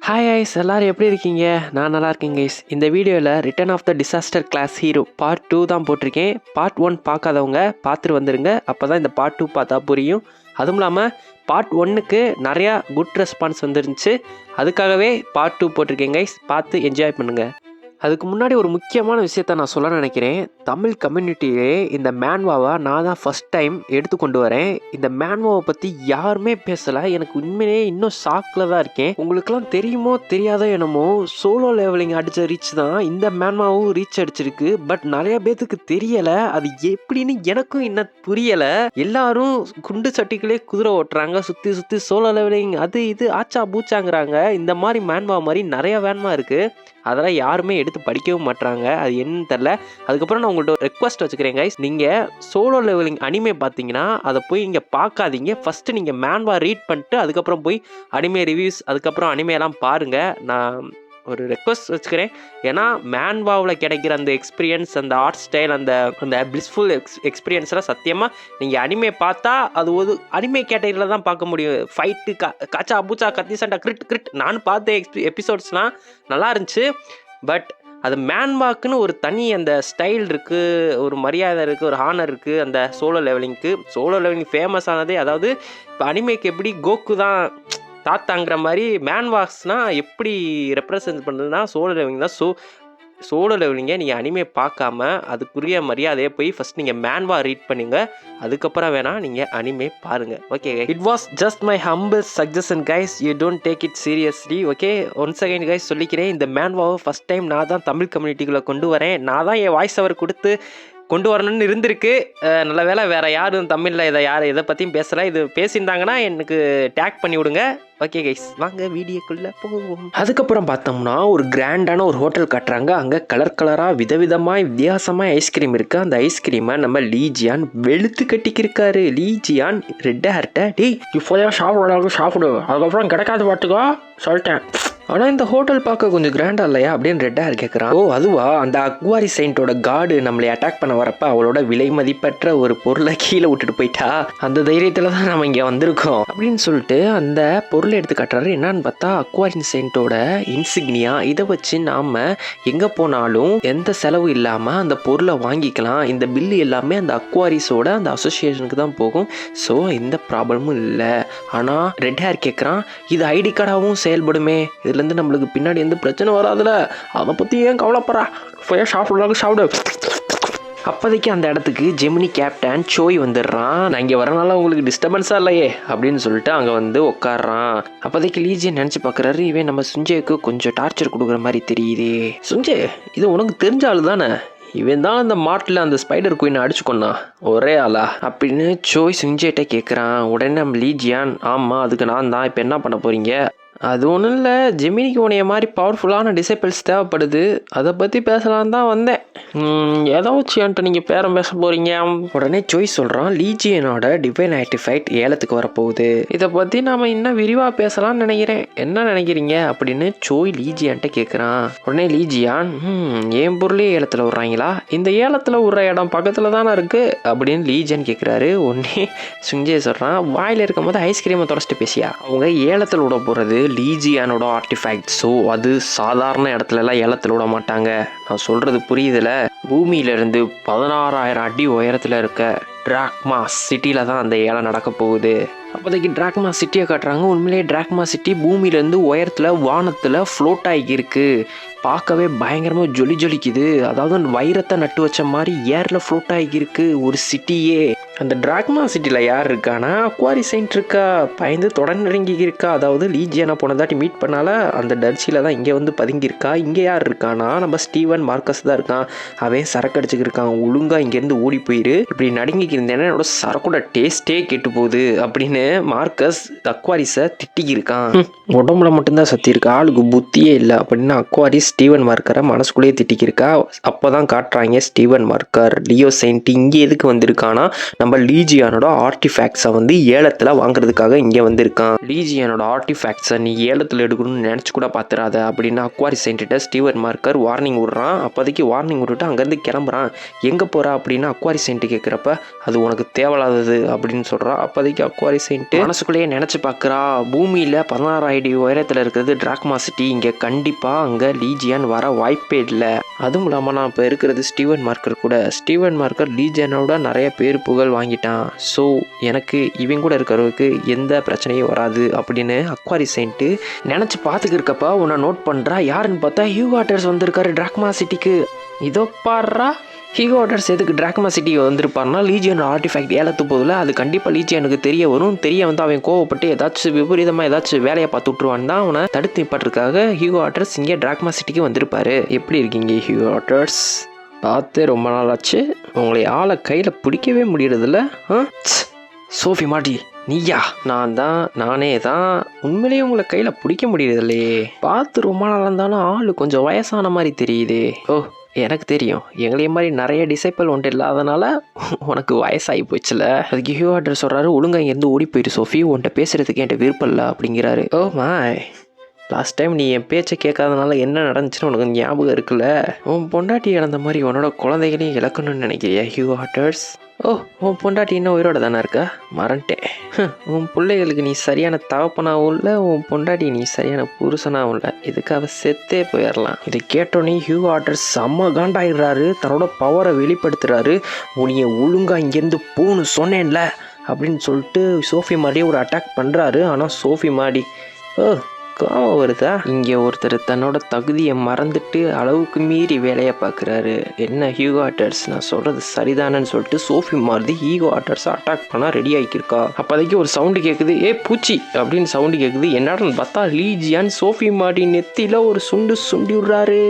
Hi ice எல்லோரும் எப்படி இருக்கீங்க? நான் நல்லா இருக்கேன் கைஸ். இந்த வீடியோவில் return of the disaster class hero part 2 தான் போட்டிருக்கேன். பார்ட் 1 பார்க்காதவங்க பார்த்துட்டு வந்துடுங்க. அப்போ தான் இந்த பார்ட் 2 பார்த்தா புரியும். அதுவும் இல்லாமல் பார்ட் 1க்கு நிறையா குட் ரெஸ்பான்ஸ் வந்துருந்துச்சு. அதுக்காகவே பார்ட் 2 போட்டிருக்கேன் கைஸ். பார்த்து என்ஜாய் பண்ணுங்கள். அதுக்கு முன்னாடி ஒரு முக்கியமான விஷயத்த நான் சொல்ல நினைக்கிறேன். தமிழ் கம்யூனிட்டியே இந்த மேன்வாவை நான் தான் ஃபஸ்ட் டைம் எடுத்து கொண்டு வரேன். இந்த மேன்வாவை பற்றி யாருமே பேசலை. எனக்கு உண்மையிலே இன்னும் ஷாக்கில் தான் இருக்கேன். உங்களுக்கெல்லாம் தெரியுமோ தெரியாதோ என்னமோ சோலோ லெவலிங் அடித்த ரீச் தான் இந்த மேன்வாவும் ரீச் அடிச்சிருக்கு. பட் நிறைய பேத்துக்கு தெரியலை. அது எப்படின்னு எனக்கும் இன்னும் புரியலை. எல்லாரும் குண்டு சட்டிகளே குதிரை ஓட்டுறாங்க, சுற்றி சுற்றி சோலோ லெவலிங் அது இது ஆச்சா பூச்சாங்கிறாங்க. இந்த மாதிரி மேன்வா மாதிரி நிறைய வேன்மா இருக்குது. அதெல்லாம் யாருமே எடுத்து படிக்கவும் மாட்டாங்க. அது என்னன்னு தெரில. அதுக்கப்புறம் நான் உங்கள்கிட்ட ரெக்வஸ்ட் வச்சுக்கிறேன் கைஸ். நீங்கள் சோலோ லெவலிங் அனிமே பார்த்தீங்கன்னா அதை போய் இங்கே பார்க்காதீங்க. ஃபஸ்ட்டு நீங்கள் மேன்வா ரீட் பண்ணிட்டு அதுக்கப்புறம் போய் அனிமே ரிவ்யூஸ் அதுக்கப்புறம் அனிமையெல்லாம் பாருங்கள். நான் ஒரு ரெக்வஸ்ட் வச்சுக்கிறேன். ஏன்னா மேன்வாவில் கிடைக்கிற அந்த எக்ஸ்பீரியன்ஸ், அந்த ஆர்ட் ஸ்டைல், அந்த பிளிஸ்ஃபுல் எக்ஸ்பீரியன்ஸ்லாம் சத்தியமாக நீங்கள் அனிமே பார்த்தா அது ஒரு அனிமே கேட்டகரியில் தான் பார்க்க முடியும். ஃபைட்டு காச்சா பூச்சா கத்தி சண்டை கிரிட் நான் பார்த்த எபிசோட்ஸ்லாம் நல்லா இருந்துச்சு. பட் அது மேன்வாக்குன்னு ஒரு தனி அந்த ஸ்டைல் இருக்குது, ஒரு மரியாதை இருக்குது, ஒரு ஹானர் இருக்குது. அந்த சோலோ லெவலிங் ஃபேமஸ் ஆனதே, அதாவது இப்போ அனிமேக்கு எப்படி கோக்கு தான் தாத்தாங்கிற மாதிரி மேன்வாக்ஸ்னால் எப்படி ரெப்ரசன்ட் பண்ணுறதுனா சோலோ லெவலிங் தான். சோலோ லெவலிங்கை நீங்கள் அனிமே பார்க்காம அதுக்குரிய மரியாதையை போய் ஃபஸ்ட் நீங்கள் மேன்வா ரீட் பண்ணுங்க. அதுக்கப்புறம் வேணால் நீங்கள் அனிமே பாருங்கள். Okay, it was just my humble suggestion guys. You don't take it seriously. Okay, once again guys சொல்லிக்கிறேன். இந்த மேன்வாவை ஃபஸ்ட் டைம் நான் தான் தமிழ் கம்யூனிட்டிக்குள்ளே கொண்டு வரேன். நான் தான் என் வாய்ஸ் ஓவர் கொடுத்து கொண்டு வரணும்னு இருந்திருக்கு. நல்ல வேலை வேறு யாரும் தமிழில் எதை பற்றியும் பேசலை. இது பேசியிருந்தாங்கன்னா எனக்கு டேக் பண்ணி விடுங்க. ஓகே கைஸ், வாங்க வீடியோக்குள்ளே போவோம். அதுக்கப்புறம் பார்த்தோம்னா ஒரு கிராண்டான ஒரு ஹோட்டல் கட்டுறாங்க. அங்கே கலராக வித்தியாசமாக ஐஸ்கிரீம் இருக்குது. அந்த ஐஸ்கிரீமை நம்ம லீஜியான் வெளுத்து கட்டிக்கிருக்காரு. லீஜியான் ரெட் ஹேர்ட்ட இப்போ சாப்பிடு அதுக்கப்புறம் கிடைக்காது பாட்டுக்கோ சொல்லிட்டேன். ஆனால் இந்த ஹோட்டல் பார்க்க கொஞ்சம் கிராண்டாக இல்லையா அப்படின்னு ரெட் ஹேர் கேட்குறான். ஓ அதுவா, அந்த அக்வாரி செயின்ட்டோட கார்டு நம்மளை அட்டாக் பண்ண வரப்ப அவளோட விலை மதிப்பற்ற ஒரு பொருளை கீழே விட்டுட்டு போயிட்டா. அந்த தைரியத்தில் தான் நம்ம இங்கே வந்திருக்கோம் அப்படின்னு சொல்லிட்டு அந்த பொருளை எடுத்து காட்டுறாரு. என்னன்னு பார்த்தா அக்வாரி செயின்ட்டோட இன்சிக்னியா. இதை வச்சு நாம் எங்கே போனாலும் எந்த செலவு இல்லாமல் அந்த பொருளை வாங்கிக்கலாம். இந்த பில்லு எல்லாமே அந்த அக்வாரிஸோட அந்த அசோசியேஷனுக்கு தான் போகும். ஸோ எந்த ப்ராப்ளமும் இல்லை. ஆனால் ரெட் ஹேர் கேட்குறான், இது ஐடி கார்டாகவும் செயல்படுமே, இதுலேருந்து நம்மளுக்கு பின்னாடி எந்த பிரச்சனை வராதுல, அதை பற்றி ஏன் கவலைப்படுறா, சாப்பிடு. அப்போதைக்கு அந்த இடத்துக்கு ஜெமினி கேப்டன் சோய் வந்துடுறான். நான் இங்கே வரனால உங்களுக்கு டிஸ்டர்பன்ஸாக இல்லையே அப்படின்னு சொல்லிட்டு அங்கே வந்து உட்காடுறான். அப்போதைக்கு லீஜியன் நினச்சி பார்க்குறாரு, இவன் நம்ம சுஞ்சேக்கு கொஞ்சம் டார்ச்சர் கொடுக்குற மாதிரி தெரியுதே. சுஞ்சே, இது உனக்கு தெரிஞ்ச ஆள் தானே, இவன் தான் அந்த மாட்டில் அந்த ஸ்பைடர் குயினை அடிச்சுக்கொண்டா ஒரே ஆளா அப்படின்னு சோய் சுஞ்சேட்ட கேட்குறான். உடனே நம்ம லீஜியான், ஆமாம் அதுக்கு நான் தான், இப்போ என்ன பண்ண போகிறீங்க? அது ஒன்றும் இல்லை, ஜெமினிக்கு உனைய மாதிரி பவர்ஃபுல்லான டிசைபிள்ஸ் தேவைப்படுது, அதை பற்றி பேசலான்னு தான் வந்தேன். ஏதாச்சும் என்கிட்ட நீங்கள் பேரம் பேச போகிறீங்க? உடனே சோய் சொல்கிறான், லீஜியனோட டிவைன் ஆர்டிஃபைட் ஏலத்துக்கு வரப்போகுது, இதை பற்றி நாம் இன்னும் விரிவாக பேசலாம்னு நினைக்கிறேன், என்ன நினைக்கிறீங்க அப்படின்னு சோய் லீஜியான்ட்ட கேட்குறான். உடனே லீஜியான், என் பொருளே ஏலத்தில் விட்றாங்களா? இந்த ஏலத்தில் விட்ற இடம் பக்கத்தில் தானே இருக்குது அப்படின்னு லீஜியான் கேட்குறாரு. உடனே சுஞ்சே சொல்கிறான், வாயில் இருக்கும் போது ஐஸ்கிரீமை தொடச்சிட்டு பேசியா? அவங்க ஏலத்தில் விட போகிறது லீஜியானோட ஆர்டிஃபேக்ட். ஸோ அது சாதாரண இடத்துலலாம் ஏலத்தில் விட மாட்டாங்க. நான் சொல்கிறது புரியுதுல? பூமியிலேருந்து 16,000 அடி உயரத்தில் இருக்க டிராக்மா சிட்டியில் தான் அந்த ஏலம் நடக்க போகுது. அப்போதைக்கு டிராக்மா சிட்டியை காட்டுறாங்க. உண்மையிலேயே டிராக்மா சிட்டி பூமியிலேருந்து உயரத்தில் வானத்தில் ஃப்ளோட் ஆகியிருக்கு. பார்க்கவே பயங்கரமாக ஜொலிக்குது. அதாவது வைரத்தை நட்டு வச்ச மாதிரி ஏரில் ஃப்ளோட் ஆகியிருக்கு ஒரு சிட்டியே. அந்த டிராக்மா சிட்டியில் யார் இருக்கானா, அக்வாரி செயின்ட் இருக்கா, பயந்து தொடர்ந்து இருக்கா. அதாவது லீஜியானா போனதாட்டி மீட் பண்ணால அந்த டர்ச்சியில் தான் இங்கே வந்து பதுங்கியிருக்கா. இங்கே யார் இருக்கானா, நம்ம ஸ்டீவன் மார்க்கஸ் தான் இருக்கான். அவன் சரக்கு அடிச்சுக்கிட்டு இருக்கான். ஒழுங்காக இங்கேருந்து ஓடி போயிரு, இப்படி நடுங்கிக்கு இருந்தேன்னா என்னோட சரக்கோட டேஸ்ட்டே கெட்டு போகுது அப்படின்னு மார்க்கஸ் அக்வாரிஸை திட்டிக்கிருக்கான். உடம்புல மட்டும்தான் சத்தி இருக்கா, ஆளுக்கு புத்தியே இல்லை அப்படின்னு அக்வாரிஸ் ஸ்டீவன் மார்க்கரை மனசுக்குள்ளேயே திட்டிக்கிருக்கா. அப்போ தான் காட்டுறாங்க ஸ்டீவன் மார்க்கர் லியோ செயின்ட் இங்கே எதுக்கு வந்திருக்கானா, நம்ம லீஜியானோட ஆர்டிஃபேக்ட்ஸை வந்து ஏலத்தில் வாங்குறதுக்காக இங்கே வந்திருக்கான். லீஜியானோட ஆர்டிஃபேக்ட்ஸை நீ ஏலத்தில் எடுக்கணும்னு நினச்சி கூட பார்த்துறாத அப்படின்னு அக்வாரி செயின்ட்ட ஸ்டீவன் மார்க்கர் வார்னிங் விடுறான். அப்போதைக்கு வார்னிங் விட்டுட்டு அங்கேருந்து கிளம்புறான். எங்கே போகிறா அப்படின்னு அக்வாரி செயின்ட்டு கேட்குறப்ப அது உனக்கு தேவையில்லாதது அப்படின்னு சொல்கிறான். அப்போதைக்கு அக்வாரி செயின்ட்டு மனசுக்குள்ளேயே நினச்சி பார்க்குறா, பூமியில் 16 அடி உயரத்தில் இருக்கிறது டிராக்மா சிட்டி, இங்கே கண்டிப்பாக அங்கே லீஜியான் வர வாய்ப்பே இல்லை. அதுவும் இல்லாமல் நான் இப்போ இருக்கிறது ஸ்டீவன் மார்க்கர் கூட. ஸ்டீவன் மார்க்கர் லீஜியனோட நிறைய பேர் புகழ் வாங்கிட்டான். ஸோ எனக்கு இவங்க கூட இருக்கிறவருக்கு எந்த பிரச்சனையும் வராது அப்படின்னு அக்வாரி செயின்ட்டு நினச்சி பார்த்துக்கிருக்கப்ப உன்னை நோட் பண்ணுறா. யாருன்னு பார்த்தா ஹியூகோ ஆட்டர்ஸ் வந்திருக்காரு டிராக்மா சிட்டிக்கு. இதோ பாடுறா, ஹியூகோ ஆட்டர்ஸ் எதுக்கு டிராக்மா சிட்டி வந்திருப்பாருனா லீஜியனோட ஆர்டிஃபேக்ட் ஏலத்து போதில் அது கண்டிப்பாக லீஜியனுக்கு தெரிய வரும். தெரிய வந்து அவன் கோவப்பட்டு ஏதாச்சும் விபரீதமாக ஏதாச்சும் வேலையை பார்த்து விட்ருவான்னு தான் அவனை தடுத்து நிப்பாட்டுறதுக்காக ஹியூகோ ஆட்டர்ஸ் இங்கே டிராக்மா சிட்டிக்கு வந்திருப்பாரு. எப்படி இருக்கீங்க ஹியூகோ ஆட்டர்ஸ்? பார்த்து ரொம்ப நாள் ஆச்சு. உங்களை ஆளை கையில் பிடிக்கவே முடியறதில்ல. சோஃபி மாடி நீயா? நானே தான். உண்மையிலேயே உங்களை கையில் பிடிக்க முடியறதில்லையே. பார்த்து ரொம்ப நாள் இருந்தாலும் ஆள் கொஞ்சம் வயசான மாதிரி தெரியுதே. ஓ எனக்கு தெரியும், எங்களைய மாதிரி நிறைய டிசைப்பிள் ஒன்று இல்லாதனால உனக்கு வயசாகி போச்சுல. அதுக்கு ஹியூகோ ஆட்டர்ஸ் சொல்கிறாரு, ஒழுங்கா இங்கேருந்து ஓடி போயிரு சோஃபி, உன்கிட்ட பேசுகிறதுக்கு என்கிட்ட விருப்பம் இல்லை அப்படிங்கிறாரு. ஓ மாய், லாஸ்ட் டைம் நீ என் பேச்சை கேட்காதனால என்ன நடந்துச்சுன்னு உனக்கு ஞாபகம் இருக்குல்ல? உன் பொண்டாட்டி இழந்த மாதிரி உன்னோட குழந்தைகளையும் இழக்கணும்னு நினைக்கிறியா ஹியூகோ ஆட்டர்ஸ்? ஓ உன் பொண்டாட்டி இன்னும் உயிரோட தானே இருக்கா? மறந்துட்டேன். உன் பிள்ளைகளுக்கு நீ சரியான தகப்பனாகவும் இல்லை, உன் பொண்டாட்டி நீ சரியான புருஷனாகவும் இல்லை. இதுக்காக செத்தே போயிடலாம். இதை கேட்டோன்னே ஹியூகோ ஆட்டர்ஸ் செம்ம காண்டாயிடுறாரு. தன்னோட பவரை வெளிப்படுத்துகிறாரு. உனியை ஒழுங்கா இங்கேருந்து போகணும் சொன்னேன்ல அப்படின்னு சொல்லிட்டு சோஃபி மாடியே ஒரு அட்டாக் பண்ணுறாரு. ஆனால் சோஃபி மாடி கோவம் வருதா? இங்கே ஒருத்தர் தன்னோட தகுதியை மறந்துட்டு அளவுக்கு மீறி வேலையை பார்க்குறாரு. என்ன ஹியூகோ ஆட்டர்ஸ், நான் சொல்கிறது சரிதானன்னு சொல்லிட்டு சோஃபி மாறுதி ஹியூகோ ஆட்டர்ஸை அட்டாக் பண்ணால் ரெடி ஆகிக்கிருக்கா. அப்போதைக்கு ஒரு சவுண்டு கேட்குது, ஏ பூச்சி அப்படின்னு சவுண்டு கேட்குது. என்னடான்னு பார்த்தா லீஜியான் சோஃபி மாடி நெத்தியில் ஒரு சுண்டி விடுறாரு.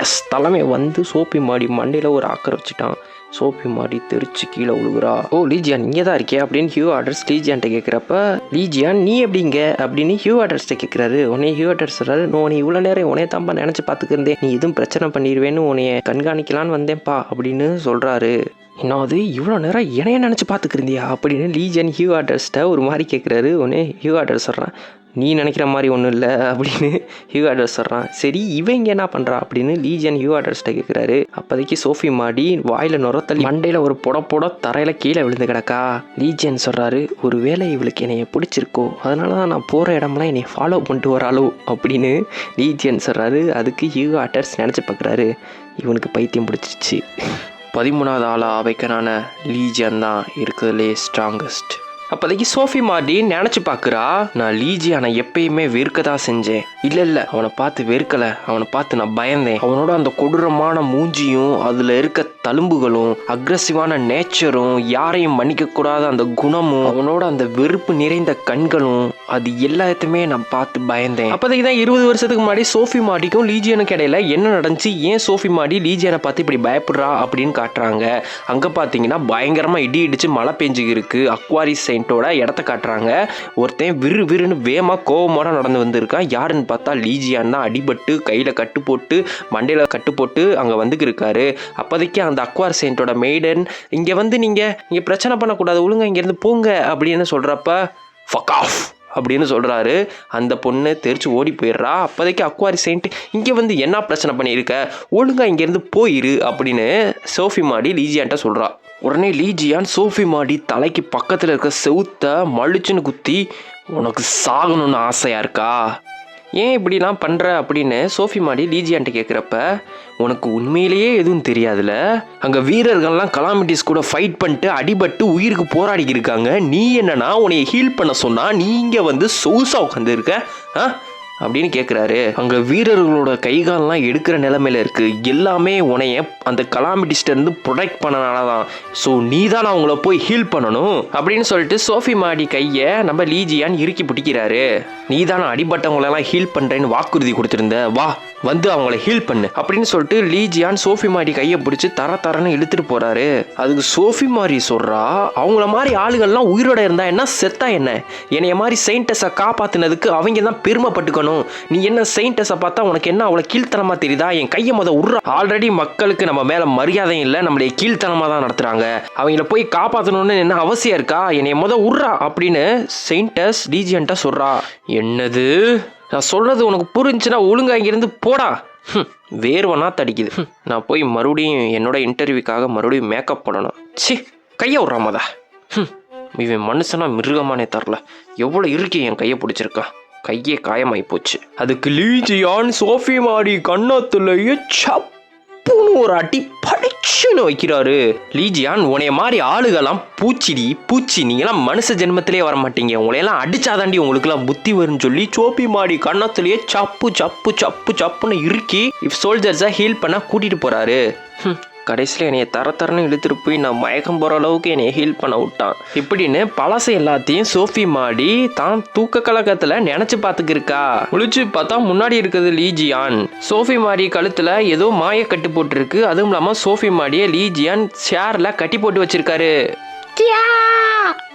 எஸ், தலைமை வந்து சோஃபி மாடி மண்டையில் ஒரு ஆக்கரை வச்சுட்டான். சோஃபி மாடி தெரிச்சு கீழே விழுகுறா. ஓ லீஜியான் இங்கே தான் இருக்கே அப்படின்னு ஹியூகோ ஆட்டர்ஸ் லீஜியான்ட்ட கேட்குறப்ப, லீஜியான் நீ எப்படிங்க அப்படின்னு ஹியூகோ ஆட்டர்ஸ்ட்ட கேட்குறாரு. உடனே ஹியூகோ ஆட்டர்ஸ் சொல்கிறாரு, நீ இவ்வளோ நேரம் உனைய தான்ப்பா நினச்சி பார்த்துக்கிருந்தேன், நீ எதுவும் பிரச்சனை பண்ணிடுவேன்னு உன்னைய கண்காணிக்கலான்னு வந்தேன்ப்பா அப்படின்னு சொல்கிறாரு. இன்னும் அது இவ்வளோ நேரம் என்னைய நினச்சி பார்த்துக்கிருந்தியா அப்படின்னு லீஜியான் ஹியூகோ ஆட்டர்ஸ்ட்ட ஒரு மாதிரி கேட்குறாரு. உடனே ஹியூகோ ஆட்டர்ஸ் சொல்கிறான், நீ நினைக்கிற மாதிரி ஒன்றும் இல்லை அப்படின்னு ஹியூகோ ஆட்டர்ஸ் சொல்கிறான். சரி இவங்க என்ன பண்ணுறா அப்படின்னு லீஜியான் ஹியூகோ ஆட்டர்ஸ்ட்ட கேட்குறாரு. அப்போதைக்கு சோஃபி மாடி வாயில் நுரத்தள்ளி மண்டையில் ஒரு புட தரையில் கீழே விழுந்து கிடக்கா. லீஜியன் சொல்கிறாரு, ஒரு வேளை இவளுக்கு என்னைய பிடிச்சிருக்கோ, அதனால தான் நான் போகிற இடம்லாம் என்னை ஃபாலோ பண்ணிட்டு வராளோ அப்படின்னு லீஜியன் சொல்கிறாரு. அதுக்கு ஹியூகோ ஆட்டர்ஸ் நினச்சி பார்க்குறாரு, இவனுக்கு பைத்தியம் பிடிச்சிச்சு. 13வது ஆளாக வைக்கனான லீஜியன் தான் இருக்கிறதுலே ஸ்ட்ராங்கஸ்ட். அப்போதைக்கு சோஃபி மாடி நினச்சி பார்க்குறா, நான் லீஜியானை எப்பயுமே வெறுக்க தான் செஞ்சேன். இல்லை அவனை பார்த்து வெறுக்கலை, அவனை பார்த்து நான் பயந்தேன். அவனோட அந்த கொடூரமான மூஞ்சியும் அதில் இருக்க தழும்புகளும் அக்ரெசிவான நேச்சரும் யாரையும் மன்னிக்கக்கூடாத அந்த குணமும் அவனோட அந்த வெறுப்பு நிறைந்த கண்களும் அது எல்லாத்தையுமே நான் பார்த்து பயந்தேன். அப்போதைக்கு தான் 20 வருஷத்துக்கு முன்னாடி சோஃபி மாடிக்கும் லீஜியனுக்கு இடையில என்ன நடந்துச்சு, ஏன் சோஃபி மாடி லீஜியனை பார்த்து இப்படி பயப்படுறா அப்படின்னு காட்டுறாங்க. அங்கே பார்த்தீங்கன்னா பயங்கரமாக இடி இடிச்சு மழை பெஞ்சு இருக்கு. அக்வாரி செயின்ட்டோட இடத்த காட்டுறாங்க. ஒருத்தன் விறுன்னு வேகமாக கோவமோட நடந்து வந்திருக்கான். யாருன்னு பார்த்தா லீஜியான் தான். அடிபட்டு கையில் கட்டு போட்டு மண்டையில் கட்டு போட்டு அங்கே வந்துக்கு இருக்காரு. அப்போதைக்கு அந்த அக்வாரி செயின்ட்டோட மெய்டன் இங்கே வந்து நீங்கள் பிரச்சனை பண்ணக்கூடாது, ஒழுங்கா இங்கேருந்து போங்க அப்படின்னு சொல்கிறப்ப ஃபக் ஆஃப் அப்படின்னு சொல்கிறாரு. அந்த பொண்ணு தெரிச்சு ஓடி போயிடுறா. அப்போதைக்கு அக்வாரி செயின்ட் இங்கே வந்து என்ன பிரச்சனை பண்ணியிருக்க, ஒழுங்கா இங்கேருந்து போயிரு அப்படின்னு சோஃபி மாடி லீஜியான்ட்ட சொல்கிறா. உடனே லீஜியான் சோஃபி மாடி தலைக்கு பக்கத்தில் இருக்க செவுத்த மழிச்சுன்னு குத்தி, உனக்கு சாகணும்னு ஆசையாக இருக்கா, ஏன் இப்படிலாம் பண்ணுற அப்படின்னு சோஃபி மாடி லீஜியான்ட்ட கேட்குறப்ப, உனக்கு உண்மையிலேயே எதுவும் தெரியாதுல, அங்கே வீரர்கள்லாம் கலாமிட்டிஸ் கூட ஃபைட் பண்ணிட்டு அடிபட்டு உயிருக்கு போராடி இருக்காங்க. நீ என்னன்னா உன்னைய ஹீல் பண்ண சொன்னா நீ இங்கே வந்து சொகுசா உட்காந்துருக்க அப்படின்னு கேட்குறாரு. அங்கே வீரர்களோட கைகாலெலாம் எடுக்கிற நிலைமையில இருக்குது. எல்லாமே உனைய அந்த கலாமிட்டிஸ்டேருந்து ப்ரொடெக்ட் பண்ணனால தான். ஸோ நீ தான் அவங்கள போய் ஹீல் பண்ணணும் அப்படின்னு சொல்லிட்டு சோஃபி மாடி கையை நம்ம லீஜியான் இறுக்கி பிடிக்கிறாரு. நீ தானே அடிபட்டவங்களெல்லாம் ஹீல் பண்ணுறேன்னு வாக்குறுதி கொடுத்துருந்த, வா வந்து அவங்கள ஹீல் பண்ணு அப்படின்னு சொல்லிட்டு லீஜியான் சோஃபி மாரி கையை பிடிச்சி தரன்னு இழுத்துட்டு போறாரு. அதுக்கு சோஃபி மாரி சொல்றா, அவங்கள மாதிரி ஆளுகள்லாம் உயிரோட இருந்தா என்ன செத்தா என்ன, என்னைய மாதிரி செயின்டஸை காப்பாத்தினதுக்கு அவங்க தான் பெருமைப்பட்டுக்கணும். நீ என்ன செயின்டஸை பார்த்தா உனக்கு என்ன அவ்வளோ கீழ்த்தனமா தெரியுதா, என் கையை உர்றா. ஆல்ரெடி மக்களுக்கு நம்ம மேல மரியாதை இல்லை, நம்மளை கீழ்த்தனமா தான் நடத்துறாங்க, அவங்கள போய் காப்பாற்றணும்னு என்ன அவசியம் இருக்கா, என்னைய உர்றா அப்படின்னு செயின்டஸ் லீஜியன்ட்ட சொல்றா. என்னது, நான் சொல்றது உனக்கு புரிஞ்சுன்னா ஒழுங்கா இங்கிருந்து போடா. வேர்வனா தடிக்குது. நான் போய் மறுபடியும் என்னோட இன்டர்வியூக்காக மறுபடியும் மேக்கப் பண்ணணும். சி கையை விட்றாமதா. இவன் மனுஷனா மிருகமானே தரல, எவ்வளோ இருக்கு என் கையை பிடிச்சிருக்கான், கையே காயமாயி போச்சு. அதுக்கு லீஜியான் சோஃபி மாரி கண்ணத்துலயே சப்புன்னு ஒரு அடி படிச்சுன்னு வைக்கிறாரு. லீஜியான், உனைய மாதிரி ஆளுகெல்லாம் பூச்சி, நீங்களாம் மனுஷ ஜென்மத்திலே வர மாட்டீங்க, உங்களையெல்லாம் அடிச்சாதாண்டி உங்களுக்குலாம் புத்தி வரும்னு சொல்லி சோஃபி மாரி கண்ணத்துலயே சப்புன்னு இறுக்கி சோல்ஜர்ஸை ஹீல் பண்ண கூட்டிட்டு போறாரு. கடைசியில் என்னைய தரன்னு இழுத்துட்டு போய் நான் மயக்கம் போகிற அளவுக்கு என்னைய ஹீல் பண்ண விட்டான். இப்படின்னு பழசு எல்லாத்தையும் சோஃபி மாடி தான் தூக்க கலக்கத்தில் நினச்சி பார்த்துக்கிருக்கா. முழிச்சு பார்த்தா முன்னாடி இருக்குது லீஜியான். சோஃபி மாடி கழுத்தில் ஏதோ மாய கட்டு போட்டுருக்கு. அதுவும் இல்லாமல் சோஃபி மாடியை லீஜியான் சேரில் கட்டி போட்டு வச்சிருக்காரு.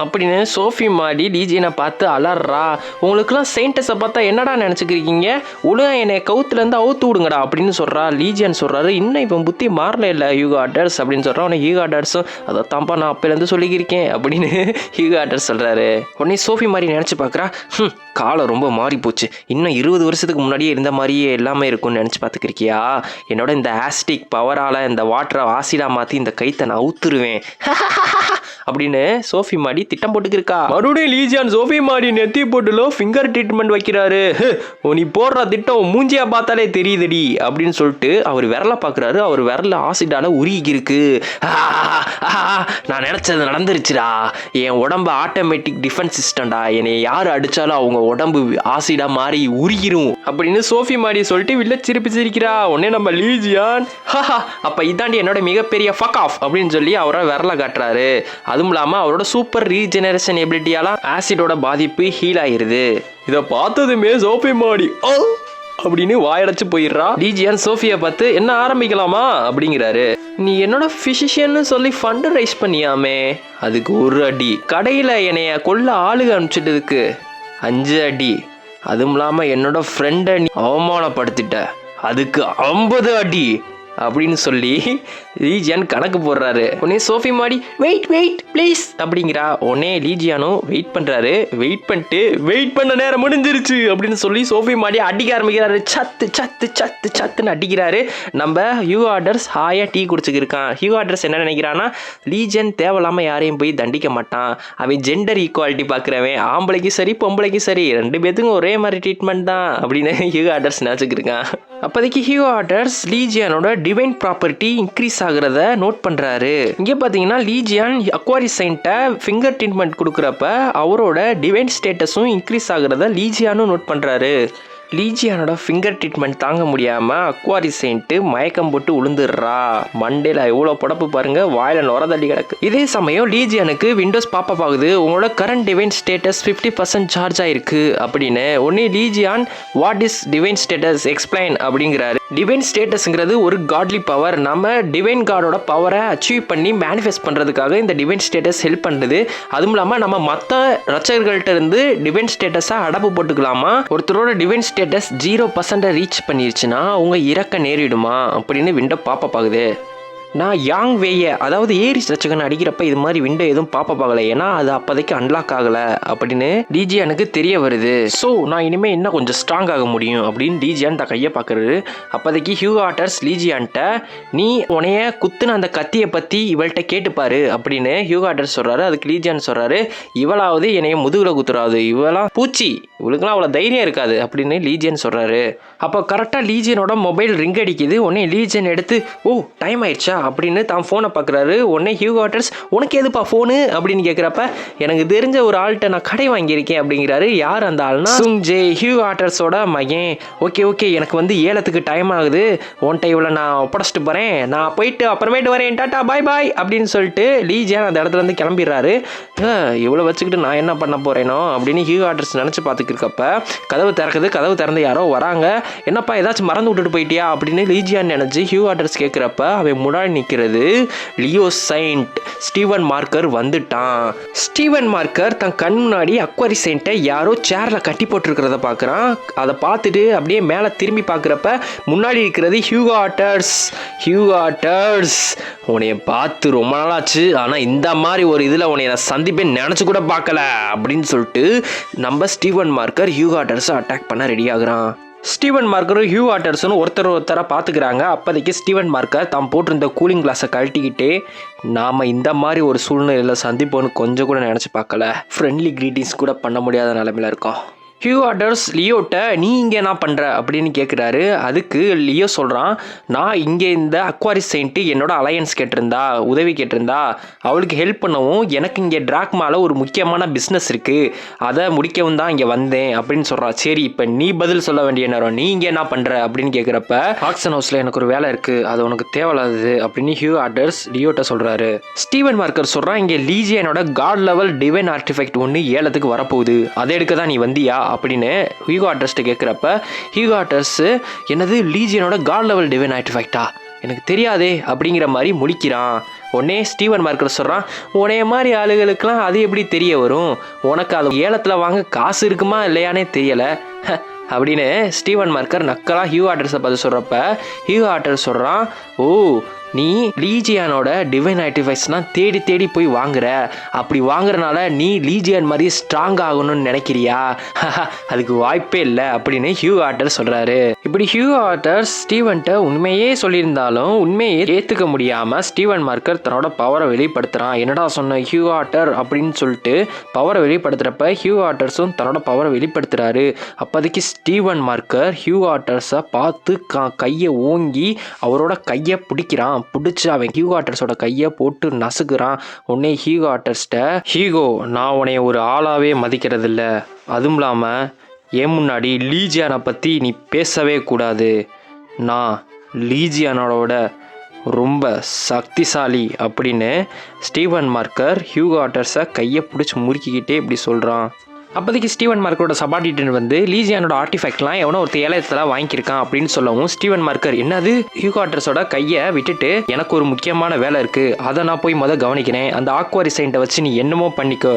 அப்படின்னு சோஃபி மாடி லீஜியனை பார்த்து அலறா. உங்களுக்குலாம் செயின்டஸை பார்த்தா என்னடா நினச்சிக்கிறீங்க, ஒழுங்கா என்னை கவுத்துலேருந்து அவுத்து விடுங்கடா அப்படின்னு சொல்கிறா. லீஜியன் சொல்கிறாரு, இன்னும் இப்போ புத்தி மாறல இல்லை ஹியூகோ ஆட்டர்ஸ் அப்படின்னு சொல்கிறான். உடனே ஹியூகோ ஆட்டர்ஸும் அதை தான்ப்பா நான் அப்போலேருந்து சொல்லிக்கிருக்கேன் அப்படின்னு ஹியூகோ ஆட்டர்ஸ் சொல்கிறாரு. உடனே சோஃபி மாதிரி நினச்சி பார்க்குறா, காலம் ரொம்ப மாறி போச்சு, இன்னும் 20 வருஷத்துக்கு முன்னாடியே இருந்த மாதிரியே எல்லாமே இருக்கும்னு நினச்சி பார்த்துக்கிருக்கியா, என்னோட இந்த ஆஸ்டிக் பவரால் இந்த வாட்டரை ஆசிடாக மாற்றி இந்த கைத்தை நான் அவுத்துருவேன் அப்படின்னு சோஃபி மாடி திட்டம் போட்டுக்கிருக்கா. மறுபடியும் லீஜியான் சோஃபி மாடி நெத்தி போட்டுலோ ஃபிங்கர் ட்ரீட்மெண்ட் வைக்கிறாரு. நீ போடுற திட்டம் மூஞ்சியா பார்த்தாலே தெரியுதுடி அப்படின்னு சொல்லிட்டு அவர் விரலை பார்க்குறாரு. அவர் விரல ஆசிடால உருகி இருக்கு. நான் நினைச்சது நடந்துருச்சுடா, என் உடம்பு ஆட்டோமேட்டிக் டிஃபென்ஸ் சிஸ்டம்டா, என்னை யார் அடிச்சாலும் அவங்க உடம்பு ஆசிடா மாறி உருகிரும் அப்படின்னு சோஃபி மாடி சொல்லிட்டு வில்ல சிரிக்கிறா. உடனே நம்ம லீஜியான் அப்ப இதாண்டி என்னோட மிகப்பெரிய ஃபக் ஆஃப் அப்படின்னு சொல்லி அவரை விரல காட்டுறாரு. அதுவும் இல்லாமல் அவரோட சூப்பர் ரீஜெனரேஷன் எபிலிட்டியாலாம் ஆசிடோட பாதிப்பு ஹீல் ஆயிருது. இதை பார்த்ததுமே சோஃபி மாடி அப்படின்னு வாயடைச்சு போயிடுறா. லீஜியான் சோஃபியை பார்த்து என்ன ஆரம்பிக்கலாமா அப்படிங்கிறாரு. நீ என்னோட ஃபிசிஷியன்னு சொல்லி ஃபண்டு ரைஸ் பண்ணியாமே, அதுக்கு 1 அடி, கடையில் என்னைய கொல்ல ஆளுக அனுப்பிச்சிட்டதுக்கு 5 அடி, அதுவும் இல்லாமல் என்னோட ஃப்ரெண்டை நீ அவமானப்படுத்திட்ட அதுக்கு 50 அடி அப்படின்னு சொல்லி லீஜியான் கணக்கு போடுறாரு. உடனே சோஃபி மாடி வெயிட் ப்ளீஸ் அப்படிங்கிறா. உடனே லீஜியானும் வெயிட் பண்ணுறாரு. வெயிட் பண்ண நேரம் முடிஞ்சிருச்சு அப்படின்னு சொல்லி சோஃபி மாடி அடிக்க ஆரம்பிக்கிறாரு. சத்துன்னு அடிக்கிறாரு. நம்ம ஹியூகோ ஆட்டர்ஸ் ஹாயாக டீ குடிச்சுக்கிருக்கான். ஹியூகோ ஆட்டர்ஸ் என்ன நினைக்கிறான்னா, லீஜியன் தேவையில்லாமல் யாரையும் போய் தண்டிக்க மாட்டான், அவன் ஜெண்டர் ஈக்குவாலிட்டி பார்க்குறவன், ஆம்பளைக்கு சரி பொம்பளைக்கு சரி 2 பேத்துக்கும் ஒரே மாதிரி ட்ரீட்மெண்ட் தான் அப்படின்னு ஹியூகோ ஆட்டர்ஸ் நினச்சிக்கிருக்கான். அப்போதைக்கு ஹியூகோ ஆட்டர்ஸ் லீஜியானோட டிவைன் ப்ராப்பர்ட்டி இன்க்ரீஸ் ஆகுறத நோட் பண்ணுறாரு. இங்கே பார்த்தீங்கன்னா லீஜியான் அக்வாரி செயின்ட்டை ஃபிங்கர் ட்ரீட்மெண்ட் கொடுக்குறப்ப அவரோட டிவைன் ஸ்டேட்டஸும் இன்க்ரீஸ் ஆகுறத லீஜியானும் நோட் பண்ணுறாரு. லீஜியானோட ஃபிங்கர் ட்ரீட்மெண்ட் தாங்க முடியாமல் அக்வாரி செயின்ட்டு மயக்கம் போட்டு உளுந்துடுறா. மண்டேல எவ்வளோ படப்பு பாருங்க, வாயில நுரதள்ளி கிடக்கு. இதே சமயம் லீஜியானுக்கு விண்டோஸ் பாப்பப் ஆகுது. உங்களோட கரண்ட் டிவைன் ஸ்டேட்டஸ் 50% சார்ஜ் ஆயிருக்கு அப்படின்னு. உடனே Legion what is divine status explain அப்படிங்கிறாரு. டிவைன் ஸ்டேட்டஸ்ங்கிறது ஒரு காட்லி பவர். நம்ம டிவைன் காடோட பவரை அச்சீவ் பண்ணி மேனிஃபெஸ்ட் பண்ணுறதுக்காக இந்த டிவைன் ஸ்டேட்டஸ் ஹெல்ப் பண்ணுது. அதுவும் இல்லாமல் நம்ம மற்ற ரச்சகர்கள்ட்ட இருந்து டிவைன் ஸ்டேட்டஸாக அடப்பு போட்டுக்கலாமா. ஒருத்தரோட டிவைன் ஸ்டேட்டஸ் 0% ரீச் பண்ணிருச்சுன்னா அவங்க இறக்க நேரிடுமா அப்படின்னு விண்டோ பாப்பப் ஆகுது. நான் யாங் வேயை அதாவது ஏரிஸ் ரச்சகன் அடிக்கிறப்ப இது மாதிரி விண்டோ எதுவும் பாப்பப் ஆகலை, ஏன்னா அது அப்போதைக்கு அன்லாக் ஆகலை அப்படின்னு லீஜியானுக்கு தெரிய வருது. ஸோ நான் இனிமேல் இன்னும் கொஞ்சம் ஸ்ட்ராங் ஆக முடியும் அப்படின்னு லீஜியான் தான் கையை பார்க்குறாரு. அப்போதைக்கு ஹியூகோ ஆட்டர்ஸ் லீஜியான்ட்ட நீ உனைய குத்துன அந்த கத்தியை பற்றி இவள்கிட்ட கேட்டுப்பாரு அப்படின்னு ஹியூகோ ஆட்டர்ஸ் சொல்கிறாரு. அதுக்கு லீஜியான் சொல்கிறாரு, இவளாவது என்னைய முதுகில் குத்துறாது, இவளாம் பூச்சி, இவளுக்குலாம் அவ்வளோ தைரியம் இருக்காது அப்படின்னு லீஜியன் சொல்கிறாரு. அப்போ கரெக்டாக லீஜியனோட மொபைல் ரிங் அடிக்குது. உடனே லீஜியன் எடுத்து ஓ டைம் ஆயிடுச்சா அப்படின்னு தான் ஃபோனை பார்க்குறாரு. உடனே ஹியூகோ ஆட்டர்ஸ் உனக்கு எதுப்பா ஃபோனு அப்படின்னு கேட்குறப்ப எனக்கு தெரிஞ்ச ஒரு ஆள்கிட்ட நான் கடை வாங்கியிருக்கேன் அப்படிங்கிறாரு. யார் அந்த ஆள்னா சுங்ஜே, ஹியூகோ ஆட்டர்ஸோட மகன். ஓகே எனக்கு வந்து ஏலத்துக்கு டைம் ஆகுது, உன்ட்ட இவ்வளோ நான் ஒப்படைச்சிட்டு போகிறேன், நான் போயிட்டு அப்புறமேட்டு வரேன், டாட்டா பாய் பாய் அப்படின்னு சொல்லிட்டு லீஜியான் அந்த இடத்துல இருந்து கிளம்பிடுறாரு. இவ்வளோ வச்சுக்கிட்டு நான் என்ன பண்ண போகிறேனோ அப்படின்னு ஹியூகோ ஆட்டர்ஸ் நினச்சி பார்த்துக்கிருக்கப்ப கதவு திறக்குது. கதவு திறந்து யாரோ வராங்க. என்னப்பா ஏதாச்சும் மறந்து விட்டுட்டு போயிட்டியா அப்படின்னு லீஜியான் நினச்சி ஹியூகோ ஆட்டர்ஸ் கேட்குறப்ப அவன் முன்னாடி நிற்கிறது லியோ செயின்ட். ஸ்டீவன் மார்க்கர் வந்துட்டான். ஸ்டீவன் மார்க்கர் தன் கண் முன்னாடி அக்வாரி செயின்ட்டை யாரோ சேரில் கட்டி போட்டிருக்கிறத பார்க்குறான். அதை பார்த்துட்டு அப்படியே மேலே திரும்பி பார்க்குறப்ப முன்னாடி இருக்கிறது ஹியூகோ ஆட்டர்ஸ். ஹியூகோ ஆட்டர்ஸ், உன்னைய பார்த்து ரொம்ப நாளாச்சு, ஆனால் இந்த மாதிரி ஒரு இதில் உன்னை நான் சந்திப்பேன் நினச்சி கூட பார்க்கல அப்படின்னு சொல்லிட்டு நம்ம ஸ்டீவன் மார்க்கர் ஹியூகோ ஆட்டர்ஸை அட்டாக் பண்ண ரெடி ஆகுறான். ஸ்டீவன் மார்க்கரும் ஹியூகோ ஆட்டர்ஸும் ஒருத்தரை பார்த்துக்கிறாங்க. அப்போதைக்கு ஸ்டீவன் மார்க்கர் தான் போட்டிருந்த கூலிங் கிளாஸை கழட்டிக்கிட்டே நாம் இந்த மாதிரி ஒரு சூழ்நிலையில் சந்திப்போன்னு கொஞ்சம் கூட நினச்சி பார்க்கல, ஃப்ரெண்ட்லி க்ரீட்டிங்ஸ் கூட பண்ண முடியாத நிலைமையில் இருக்கோம். ஹியூகோ ஆட்டர்ஸ் லியோட்ட நீ இங்கே என்ன பண்ணுற அப்படின்னு கேட்குறாரு. அதுக்கு லியோ சொல்கிறான், நான் இங்கே இந்த அக்வாரி செயின்ட்டு என்னோட அலையன்ஸ் கேட்டிருந்தா, உதவி கேட்டிருந்தா, அவளுக்கு ஹெல்ப் பண்ணவும் எனக்கு இங்கே டிராக்மாவில் ஒரு முக்கியமான பிஸ்னஸ் இருக்குது, அதை முடிக்கவும் தான் இங்கே வந்தேன் அப்படின்னு சொல்கிறான். சரி, இப்போ நீ பதில் சொல்ல வேண்டிய நேரம், நீ இங்கே என்ன பண்ணுற அப்படின்னு கேட்குறப்ப ஆக்ஷன் ஹவுஸில் எனக்கு ஒரு வேலை இருக்குது, அது உனக்கு தேவையில்லாதது அப்படின்னு ஹியூகோ ஆட்டர்ஸ் லியோட்ட சொல்கிறாரு. ஸ்டீவன் மார்க்கர் சொல்கிறான், இங்கே லீஜியனோட காட் லெவல் டிவைன் ஆர்டிஃபெக்ட் ஒன்று ஏலத்துக்கு வரப்போகுது, அதை எடுக்க தான் நீ வந்தியா அப்படின்னு ஹியூகோ ஆட்டர்ஸ்ட்டு கேட்குறப்ப ஹியூகோ ஆட்டர்ஸ் என்னது லீஜியனோட காட் லெவல் டிவைன் ஆர்டிஃபெக்டா, எனக்கு தெரியாதே அப்படிங்கிற மாதிரி முழிக்கிறான். உடனே ஸ்டீவன் மார்க்கர் சொல்கிறான், உன்னைய மாதிரி ஆளுகளுக்கெல்லாம் அது எப்படி தெரிய வரும், உனக்கு அது ஏலத்தில் வாங்க காசு இருக்குமா இல்லையானே தெரியலை அப்படின்னு ஸ்டீவன் மார்க்கர் நக்கலாக ஹியூகோ ஆட்டர்ஸை பார்த்து சொல்கிறப்ப ஹியூகோ ஆட்டர்ஸ் சொல்கிறான், ஓ நீ லீஜியானோட டிவைன் ஆர்டிஃபெக்ட்ஸ்லாம் தேடி போய் வாங்குற, அப்படி வாங்குறனால நீ லீஜியான் மாதிரி ஸ்ட்ராங் ஆகணும்னு நினைக்கிறியா, அதுக்கு வாய்ப்பே இல்லை அப்படின்னு ஹியூகோ ஆட்டர்ஸ் சொல்கிறாரு. இப்படி ஹியூகோ ஆட்டர்ஸ் ஸ்டீவன்ட்ட உண்மையே சொல்லியிருந்தாலும் உண்மையை ஏற்றுக்க முடியாமல் ஸ்டீவன் மார்க்கர் தன்னோட பவரை வெளிப்படுத்துகிறான். என்னடா சொன்ன ஹியூகோ ஆட்டர் அப்படின்னு சொல்லிட்டு பவரை வெளிப்படுத்துகிறப்ப ஹியூகோ ஆட்டர்ஸும் தன்னோட பவரை வெளிப்படுத்துகிறாரு. அப்போதைக்கு ஸ்டீவன் மார்க்கர் ஹியூகோ ஆட்டர்ஸை பார்த்து கையை ஓங்கி அவரோட கையை பிடிக்கிறான். பிடிச்சி அவன் ஹியூகோ ஆட்டர்ஸோட கையை போட்டு நசுக்குறான். உடனே ஹியூகோ ஆட்டர்ஸ்ட்ட, ஹியூகோ நான் உன்னை ஒரு ஆளாவே மதிக்கிறது இல்லை, அதுவும் இல்லாமல் என் முன்னாடி லீஜியானை பற்றி நீ பேசவே கூடாது, நான் லீஜியானோட ரொம்ப சக்திசாலி அப்படின்னு ஸ்டீவன் மார்க்கர் ஹியூகோ ஆட்டர்ஸை கையை பிடிச்சி முறுக்கிக்கிட்டே இப்படி சொல்கிறான். அப்போதைக்கு ஸ்டீவன் மார்க்கரோட சபார்டினேட் வந்து லீஜியானோட ஆர்டிஃபெக்ட்லாம் எவனோ ஒரு ஏலத்தில் வாங்கியிருக்கான் அப்படின்னு சொல்லவும் ஸ்டீவன் மார்க்கர் என்னது ஹியூகோ ஆட்டர்ஸோட கையை விட்டுட்டு எனக்கு ஒரு முக்கியமான வேலை இருக்குது, அதை நான் போய் கவனிக்கிறேன், அந்த ஆக்வாரி செயின்ட்டை வச்சு நீ என்னமோ பண்ணிக்கோ,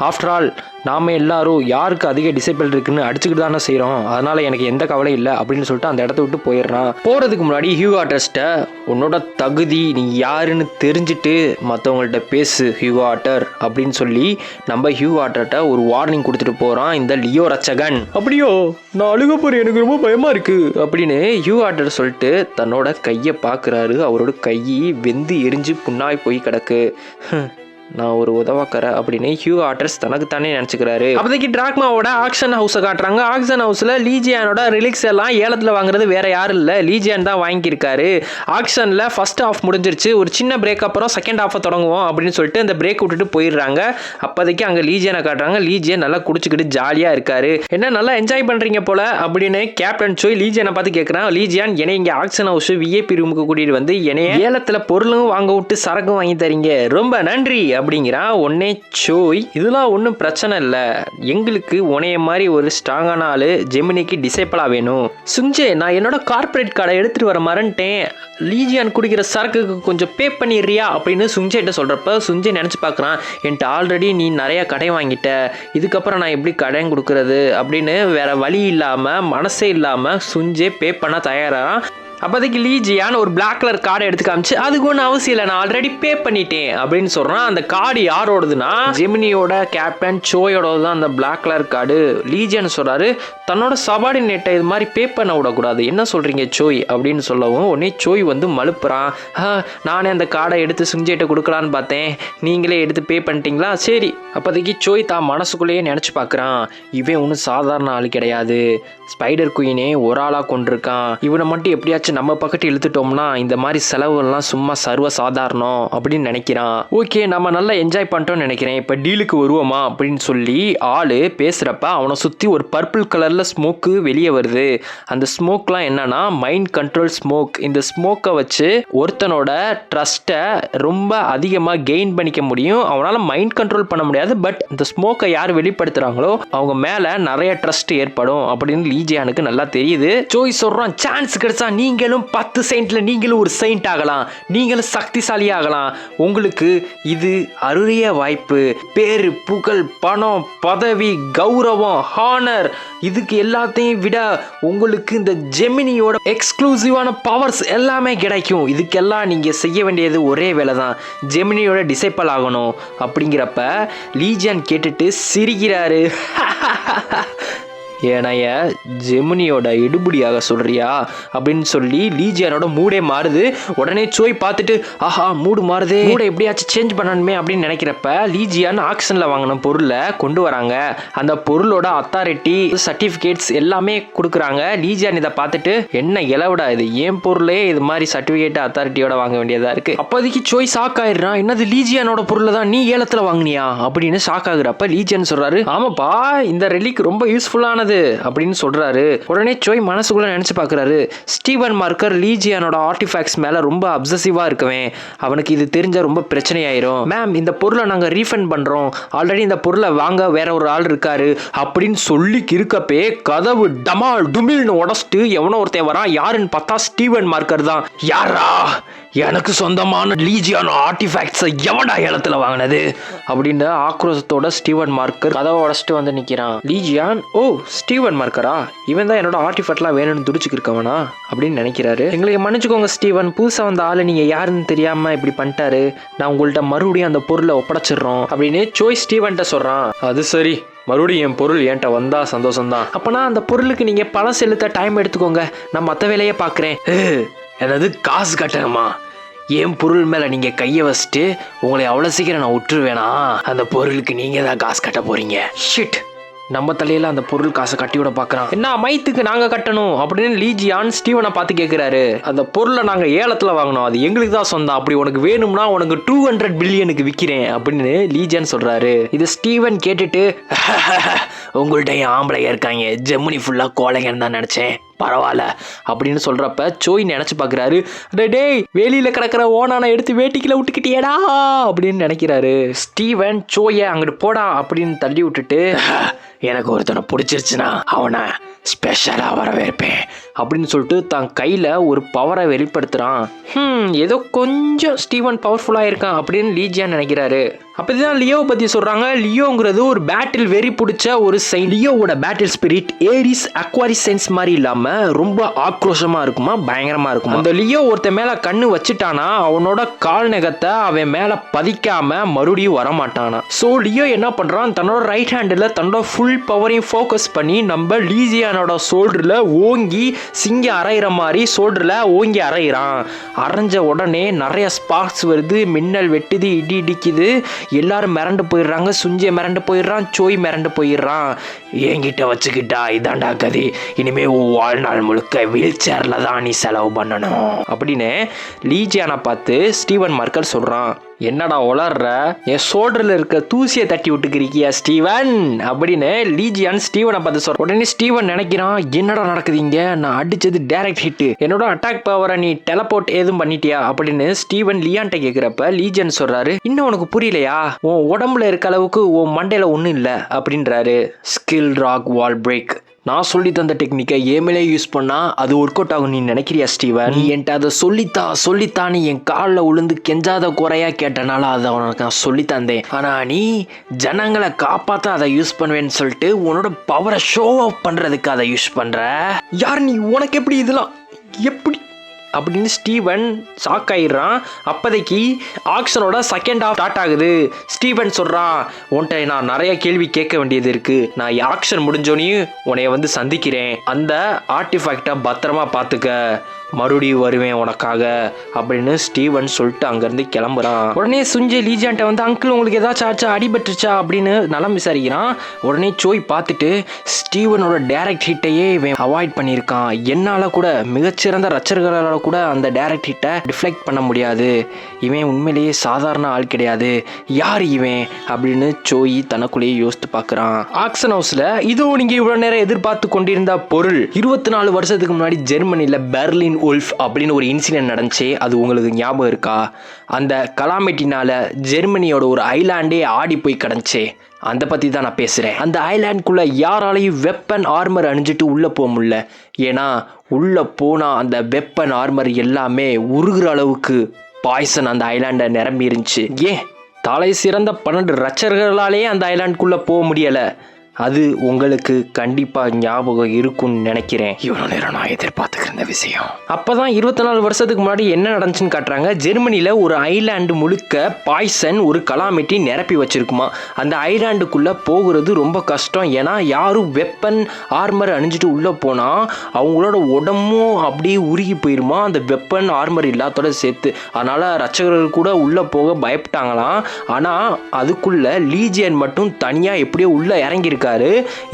ஆஃப்டர் ஆல் நாம் எல்லாரும் யாருக்கு அதிக டிசைபிள் இருக்குன்னு அடிச்சுக்கிட்டு தானே செய்கிறோம், அதனால் எனக்கு எந்த கவலையும் இல்லை அப்படின்னு சொல்லிட்டு அந்த இடத்த விட்டு போயிடுறான். போகிறதுக்கு முன்னாடி ஹியூகோ ஆட்டர்ஸ்ட்ட உன்னோட தகுதி நீ யாருன்னு தெரிஞ்சுட்டு மற்றவங்கள்ட்ட பேசு ஹியூகோ ஆட்டர் அப்படின்னு சொல்லி நம்ம ஹியூகோ ஆட்டர்கிட்ட ஒரு வார்னிங் கொடுத்துட்டு போகிறான் இந்த லியோ ரச்சகன். அப்படியோ நான் அழுக போகிறேன், எனக்கு ரொம்ப பயமாக இருக்குது அப்படின்னு ஹியூகோ ஆட்டர் சொல்லிட்டு தன்னோட கையை பார்க்குறாரு. அவரோட கை வெந்து எரிஞ்சு புண்ணாய் போய் கிடக்கு. நான் ஒரு உதவாக்கற அப்படின்னு ஹியூகோ ஆட்டர்ஸ் தனக்கு தானே நினச்சிக்கிறாரு. அப்போதைக்கு டிராக்மாவோட ஆக்ஷன் ஹவுஸை காட்டுறாங்க. ஆக்ஷன் ஹவுஸில் லீஜியானோட ரிலிக்ஸ் எல்லாம் ஏலத்தில் வாங்குறது வேற யாரும் இல்லை, லீஜியான் தான் வாங்கியிருக்காரு. ஆக்ஷனில் ஃபர்ஸ்ட் ஹாஃப் முடிஞ்சிருச்சு, ஒரு சின்ன பிரேக் அப்புறம் செகண்ட் ஹாஃபை தொடங்குவோம் அப்படின்னு சொல்லிட்டு அந்த பிரேக் விட்டுட்டு போயிடுறாங்க. அப்போதைக்கு அங்கே லீஜியனை காட்டுறாங்க. லீஜியன் நல்லா குடிச்சிக்கிட்டு ஜாலியாக இருக்காரு. என்ன நல்லா என்ஜாய் பண்ணுறீங்க போல அப்படின்னு கேப்டன் சோய் லீஜியனை பார்த்து கேட்குறான். லீஜியான் என்னை இங்கே ஆக்ஷன் ஹவுஸ் விஐபி ரூமுக்கு கூட்டிகிட்டு வந்து என்னைய ஏலத்தில் பொருளும் வாங்க விட்டு சரக்கும் வாங்கி தரீங்க, ரொம்ப நன்றி அப்படிங்கிறான். உடனே சோய் இதெல்லாம் ஒன்றும் பிரச்சனை இல்லை, எங்களுக்கு உனைய மாதிரி ஒரு ஸ்ட்ராங்கான ஆள் ஜெமினிக்கு டிசைபிளாக வேணும். சுஞ்சே நான் என்னோட கார்பரேட் கார்டை எடுத்துகிட்டு வர மறந்துட்டேன், லீஜியான் குடிக்கிற சரக்குக்கு கொஞ்சம் பே பண்ணிடுறியா அப்படின்னு சுஞ்சேட்ட சொல்கிறப்ப சுஞ்சே நினச்சி பார்க்குறான், என்கிட்ட ஆல்ரெடி நீ நிறையா கடை வாங்கிட்ட, இதுக்கப்புறம் நான் எப்படி கடன் கொடுக்குறது அப்படின்னு வேற வழி இல்லாமல் மனசே இல்லாமல் சுஞ்சே பே பண்ண தயாராக. அப்போதைக்கு லீஜியான் ஒரு பிளாக் கலர் கார்டை எடுத்து காமிச்சு அதுக்கு ஒன்றும் அவசியம் இல்லை, நான் ஆல்ரெடி பே பண்ணிட்டேன் அப்படின்னு சொல்கிறான். அந்த கார்டு யாரோடதுன்னா ஜெமினியோட கேப்டன் சோயோடது தான் அந்த பிளாக் கலர் கார்டு. லீஜியான் சொல்கிறாரு தன்னோட சபார்டினேட்டை இது மாதிரி பே பண்ண விடக்கூடாது, என்ன சொல்கிறீங்க சோய் அப்படின்னு சொல்லவும் உடனே சோய் வந்து மழுப்புறான். நானே அந்த கார்டை எடுத்து சுஞ்சேட்ட கொடுக்கலான்னு பார்த்தேன், நீங்களே எடுத்து பே பண்ணிட்டீங்களா, சரி. அப்போதைக்கு சோய் தான் மனசுக்குள்ளேயே நினச்சி பார்க்குறான், இவன் ஒன்றும் சாதாரண ஆள் கிடையாது, ஸ்பைடர் குயினே ஒரு ஆளாக கொண்டிருக்கான், இவனை மட்டும் எப்படியாச்சும் வச்சு நம்ம பக்கத்து இழுத்துட்டோம்னா இந்த மாதிரி செலவுகள்லாம் சும்மா சர்வ சாதாரணம் அப்படின்னு நினைக்கிறான். ஓகே நம்ம நல்லா என்ஜாய் பண்ணிட்டோம்னு நினைக்கிறேன், இப்போ டீலுக்கு வருவோமா அப்படின்னு சொல்லி ஆளு பேசுகிறப்ப அவனை சுற்றி ஒரு பர்பிள் கலரில் ஸ்மோக்கு வெளியே வருது. அந்த ஸ்மோக்லாம் என்னன்னா மைண்ட் கண்ட்ரோல் ஸ்மோக். இந்த ஸ்மோக்கை வச்சு ஒருத்தனோட ட்ரஸ்ட்டை ரொம்ப அதிகமாக கெயின் பண்ணிக்க முடியும். அவனால் மைண்ட் கண்ட்ரோல் பண்ண முடியாது, பட் இந்த ஸ்மோக்கை யார் வெளிப்படுத்துகிறாங்களோ அவங்க மேலே நிறைய ட்ரஸ்ட் ஏற்படும் அப்படின்னு லீஜியானுக்கு நல்லா தெரியுது. ஜோய் சொல்கிறான், சான்ஸ் கிடைச்சா நீங்களும் 10 செயின்ட்ல நீங்களும் ஒரு செயின்ட் ஆகலாம், நீங்களும் சக்திசாலி ஆகலாம், உங்களுக்கு இது அரிய வாய்ப்பு. பேரு, புகழ், பணம், பதவி, கௌரவம், ஹானர், இதுக்கு எல்லாத்தையும் விட உங்களுக்கு இந்த ஜெமினியோட எக்ஸ்க்ளூசிவான பவர்ஸ் எல்லாமே கிடைக்கும். இதுக்கெல்லாம் நீங்கள் செய்ய வேண்டியது ஒரே வேலை தான், ஜெமினியோட டிசைபிள் ஆகணும். அப்படிங்கிறப்ப லீஜியான் கேட்டுட்டு சிரிக்கிறாரு. ஏனைய ஜெமினியோட எடுபடியாக சொல்றியா அப்படின்னு சொல்லி லீஜியானோட மூடே மாறுது. உடனே சோய் பார்த்துட்டு ஆஹா மூடு மாறுதே, மூடை எப்படியாச்சும் சேஞ்ச் பண்ணணுமே அப்படின்னு நினைக்கிறப்ப லீஜியான் ஆக்ஷனில் வாங்கின பொருளை கொண்டு வராங்க. அந்த பொருளோட அத்தாரிட்டி, சர்டிஃபிகேட்ஸ் எல்லாமே கொடுக்குறாங்க. லீஜியான் இதை பார்த்துட்டு என்ன இலவிடா இது, ஏன் பொருளே இது மாதிரி சர்டிஃபிகேட் அத்தாரிட்டியோட வாங்க வேண்டியதா இருக்கு. அப்போதைக்கு சோய் ஷாக் ஆயிடுறான், என்னது லீஜியானோட பொருளை தான் நீ ஏலத்தில் வாங்கினியா அப்படின்னு ஷாக் ஆகுறப்ப லீஜியான் சொல்றாரு, ஆமாப்பா இந்த ரெலிக் ரொம்ப யூஸ்ஃபுல்லான அப்படின்னு சொல்றாரு. உடனே சோய் மனசுக்குள்ள நினைச்சு பாக்குறாரு, ஸ்டீவன் மார்க்கர் லீஜியானோட ஆர்டிஃபேக்ட்ஸ் மேல ரொம்ப அப்சசிவா இருக்குவேன், அவனுக்கு இது தெரிஞ்சா ரொம்ப பிரச்சனை ஆயிரும். மேம் இந்த பொருளை நாங்க ரீஃபண்ட் பண்றோம், ஆல்ரெடி இந்த பொருளை வாங்க வேற ஒரு ஆள் இருக்காரு அப்படின்னு சொல்லி இருக்கப்பே கதவு டமால் டுமில்னு உடச்சிட்டு எவனோ ஒருத்தன் வரான். யாருன்னு பார்த்தா ஸ்டீவன் மார்க்கர் தான். யாரா எனக்கு சொந்தமான லீஜியானோ ஆர்டிஃபேக்ட்ஸை எவடா ஏலத்தில் வாங்கினது அப்படின்னு ஆக்ரோஷத்தோட ஸ்டீவன் மார்க்கர் கதவை உடச்சிட்டு வந்து நிற்கிறான். லீஜியான், ஓ ஸ்டீவன் மார்க்கரா, இவன் தான் என்னோட ஆர்டிஃபேக்ட்லாம் வேணும்னு துடிச்சுக்கு இருக்கவனா அப்படின்னு நினைக்கிறாரு. எங்களுக்கு மன்னிச்சுக்கோங்க ஸ்டீவன், புதுசாக வந்த ஆள் நீங்கள் யாருன்னு தெரியாமல் இப்படி பண்ணிட்டாரு, நான் உங்கள்கிட்ட மறுபடியும் அந்த பொருளை ஒப்படைச்சிடுறோம் அப்படின்னு சோய் ஸ்டீவன்கிட்ட சொல்கிறான். அது சரி, மறுபடியும் என் பொருள் என்கிட்ட வந்தா சந்தோஷம்தான். அப்போனா அந்த பொருளுக்கு நீங்கள் பணம் செலுத்த டைம் எடுத்துக்கோங்க, நான் மற்ற வேலையை பார்க்குறேன். எனது காசு கட்டணுமா? என் பொருள் மேலே நீங்கள் கையை வச்சுட்டு உங்களை அவ்வளோ சீக்கிரம் நான் விட்டுருவேனா? அந்த பொருளுக்கு நீங்கள் தான் காசு கட்ட போகிறீங்க. ஷிட், நம்ம தலையில அந்த பொருள் காசை கட்டி விட பார்க்குறான். என்ன மைத்துக்கு நாங்கள் கட்டணும் அப்படின்னு லீஜியான் ஸ்டீவனை பார்த்து கேட்குறாரு. அந்த பொருளை நாங்கள் ஏலத்தில் வாங்கினோம், அது எங்களுக்கு தான் சொந்தம், அப்படி உனக்கு வேணும்னா உனக்கு 200 பில்லியனுக்கு விற்கிறேன் அப்படின்னு லீஜியான் சொல்கிறாரு. இது ஸ்டீவன் கேட்டுட்டு உங்கள்கிட்ட ஆம்பளைங்க இருக்காங்க, ஜெமினி ஃபுல்லாக கோழைங்கன்னு தான் நினச்சேன், பரவாயில்ல அப்படின்னு சொல்கிறப்ப சோய் நினச்சி பார்க்குறாரு, டேய் வெளியில் கிடக்கிற ஓனானை எடுத்து வேட்டிக்கில் விட்டுக்கிட்டியடா அப்படின்னு நினைக்கிறாரு. ஸ்டீவன் சோயை அங்கிட்டு போடா அப்படின்னு தள்ளி விட்டுட்டு, எனக்கு ஒருத்தனை பிடிச்சிருச்சுன்னா அவனை ஸ்பெஷலாக வரவேற்பேன் அப்படின்னு சொல்லிட்டு தான் கையில் ஒரு பவரை வெளிப்படுத்துகிறான். ஏதோ கொஞ்சம் ஸ்டீவன் பவர்ஃபுல்லாக இருக்கான் அப்படின்னு லீஜியான் நினைக்கிறாரு. அப்படிதான் லியோவை பற்றி சொல்கிறாங்க. லியோங்கிறது ஒரு பேட்டில் வெறி பிடிச்ச ஒரு சைன். லியோவோட battle spirit Aries Aquarius signs மாதிரி இல்லாமல் ரொம்ப ஆக்ரோஷமாக இருக்குமா, பயங்கரமாக இருக்குமா. அந்த லியோ ஒருத்தன் மேலே கண்ணு வச்சுட்டானா அவனோட கால் நகத்தை அவன் மேலே பதிக்காம மறுபடியும் வரமாட்டானா. ஸோ லியோ என்ன பண்ணுறான், தன்னோட ரைட் ஹேண்டில் தன்னோட ஃபுல் பவரையும் ஃபோக்கஸ் பண்ணி நம்ம லீஜியானோட ஷோல்டரில் ஓங்கி சிங்க அரைகிற மாதிரி ஷோல்டரில் ஓங்கி அரைகிறான். அரைஞ்ச உடனே நிறைய ஸ்பார்க்ஸ் வருது, மின்னல் வெட்டுது, இடி இடிக்குது, எல்லாரும் மிரண்டு போயிடுறாங்க. சுஞ்சியை மிரண்டு போயிடுறான், சோய் மிரண்டு போயிடுறான். என்கிட்ட வச்சுக்கிட்டா இதாண்டா கதி, இனிமே வாழ்நாள் முழுக்க வீல் சேரில் தான் நீ செலவு பண்ணணும் அப்படின்னு லீஜியானை பார்த்து ஸ்டீவன் மார்க்கர் சொல்கிறான். என்னடா உளர்ற, என் ஷோல்டரில் இருக்க தூசியை தட்டி விட்டுக்கிறியா ஸ்டீவன் அப்படின்னு லீஜியான் ஸ்டீவனை பார்த்து சொல்ற. உடனே ஸ்டீவன் நினைக்கிறான், என்னடா நடக்குது இங்கே, நான் அடிச்சது டைரக்ட் ஹிட், என்னோட அட்டாக் பவரை நீ டெலபோர்ட் எதுவும் பண்ணிட்டியா அப்படின்னு ஸ்டீவன் லியான்ட்ட கேட்குறப்ப லீஜியன் சொல்றாரு, இன்னும் உனக்கு புரியலையா, உன் உடம்புல இருக்க அளவுக்கு உன் மண்டையில ஒன்றும் இல்லை அப்படின்றாரு. ஸ்கில் ராக் வால் பிரேக், நான் சொல்லி தந்த டெக்னிக்கை ஏமேலே யூஸ் பண்ணா அது ஒர்க் அவுட் ஆகும் நீ நினைக்கிறியா ஸ்டீவன்? நீ என்கிட்ட அதை சொல்லித்தான்னு என் காலில் உளுந்து கெஞ்சாத குறையா கேட்டனால அதை உனக்கு நான் சொல்லி தந்தேன். ஆனா நீ ஜனங்களை காப்பாற்ற அதை யூஸ் பண்ணுவேன்னு சொல்லிட்டு உன்னோட பவரை ஷோ ஆஃப் பண்றதுக்கு அதை யூஸ் பண்ற. யார் நீ, உனக்கு எப்படி இதெல்லாம் எப்படி அப்படின்னு ஸ்டீவன் ஷாக் ஆயிடுறான். அப்போதைக்கு ஆக்ஷனோட செகண்ட் ஹாஃப் ஸ்டார்ட் ஆகுது. ஸ்டீவன் சொல்கிறான், உன்கிட்ட நான் நிறைய கேள்வி கேட்க வேண்டியது இருக்குது. நான் ஆக்ஷன் முடிஞ்சோனையும் உன்னைய வந்து சந்திக்கிறேன். அந்த ஆர்டிஃபேக்டை பத்திரமா பார்த்துக்க, மறுபடியும் வருவேன் உனக்காக அப்படின்னு ஸ்டீவன் சொல்லிட்டு அங்கேருந்து கிளம்புறான். உடனே சுஞ்சய் லீஜியான்ட்ட வந்து, அங்கிள் உங்களுக்கு ஏதாச்சும் ஆச்சா, அடிபட்டுருச்சா அப்படின்னு நலம் விசாரிக்கிறான். உடனே சோய் பார்த்துட்டு, ஸ்டீவனோட டைரக்ட் ஹிட்டையே இவன் அவாய்ட் பண்ணியிருக்கான். என்னால் கூட மிகச்சிறந்த ரச்சர்களால் கூட அந்த டைரக்ட் ஹிட்டை டிஃப்ளெக்ட் பண்ண முடியாது. இவன் உண்மையிலேயே சாதாரண ஆள் கிடையாது. யார் இவன் அப்படின்னு சோய் தனக்குள்ளேயே யோசித்து பார்க்குறான். ஆக்ஷன் ஹவுஸில் இதோ நீங்கள் இவ்வளோ நேரம் எதிர்பார்த்து கொண்டிருந்த பொருள் 24 வருஷத்துக்கு முன்னாடி ஜெர்மனியில் பெர்லின் உல்ஃப் அப்படின்னு ஒரு இன்சிடென்ட் நடந்துச்சு. அது உங்களுக்கு ஞாபகம் இருக்கா? அந்த கலாமிட்டினால ஜெர்மனியோட ஒரு ஐலாண்டே ஆடி போய் கிடந்துச்சு. அந்த பற்றி தான் நான் பேசுகிறேன். அந்த ஐலாண்டுக்குள்ளே யாராலையும் வெப்பன் ஆர்மர் அணிஞ்சிட்டு உள்ளே போக முடியல. ஏன்னா உள்ளே போனால் அந்த வெப்பன் ஆர்மர் எல்லாமே உருகிற அளவுக்கு பாய்சன் அந்த ஐலாண்டை நிரம்பி இருந்துச்சு. ஏன் தலை சிறந்த 12 ரச்சர்களாலேயே அந்த ஐலாண்டுக்குள்ளே போக முடியலை. அது உங்களுக்கு கண்டிப்பாக ஞாபகம் இருக்கும்னு நினைக்கிறேன். இவ்வளோ நேரம் நான் எதிர்பார்த்துக்கிற விஷயம். அப்போ தான் 24 வருஷத்துக்கு முன்னாடி என்ன நடந்துச்சுன்னு காட்டுறாங்க. ஜெர்மனியில் ஒரு ஐலாண்டு முழுக்க பாய்சன் ஒரு கலாமிட்டி நிரப்பி வச்சிருக்குமா. அந்த ஐலாண்டுக்குள்ளே போகிறது ரொம்ப கஷ்டம். ஏன்னா யாரும் வெப்பன் ஆர்மர் அணிஞ்சிட்டு உள்ளே போனால் அவங்களோட உடம்பும் அப்படியே உருகி போயிருமா, அந்த வெப்பன் ஆர்மர் இல்லாதோட சேர்த்து. அதனால் ரட்சகர்கள் கூட உள்ளே போக பயப்பட்டாங்களாம். ஆனால் அதுக்குள்ளே லீஜியன் மட்டும் தனியாக எப்படியோ உள்ளே இறங்கியிருக்காங்க.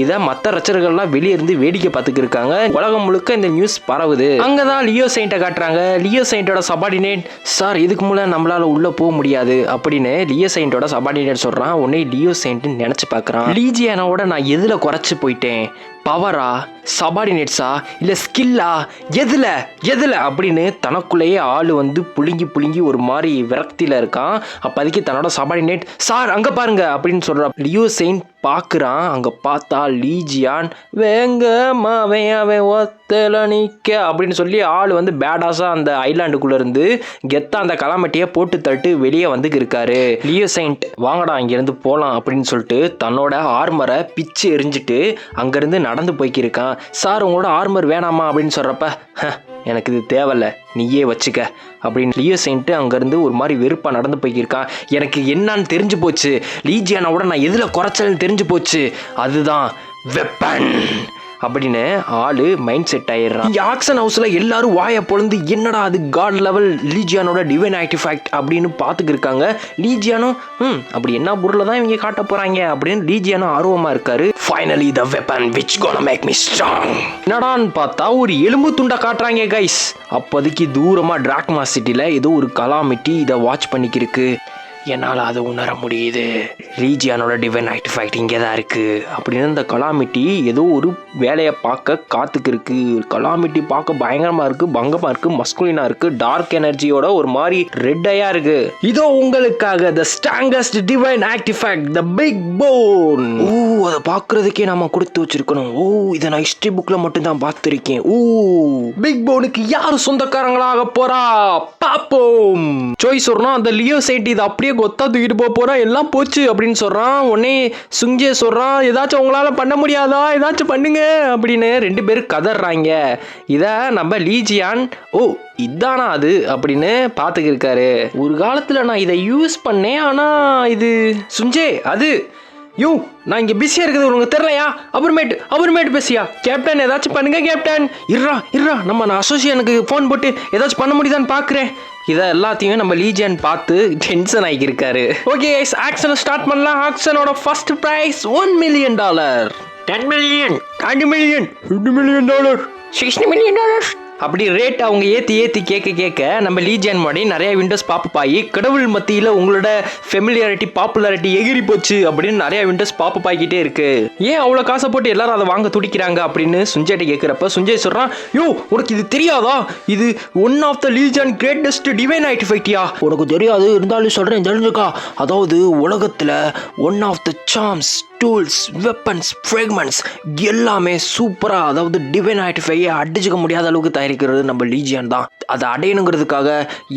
இதை மற்ற ரச்சர்கள்லாம் வெளியே இருந்து வேடிக்கை பார்த்துக்கு இருக்காங்க. உலகம் முழுக்க இந்த நியூஸ் பரவுது. அங்கதான் லியோ செயின்ட்டை காட்டுறாங்க. லியோ செயின்ட்டோட சபார்டினேட், சார் இதுக்கு முன்னே நம்மளால உள்ள போக முடியாது அப்படின்னு லியோ செயின்ட்டோட சபார்டினேட் சொல்றான். உடனே லியோ செயின்ட் நினைச்சு பார்க்கறான், லீஜியானோட நான் எதுல குறைச்சு போயிட்டேன்? பவரா, சபார்டினேட்ஸா, இல்லை ஸ்கில்லா, எதில் அப்படின்னு தனக்குள்ளேயே ஆள் வந்து புழுங்கி ஒரு மாதிரி விரக்தியில் இருக்கான். அப்போ அதுக்கு தன்னோட சபார்டினேட், சார் அங்கே பாருங்க அப்படின்னு சொல்கிறான். லியோ செயின்ட் பார்க்குறான். அங்கே பார்த்தா லீஜியான் வேங்கம்மா அவன் ஒத்தல நிற்க அப்படின்னு சொல்லி ஆள் வந்து பேடாஸாக அந்த ஐலாண்டுக்குள்ளே இருந்து கெத்தா அந்த கலாமட்டியை போட்டு தட்டு வெளியே வந்து இருக்காரு. லியோ செயின்ட் வாங்கடா இங்கேருந்து போகலாம் அப்படின்னு சொல்லிட்டு தன்னோட ஆர்மரை பிச்சு எரிஞ்சிட்டு அங்கேருந்து நடந்து போய்க்கிருக்கான். சார் உங்களோட ஆர்மர் வேணாமா அப்படின்னு சொல்கிறப்ப, எனக்கு இது தேவையில்ல, நீயே வச்சுக்க அப்படின்னு லியோ செயின்ட்டு அங்கேருந்து ஒரு மாதிரி வெறுப்பாக நடந்து போய்க்கிருக்கான். எனக்கு என்னன்னு தெரிஞ்சு போச்சு, லீஜியானோட நான் எதில் குறைச்சல்னு தெரிஞ்சு போச்சு, அதுதான் வெப்பன் அப்படின்னு ஆளு மைண்ட் செட் ஆயிடுறான். இந்த ஆக்ஷன் ஹவுஸ்ல எல்லாரும் வாயை பொழுந்து என்னடா அது காட் லெவல் லீஜியானோட டிவைன் ஆர்டிஃபேக்ட் அப்படின்னு பார்த்துக்கு இருக்காங்க. லீஜியானும் அப்படி என்ன பொருளை தான் இவங்க காட்ட போறாங்க அப்படின்னு லீஜியானும் ஆர்வமா இருக்காரு. Finally the weapon which gonna make me strong. என்னடான்னு பார்த்தா ஒரு எலும்பு துண்டை காட்டுறாங்க கைஸ். அப்போதைக்கு தூரமா டிராக்மா சிட்டில ஏதோ ஒரு கலாமிட்டி இதை வாட்ச் பண்ணிக்கிருக்கு. என்னால் அதை உணர முடியுது. லீஜியானோட டிவைன் ஆர்டிஃபேக்ட் இங்கே தான் இருக்குது அப்படின்னு இந்த கலாமிட்டி ஏதோ ஒரு வேலையை பார்க்க காத்துக்கு இருக்கு. கலாமிட்டி பார்க்க பயங்கரமாக இருக்குது, பங்கமாக இருக்குது, மஸ்குலினாக இருக்குது, டார்க் எனர்ஜியோட ஒரு மாதிரி ரெட்டையாக இருக்குது. இதோ உங்களுக்காக the strongest divine artefact the big bone. அதை பார்க்குறதுக்கே நம்ம கொடுத்து வச்சிருக்கணும். இதை நான் ஹிஸ்ட்ரி புக்கில் மட்டும்தான் பார்த்துருக்கேன். பிக் போனுக்கு யார் சொந்தக்காரங்களாக போறா பாப்போம். சோய் சொல்றான், அந்த லியோ செயின்ட் இதை அப்படியே கொத்தா தூக்கிட்டு போறா, எல்லாம் போச்சு அப்படின்னு சொல்றான். உடனே சுஞ்சே சொல்றான், ஏதாச்சும் உங்களால பண்ண முடியாதா, ஏதாச்சும் பண்ணுங்க அப்படின்னு 2 பேரும் கதறாங்க. இதை நம்ம லீஜியான் இதானா அது அப்படின்னு பார்த்துக்கு இருக்காரு. ஒரு காலத்தில் நான் இதை யூஸ் பண்ணேன், ஆனால் இது சுஞ்சே அது நான் இங்கே பிஸியாக இருக்குது உனக்கு தெரியலையா, அப்புறமேட்டு பேசியா கேப்டன், ஏதாச்சும் பண்ணுங்க கேப்டன். இருறா நான் அசோசியனுக்கு ஃபோன் போட்டு ஏதாச்சும் பண்ண முடியுதான்னு பார்க்குறேன். இதை எல்லாத்தையும் நம்ம லீஜியன் பார்த்து டென்ஷன் ஆகியிருக்காரு. ஓகே ஆக்ஷனை ஸ்டார்ட் பண்ணலாம். ஆக்ஷனோட first prize $1 million, $10 million, $20 million, $50 million, $60 million அப்படி ரேட் அவங்க ஏற்றி கேட்க நம்ம லீஜியன் மாதிரி நிறைய விண்டோஸ் பாப்பப் ஆகி கடவுள் மத்தியில் உங்களோட ஃபெமிலியாரிட்டி பாப்புலாரிட்டி எகிரி போச்சு அப்படின்னு நிறைய விண்டோஸ் பாப்பப் ஆகிக்கிட்டே இருக்கு. ஏன் அவ்வளோ காசை போட்டு எல்லாரும் அதை வாங்க துடிக்கிறாங்க அப்படின்னு சுஞ்சேட்ட கேட்குறப்ப சுஞ்சய் சொல்கிறான், உனக்கு இது தெரியாதா, இது one of the Legion greatest divine ஆர்டிஃபேக்டியா. உனக்கு தெரியாது, இருந்தாலும் சொல்கிறேன் தெரிஞ்சுக்கா. அதாவது உலகத்தில் ஒன் ஆஃப் த சாம்ஸ் டூல்ஸ், வெப்பன்ஸ், ஃப்ராக்மெண்ட்ஸ் எல்லாமே சூப்பராக, அதாவது டிவைன் ஆர்டிஃபையை அடிச்சுக்க முடியாத அளவுக்கு தயாரிக்கிறது நம்ம லீஜியன் தான். அதை அடையணுங்கிறதுக்காக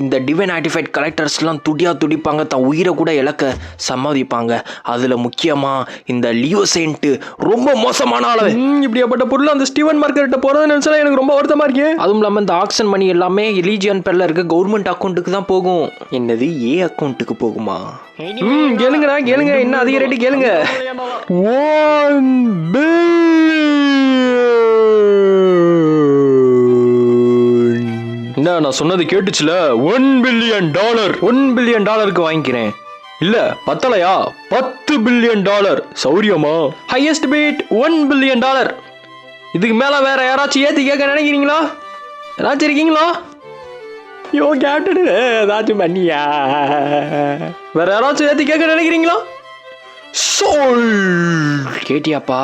இந்த டிவைன் ஆர்டிஃபைட் கலெக்டர்ஸ்லாம் துடிப்பாங்க, தன் உயிரை கூட இழக்க சம்மதிப்பாங்க. அதில் முக்கியமாக இந்த லியோ செயின்ட் ரொம்ப மோசமான அளவு. இப்படியாப்பட்ட பொருள் அந்த ஸ்டீவன் மார்க்கர்கிட்ட போகிறத நினச்சா எனக்கு ரொம்ப வருத்தமாக இருக்கு. அதுவும் இல்லாமல் இந்த ஆக்ஷன் மணி எல்லாமே லீஜியன் பேரில் இருக்க கவர்மெண்ட் அக்கௌண்ட்டுக்கு தான் போகும். என்னது அக்கௌண்ட்டுக்கு போகுமா? கேளுங்கடா கேளுங்க, என்ன அதிக ரேட்டு கேளுங்க. 1 பில்லியன். என்ன நான் சொன்னது கேட்டுச்சுல? $1 பில்லியன். $1 பில்லியன் வாங்கிக்கிறேன். இல்ல பத்தலையா? $10 பில்லியன். சௌரியமா? Highest bid $1 billion. இதுக்கு மேல வேற யாராச்சும் ஏத்தி கேட்க நினைக்கிறீங்களா? ஏதாச்சும் இருக்கீங்களா? யோ கேப்டன் ஏதாச்சும் பண்ணியா? வேற யாராச்சும் ஏத்தி கேட்க நினைக்கிறீங்களா? கேட்டியாப்பா?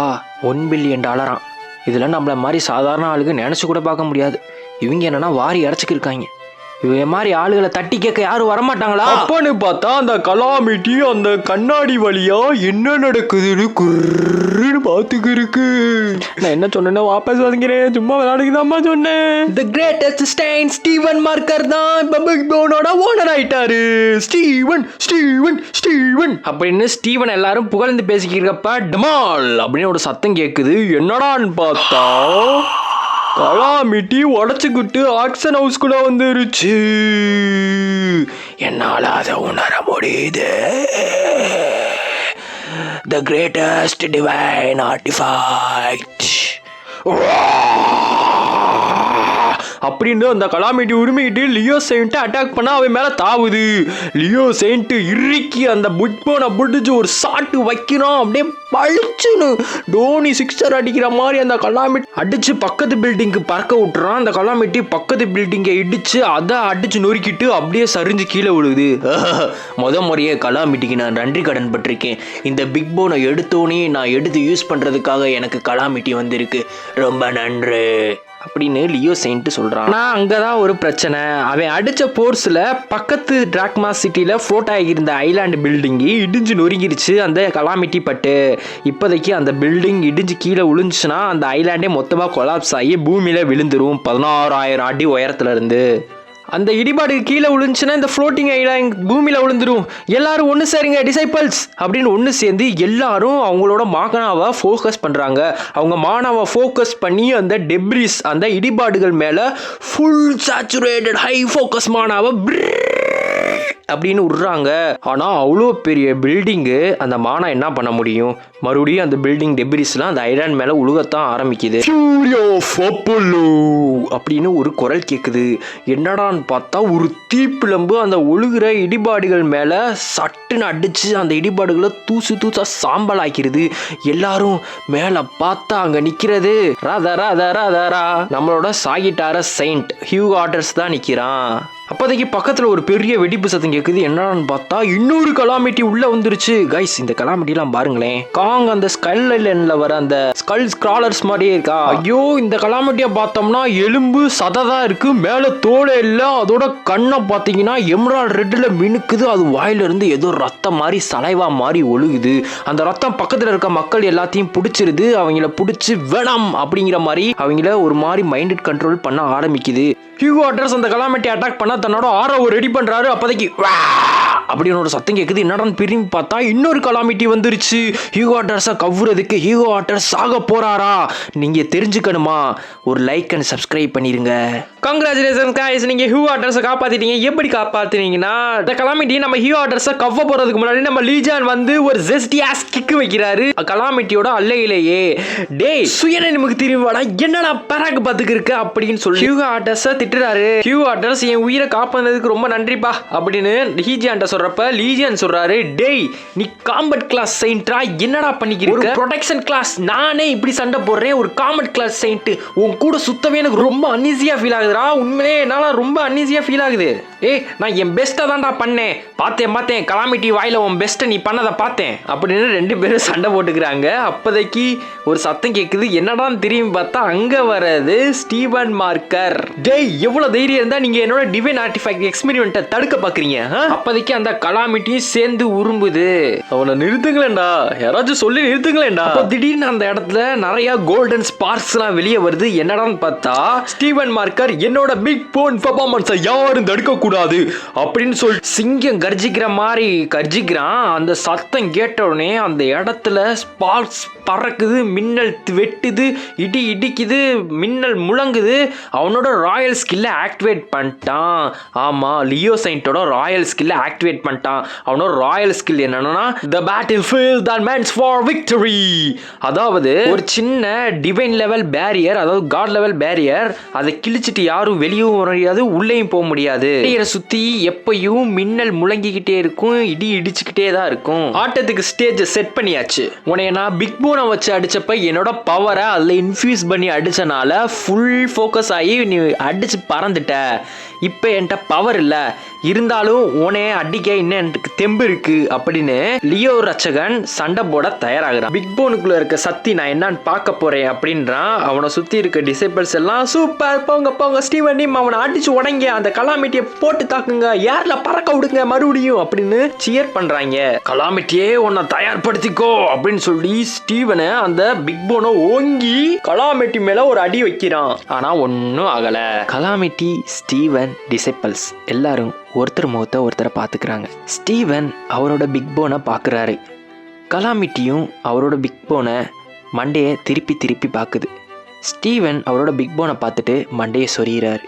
$1 பில்லியன். இதெல்லாம் நம்மள மாதிரி சாதாரண ஆளுக்கு நினைச்சு கூட பார்க்க முடியாது. இவங்க என்னன்னா வாரி அரைச்சிக்கிருக்காங்க. இவங்க மாதிரி ஆளுகளை தட்டி கேட்க யாரும் வரமாட்டாங்களா? அப்பன்னு பார்த்தா அந்த கலாமிட்டி அந்த கண்ணாடி வழியா என்ன நடக்குதுன்னு குர்ன்னு பாத்துக்கு இருக்கு. நான் என்ன சொன்னேன்னா வாபஸ் வாங்கிக்கிறேன், சும்மா விளையாடுக்குதாம்மா சொன்னேன். The greatest stain Steven marker தான் பிக் போனோட ஓனர் ஆயிட்டாரு. ஸ்டீவன் அப்படின்னு ஸ்டீவன் எல்லாரும் புகழ்ந்து பேசிக்கிறப்ப டமால் அப்படின்னு ஒரு சத்தம் கேக்குது. என்னடான்னு பார்த்தா கலாமிட்டி உடச்சுக்கிட்டு ஆக்ஷன் ஹவுஸ்குள்ள வந்துருச்சு. என்னால அதை உணர முடியுது. The greatest divine artifact அப்படின்னு அந்த கலாமிட்டி உரிமையிட்டு லியோ செயின்ட் அட்டாக் பண்ண அவன் மேல தாவுது. லியோ செயின்ட் இறுக்கி அந்த பிக் போனை பிடிச்சு ஒரு சாட்டு வைக்கிறான். அப்படியே பழிச்சுன்னு டோனி 6 அடிக்கிற மாதிரி அந்த கலாமிட்டி அடிச்சு பக்கத்து பில்டிங்க்கு பறக்க விட்டுறான். அந்த கலாமிட்டி பக்கத்து பில்டிங்கை இடிச்சு அதை அடிச்சு நொறுக்கிட்டு அப்படியே சரிஞ்சு கீழே விழுகுது. முறையே கலாமிட்டிக்கு நான் நன்றி கடன் பட்டிருக்கேன். இந்த பிக் போனை எடுத்தோன்னே நான் எடுத்து யூஸ் பண்றதுக்காக எனக்கு கலாமிட்டி வந்திருக்கு, ரொம்ப நன்றி அப்படின்னு லியோ செயின்ட் சொல்றான். ஆனால் அங்கதான் ஒரு பிரச்சனை. அவன் அடிச்ச போர்ஸ்ல பக்கத்து டிராக்மா சிட்டியில ஃப்ளோட் ஆகியிருந்த ஐலாண்டு பில்டிங்கு இடிஞ்சு நொறுங்கிருச்சு அந்த கலாமிட்டி பட்டு. இப்போதைக்கு அந்த பில்டிங் இடிஞ்சு கீழே விழுந்துச்சுன்னா அந்த ஐலாண்டே மொத்தமா கொலாப்ஸ் ஆகி பூமியில விழுந்துரும் 16,000 அடி உயரத்துல இருந்து. அந்த இடிபாடு கீழே விழுந்துச்சுன்னா இந்த ஃப்ளோட்டிங் ஐலாண்ட் பூமியில் விழுந்துரும். எல்லாரும் ஒன்று சேருங்க டிசைபிள்ஸ் அப்படின்னு ஒன்று சேர்ந்து எல்லாரும் அவங்களோட மானாவை ஃபோக்கஸ் பண்ணுறாங்க. அவங்க மானாவை ஃபோக்கஸ் பண்ணி அந்த டெப்ரிஸ் அந்த இடிபாடுகள் மேலே ஃபுல் சேச்சுரேட்டட் ஹை ஃபோக்கஸ் மானாவை அப்படின்னு விடுறாங்க. ஆனால் அவ்வளோ பெரிய பில்டிங்கு அந்த மானா என்ன பண்ண முடியும்? மறுபடியும் அந்த பில்டிங் டெப்ரிஸ்லாம் அந்த ஐலாண்ட் மேலே உழுகத்தான் ஆரம்பிக்குது. அப்படின்னு ஒரு குரல் கேட்குது. என்னடான்னு பார்த்தா ஒரு தீப்பிழம்பு அந்த ஒழுகிற இடிபாடுகள் மேலே சட்டுன்னு அடிச்சு அந்த இடிபாடுகளை தூசா சாம்பல் ஆக்கிடுது. எல்லாரும் மேலே பார்த்தா அங்கே நிற்கிறது ராதா நம்மளோட சாகிட்டார செயின்ட் ஹியூ ஆட்டர்ஸ் தான் நிற்கிறான். அப்போதைக்கு பக்கத்தில் ஒரு பெரிய வெடிப்பு சத்தம் கேட்குது. என்னடான்னு பார்த்தா இன்னொரு கலாமிட்டி உள்ள வந்துருச்சு. கைஸ் இந்த கலாமிட்டிலாம் பாருங்களேன். காங் அந்த ஸ்கல் ஐலண்ட்ல வர அந்த ஸ்கல் ஸ்கிராலர்ஸ் மாதிரியே இருக்கா. ஐயோ இந்த கலாமிட்டியை பார்த்தோம்னா எலும்பு சததான் இருக்கு, மேலே தோலை இல்லை. அதோட கண்ணை பார்த்தீங்கன்னா எம்ராய்டு ரெட்டில் மினுக்குது. அது வாயில இருந்து ஏதோ ரத்தம் மாதிரி சலைவா மாதிரி ஒழுகுது. அந்த ரத்தம் பக்கத்தில் இருக்க மக்கள் எல்லாத்தையும் பிடிச்சிருது. அவங்கள பிடிச்சி வேணாம் அப்படிங்கிற மாதிரி அவங்கள ஒரு மாதிரி மைண்டட் கண்ட்ரோல் பண்ண ஆரம்பிக்குது. ஹியூ ஆட்டர்ஸ் அந்த கலாமிட்டி அட்டாக் பண்ண தன்னோட ஆரோவை ரெடி பண்றாரு. அப்போதைக்கு அப்படின்னு ஒரு சத்தம் கேட்குது. என்னடான்னு திரும்பி பார்த்தா இன்னொரு கலாமிட்டி வந்துருச்சு. ஹியூகோ ஆட்டர்ஸை கவ்வுறதுக்கு ஹியூகோ ஆட்டர்ஸ் சாக போறாரா? நீங்க தெரிஞ்சுக்கணுமா? ஒரு லைக் அண்ட் சப்ஸ்கிரைப் பண்ணிருங்க. கங்க்ராச்சுலேஷன் காய்ஸ், நீங்க ஹியூகோ ஆட்டர்ஸை காப்பாத்திட்டீங்க. எப்படி காப்பாத்தினீங்கன்னா இந்த கலாமிட்டி நம்ம ஹியூகோ ஆட்டர்ஸை கவ்வ போறதுக்கு முன்னாடி நம்ம லீஜான் வந்து ஒரு ஜெஸ்டியாஸ் கிக் வைக்கிறாரு கலாமிட்டியோட அல்லையிலேயே. டே சுயனை நமக்கு திரும்பிவாடா, என்னடா பராக்கு பார்த்துக்கு இருக்க அப்படின்னு சொல்லி ஹியூகோ ஆட்டர்ஸை திட்டுறாரு. ஹியூகோ ஆட்டர்ஸ் என் உயிரை காப்பானதுக்கு ரொம்ப நன்றிப்பா அப்படின்னு லீஜியான்ட்ட சொல்றப்ப லீஜியன் சொல்றாரு, டேய் நீ காம்பட் கிளாஸ் செயின்ட்ரா, என்னடா பண்ணிக்கிற? ஒரு ப்ரொடெக்ஷன் கிளாஸ், நானே இப்படி சண்டை போடுறேன், ஒரு காம்பட் கிளாஸ் செயின்ட் உன் கூட சுத்தவே எனக்கு ரொம்ப அன்ஈஸியா ஃபீல் ஆகுதுடா. உண்மையிலே என்னால ரொம்ப அன்ஈஸியா ஃபீல் ஆகுது. நான் என் பெஸ்ட்டை தான்டா பண்ணேன், பார்த்தேன் கலாமிட்டி வாயில உன் பெஸ்ட்டை நீ பண்ணதை பார்த்தேன் அப்படின்னு ரெண்டு பேரும் சண்டை போட்டுக்கிறாங்க. அப்போதைக்கு ஒரு சத்தம் கேட்குது. என்னடான்னு திரும்பி பார்த்தா அங்க வர்றது ஸ்டீவன் மார்க்கர். டேய் எவ்வளவு தைரியம் இருந்தா நீங்க என்னோட டிவைன் ஆர்டிஃபேக்ட் எக்ஸ்பெரிமெண்ட்டை தடுக்க பாக்குறீங்க? அப்போதைக்கு அந்த கலாமிட்டியும் சேர்ந்து உரும்புது. அவனை நிறுத்துங்களேன்டா, யாராச்சும் சொல்லி நிறுத்துங்களேன்டா. திடீர்னு அந்த இடத்துல நிறைய கோல்டன் ஸ்பார்க்ஸ் எல்லாம் வெளியே வருது. என்னடான்னு பார்த்தா ஸ்டீவன் மார்க்கர் என்னோட பிக் போன் பெர்ஃபார்மன்ஸை யாரும் தடுக்க கூடாது அப்படின்னு சொல்லி சிங்கம் கர்ஜிக்கிற மாதிரி கர்ஜிக்கிறான். அந்த சத்தம் கேட்ட உடனே அந்த இடத்துல ஸ்பார்க்ஸ் பறக்குது, மின்னல் வெட்டுது, இடி இடிக்குது, மின்னல் முழங்குது. அவனோட ராயல் ஸ்கில்ல ஆக்டிவேட் பண்ணிட்டான். ஆமா, லியோ சைன்ட்டோட ராயல் ஸ்கில்ல ஆக்டிவேட் பண்ணிட்டான். அவனோட ராயல் ஸ்கில் என்னன்னா the battlefield that meant for victory. அதாவது ஒரு சின்ன டிவைன் லெவல் பேரியர், அதாவது காட் லெவல் பேரியர், அதை கிழிச்சிட்டு யாரும் வெளியும் வர முடியாது, உள்ளேயும் போக முடியாது. சுத்தி எப்பயும் மின்னல் முழங்கிக்கிட்டே இருக்கும், இடி இடிச்சுக்கிட்டே தான் இருக்கும். ஆட்டத்துக்கு ஸ்டேஜ் செட் பண்ணியாச்சு. உன்னைய நான் பிக் போனை வச்சு அடிச்சப்ப என்னோட பவரை அதில் இன்ஃபியூஸ் பண்ணி அடிச்சனால ஃபுல் ஃபோக்கஸ் ஆகி நீ அடிச்சு பறந்துட்ட. இப்போ என்கிட்ட பவர் இல்லை, இருந்தாலும் உனைய அடிக்க இன்னும் எனக்கு தெம்பு இருக்கு அப்படின்னு லியோ ரட்சகன் சண்டை போட தயாராகிறான். பிக் போனுக்குள்ள இருக்க சக்தி நான் என்னன்னு பார்க்க போறேன் அப்படின்றான். அவனை சுத்தி இருக்க டிசைபிள்ஸ் எல்லாம் சூப்பர், போங்க போங்க ஸ்டீவன் டீம், அவனை அடிச்சு உடங்க, அந்த கலாமிட்டியை போட்டு தாக்குங்க, ஏர்ல பறக்க விடுங்க மறுபடியும் அப்படின்னு சியர் பண்றாங்க. கலாமிட்டியே உன்னை தயார்படுத்திக்கோ அப்படின்னு சொல்லி ஸ்டீவனை அந்த பிக் போனை ஓங்கி கலாமிட்டி மேல ஒரு அடி வைக்கிறான். ஆனா ஒன்னும் ஆகல. கலாமிட்டி, ஸ்டீவன், டிசைபிள்ஸ் எல்லாரும் ஒருத்தர் முகத்தை ஒருத்தரை பார்த்துக்கிறாங்க. ஸ்டீவன் அவரோட பிக் போனை பார்க்குறாரு. கலாமிட்டியும் அவரோட பிக் போனை மண்டையை திருப்பி திருப்பி பார்க்குது. ஸ்டீவன் அவரோட பிக் போனை பார்த்துட்டு மண்டையை சொறிகிறாரு.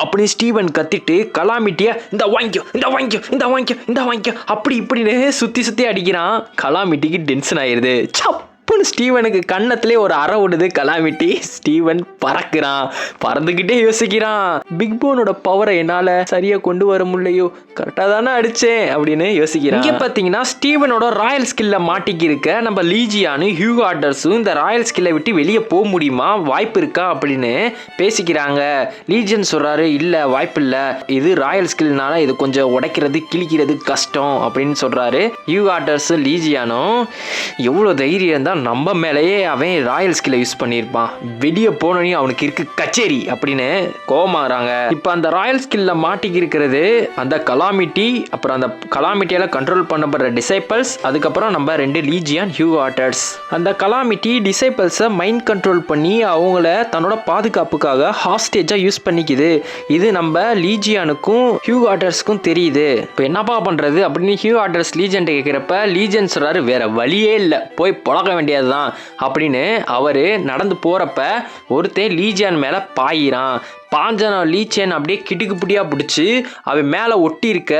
அப்படி ஸ்டீவன் கத்திட்டு கலாமிட்டிய இந்த வாங்கிக்கோ, இந்த வாங்கிக்கோ, இந்த வாங்கிக்கோ, இந்த வாங்கிக்கோ அப்படி இப்படின்னு சுற்றி சுற்றி அடிக்கிறான். கலாமிட்டிக்கு டென்ஷன் ஆயிடுது. ஸ்டீவனுக்கு கன்னத்திலே ஒரு அறை விடுது கலாமிட்டி. ஸ்டீவன் பறக்குறான். பறந்துகிட்டே யோசிக்கிறான், பிக் போனோட பவரை என்னால சரியா கொண்டு வர முடியலையோ, கரெக்டா தானே அடிச்சேன் அப்படின்னு யோசிக்கிறான். இங்க பாத்தீங்கன்னா ஸ்டீவனோட ராயல் ஸ்கில்ல மாட்டிக்கி இருக்க நம்ம லீஜியானு ஹியூ ஆர்டர்ஸும் இந்த ராயல் ஸ்கில்லை விட்டு வெளியே போக முடியுமா, வாய்ப்பு இருக்கா அப்படின்னு பேசிக்கிறாங்க. லீஜியன் சொல்றாரு, இல்ல வாய்ப்பு இல்ல, இது ராயல் ஸ்கில்னால இது கொஞ்சம் உடைக்கிறது கிழிக்கிறது கஷ்டம் அப்படின்னு சொல்றாரு. ஹியூ ஆர்டர்ஸ் லீஜியானும் எவ்வளவு தைரியம் தான் நம்ம மேலேயே அவன் ராயல் ஸ்கில்லை யூஸ் பண்ணியிருப்பான், வெளியே போனோன்னு அவனுக்கு இருக்கு கச்சேரி அப்படின்னு கோமாறாங்க. இப்போ அந்த ராயல் ஸ்கில்ல மாட்டிக்கி இருக்கிறது அந்த கலாமிட்டி, அப்புறம் அந்த கலாமிட்டியால கண்ட்ரோல் பண்ணப்படுற டிசைபிள்ஸ், அதுக்கப்புறம் நம்ம 2 லீஜியன் ஹியூ ஆர்டர்ஸ். அந்த கலாமிட்டி டிசைபிள்ஸை மைண்ட் கண்ட்ரோல் பண்ணி அவங்கள தன்னோட பாதுகாப்புக்காக ஹாஸ்டேஜா யூஸ் பண்ணிக்குது. இது நம்ம லீஜியானுக்கும் ஹியூ ஆர்டர்ஸ்க்கும் தெரியுது. இப்போ என்னப்பா பண்றது அப்படின்னு ஹியூ ஆர்டர்ஸ் லீஜன் கேட்கிறப்ப லீஜன் சொல்றாரு, வேற வழியே இல்லை, போய் பழக வேண்டியதுதான் அப்படின்னு. அவரு நடந்து போறப்ப ஒருத்தன் லீஜியன் மேல பாயிறான். பாஞ்சன லீச்சன் அப்படியே கிடுக்குப்பிடியா பிடிச்சி அவன் மேலே ஒட்டி இருக்க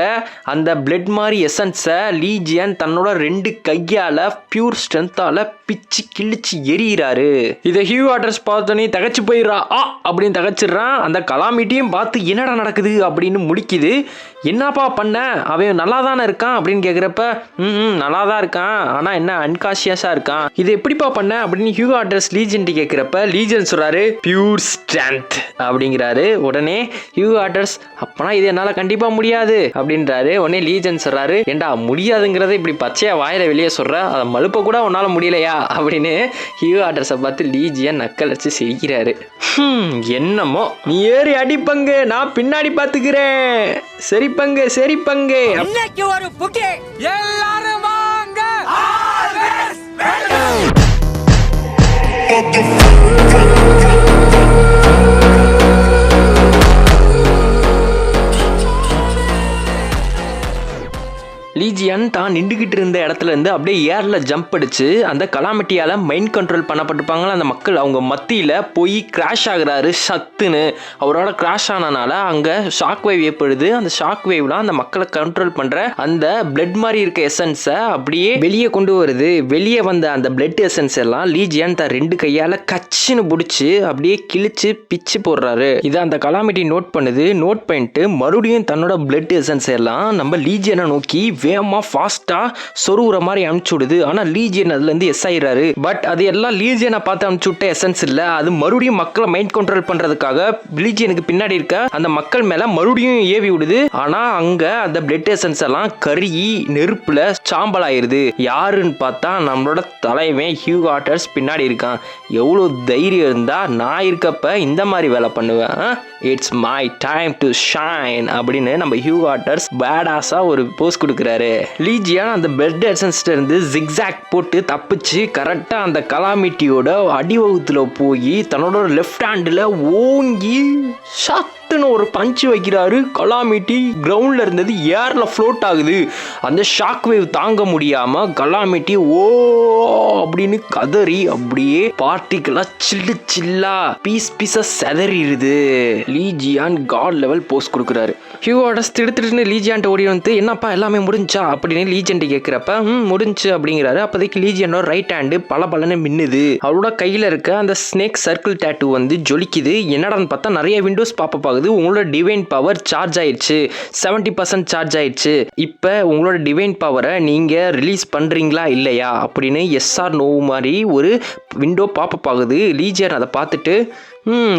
அந்த பிளட் மாதிரி எசன்ஸை லீஜியன் தன்னோட 2 கையால் பியூர் ஸ்ட்ரென்த்தால் பிச்சு கிழிச்சு எரியிறாரு. இதை ஹியூ ஆர்டர்ஸ் பார்த்தோன்னே தகச்சு போயிடுறா அப்படின்னு தகச்சிடுறான். அந்த கலாமிட்டியும் பார்த்து என்னடா நடக்குது அப்படின்னு முழிக்குது. என்னப்பா பண்ண, அவன் நல்லா தானே இருக்கான் அப்படின்னு கேட்குறப்ப நல்லா தான் இருக்கான், ஆனால் என்ன அன்கான்ஷியஸாக இருக்கான், இது எப்படிப்பா பண்ண அப்படின்னு ஹியூ ஆர்டர்ஸ் லீஜன் கேட்குறப்ப லீஜன் சொல்கிறாரு, பியூர் ஸ்ட்ரென்த் அப்படிங்கிறாரு. உடனே ஹியூ ஆர்டர்ஸ், அப்பனா இது என்னால கண்டிப்பா முடியாது அப்படின்றாரு. உடனே லீஜன் சொல்றாரு, ஏண்டா முடியாதுங்கிறத இப்படி பச்சையா வாயில வெளியே சொல்ற, அதை மழுப்ப கூட உன்னால முடியலையா அப்படின்னு ஹியூ ஆர்டர்ஸை பார்த்து லீஜியன் நக்கல் அடிச்சு சிரிக்கிறாரு. என்னமோ நீ ஏறி அடிப்பங்க, நான் பின்னாடி பாத்துக்கிறேன், சரி பங்கு சரி பங்கு. இன்னைக்கு ஒரு புகே எல்லாரும் வாங்க. லீஜியன் தான் நின்றுகிட்டு இருந்த இடத்துல இருந்து அப்படியே ஏர்ல ஜம்ப் அடிச்சு அந்த கலாமிட்டியால மைண்ட் கண்ட்ரோல் பண்ணப்பட்டிருப்பாங்களா அந்த மக்கள், அவங்க மத்தியில போய் கிராஷ் ஆகுறாரு. சத்துன்னு அவரோட கிராஷ் ஆனனால அங்க ஷாக் வேவ் ஏற்படுது. அந்த ஷாக் வேவ்லாம் அந்த மக்களை கண்ட்ரோல் பண்ற அந்த பிளட் மாதிரி இருக்க எசன்ஸை அப்படியே வெளியே கொண்டு வருது. வெளியே வந்த அந்த பிளட் எசன்ஸ் எல்லாம் லீஜியன் தான் 2 கையால கச்சுன்னு பிடிச்சி அப்படியே கிழிச்சு பிச்சு போடுறாரு. இதை அந்த கலாமிட்டி நோட் பண்ணுது. நோட் பண்ணிட்டு மறுபடியும் தன்னோட பிளட் எசன்ஸ் எல்லாம் நம்ம லீஜியனை நோக்கி வேகமாக ஃபாஸ்ட் ஃபாஸ்டா சொருவுற மாதிரி அனுப்பிச்சு விடுது. ஆனா லீஜியன் அதுல இருந்து எஸ் ஆயிடுறாரு. பட் அது எல்லாம் லீஜியனை பார்த்து அனுப்பிச்சு விட்ட எசன்ஸ் இல்ல, அது மறுபடியும் மக்களை மைண்ட் கண்ட்ரோல் பண்றதுக்காக லீஜியனுக்கு பின்னாடி இருக்க அந்த மக்கள் மேல மறுபடியும் ஏவி விடுது. ஆனா அங்க அந்த பிளட் எசன்ஸ் எல்லாம் கருகி நெருப்புல சாம்பல் ஆயிருது. யாருன்னு பார்த்தா நம்மளோட தலைவன் ஹியூ காட்டர்ஸ் பின்னாடி இருக்கான். எவ்வளவு தைரியம் இருந்தா நான் இருக்கப்ப இந்த மாதிரி வேலை பண்ணுவேன். It's my time to shine அப்படின்னு நம்ம ஹியூ காட்டர்ஸ் பேடாஸா ஒரு போஸ் கொடுக்குறாரு. லீஜியான் அந்த பிளட் எசன்ஸ்ல இருந்து ஜிக்ஸாக் போட்டு தப்பிச்சு கரெக்டா அந்த கலாமிட்டியோட அடிவகுத்துல போய் தன்னோட லெஃப்ட் ஹேண்ட்ல ஓங்கி ஷாட்டுன்னு ஒரு பஞ்ச் வைக்கிறாரு. கலாமிட்டி கிரவுண்ட்ல இருந்தது ஏர்ல ஃப்ளோட் ஆகுது. அந்த ஷாக் வேவ் தாங்க முடியாம கலாமிட்டி ஓ அப்படின்னு கதறி அப்படியே பார்ட்டிகளா சில்லு சில்லா பீஸா செதறிடுது. லீஜியான் காட் லெவல் போஸ்ட் கொடுக்குறாரு. ஹியூகாட்டர்ஸ் திடுத்துட்டு லீஜியான்ட்ட ஓடி வந்து என்னப்பா எல்லாமே முடிஞ்சா அப்படின்னு லீஜியன்ட் கேட்கிறப்ப முடிஞ்சு அப்படிங்கிறாரு. அப்போதைக்கு லீஜியனோட ரைட் ஹேண்டு பலன்னு மின்னுது. அவளோட கையில இருக்க அந்த ஸ்னேக் சர்க்கிள் டேட்டூ வந்து ஜொலிக்குது. என்னடான்னு பார்த்தா நிறைய விண்டோஸ் பாப்பப் ஆகுது. உங்களோட டிவைன் பவர் சார்ஜ் ஆயிடுச்சு, 70% சார்ஜ் ஆயிடுச்சு. இப்போ உங்களோட டிவைன் பவரை நீங்க ரிலீஸ் பண்றீங்களா இல்லையா அப்படின்னு எஸ்ஆர் நோ மாதிரி ஒரு விண்டோ பாப்பப் ஆகுது. லீஜியன் அதை பார்த்துட்டு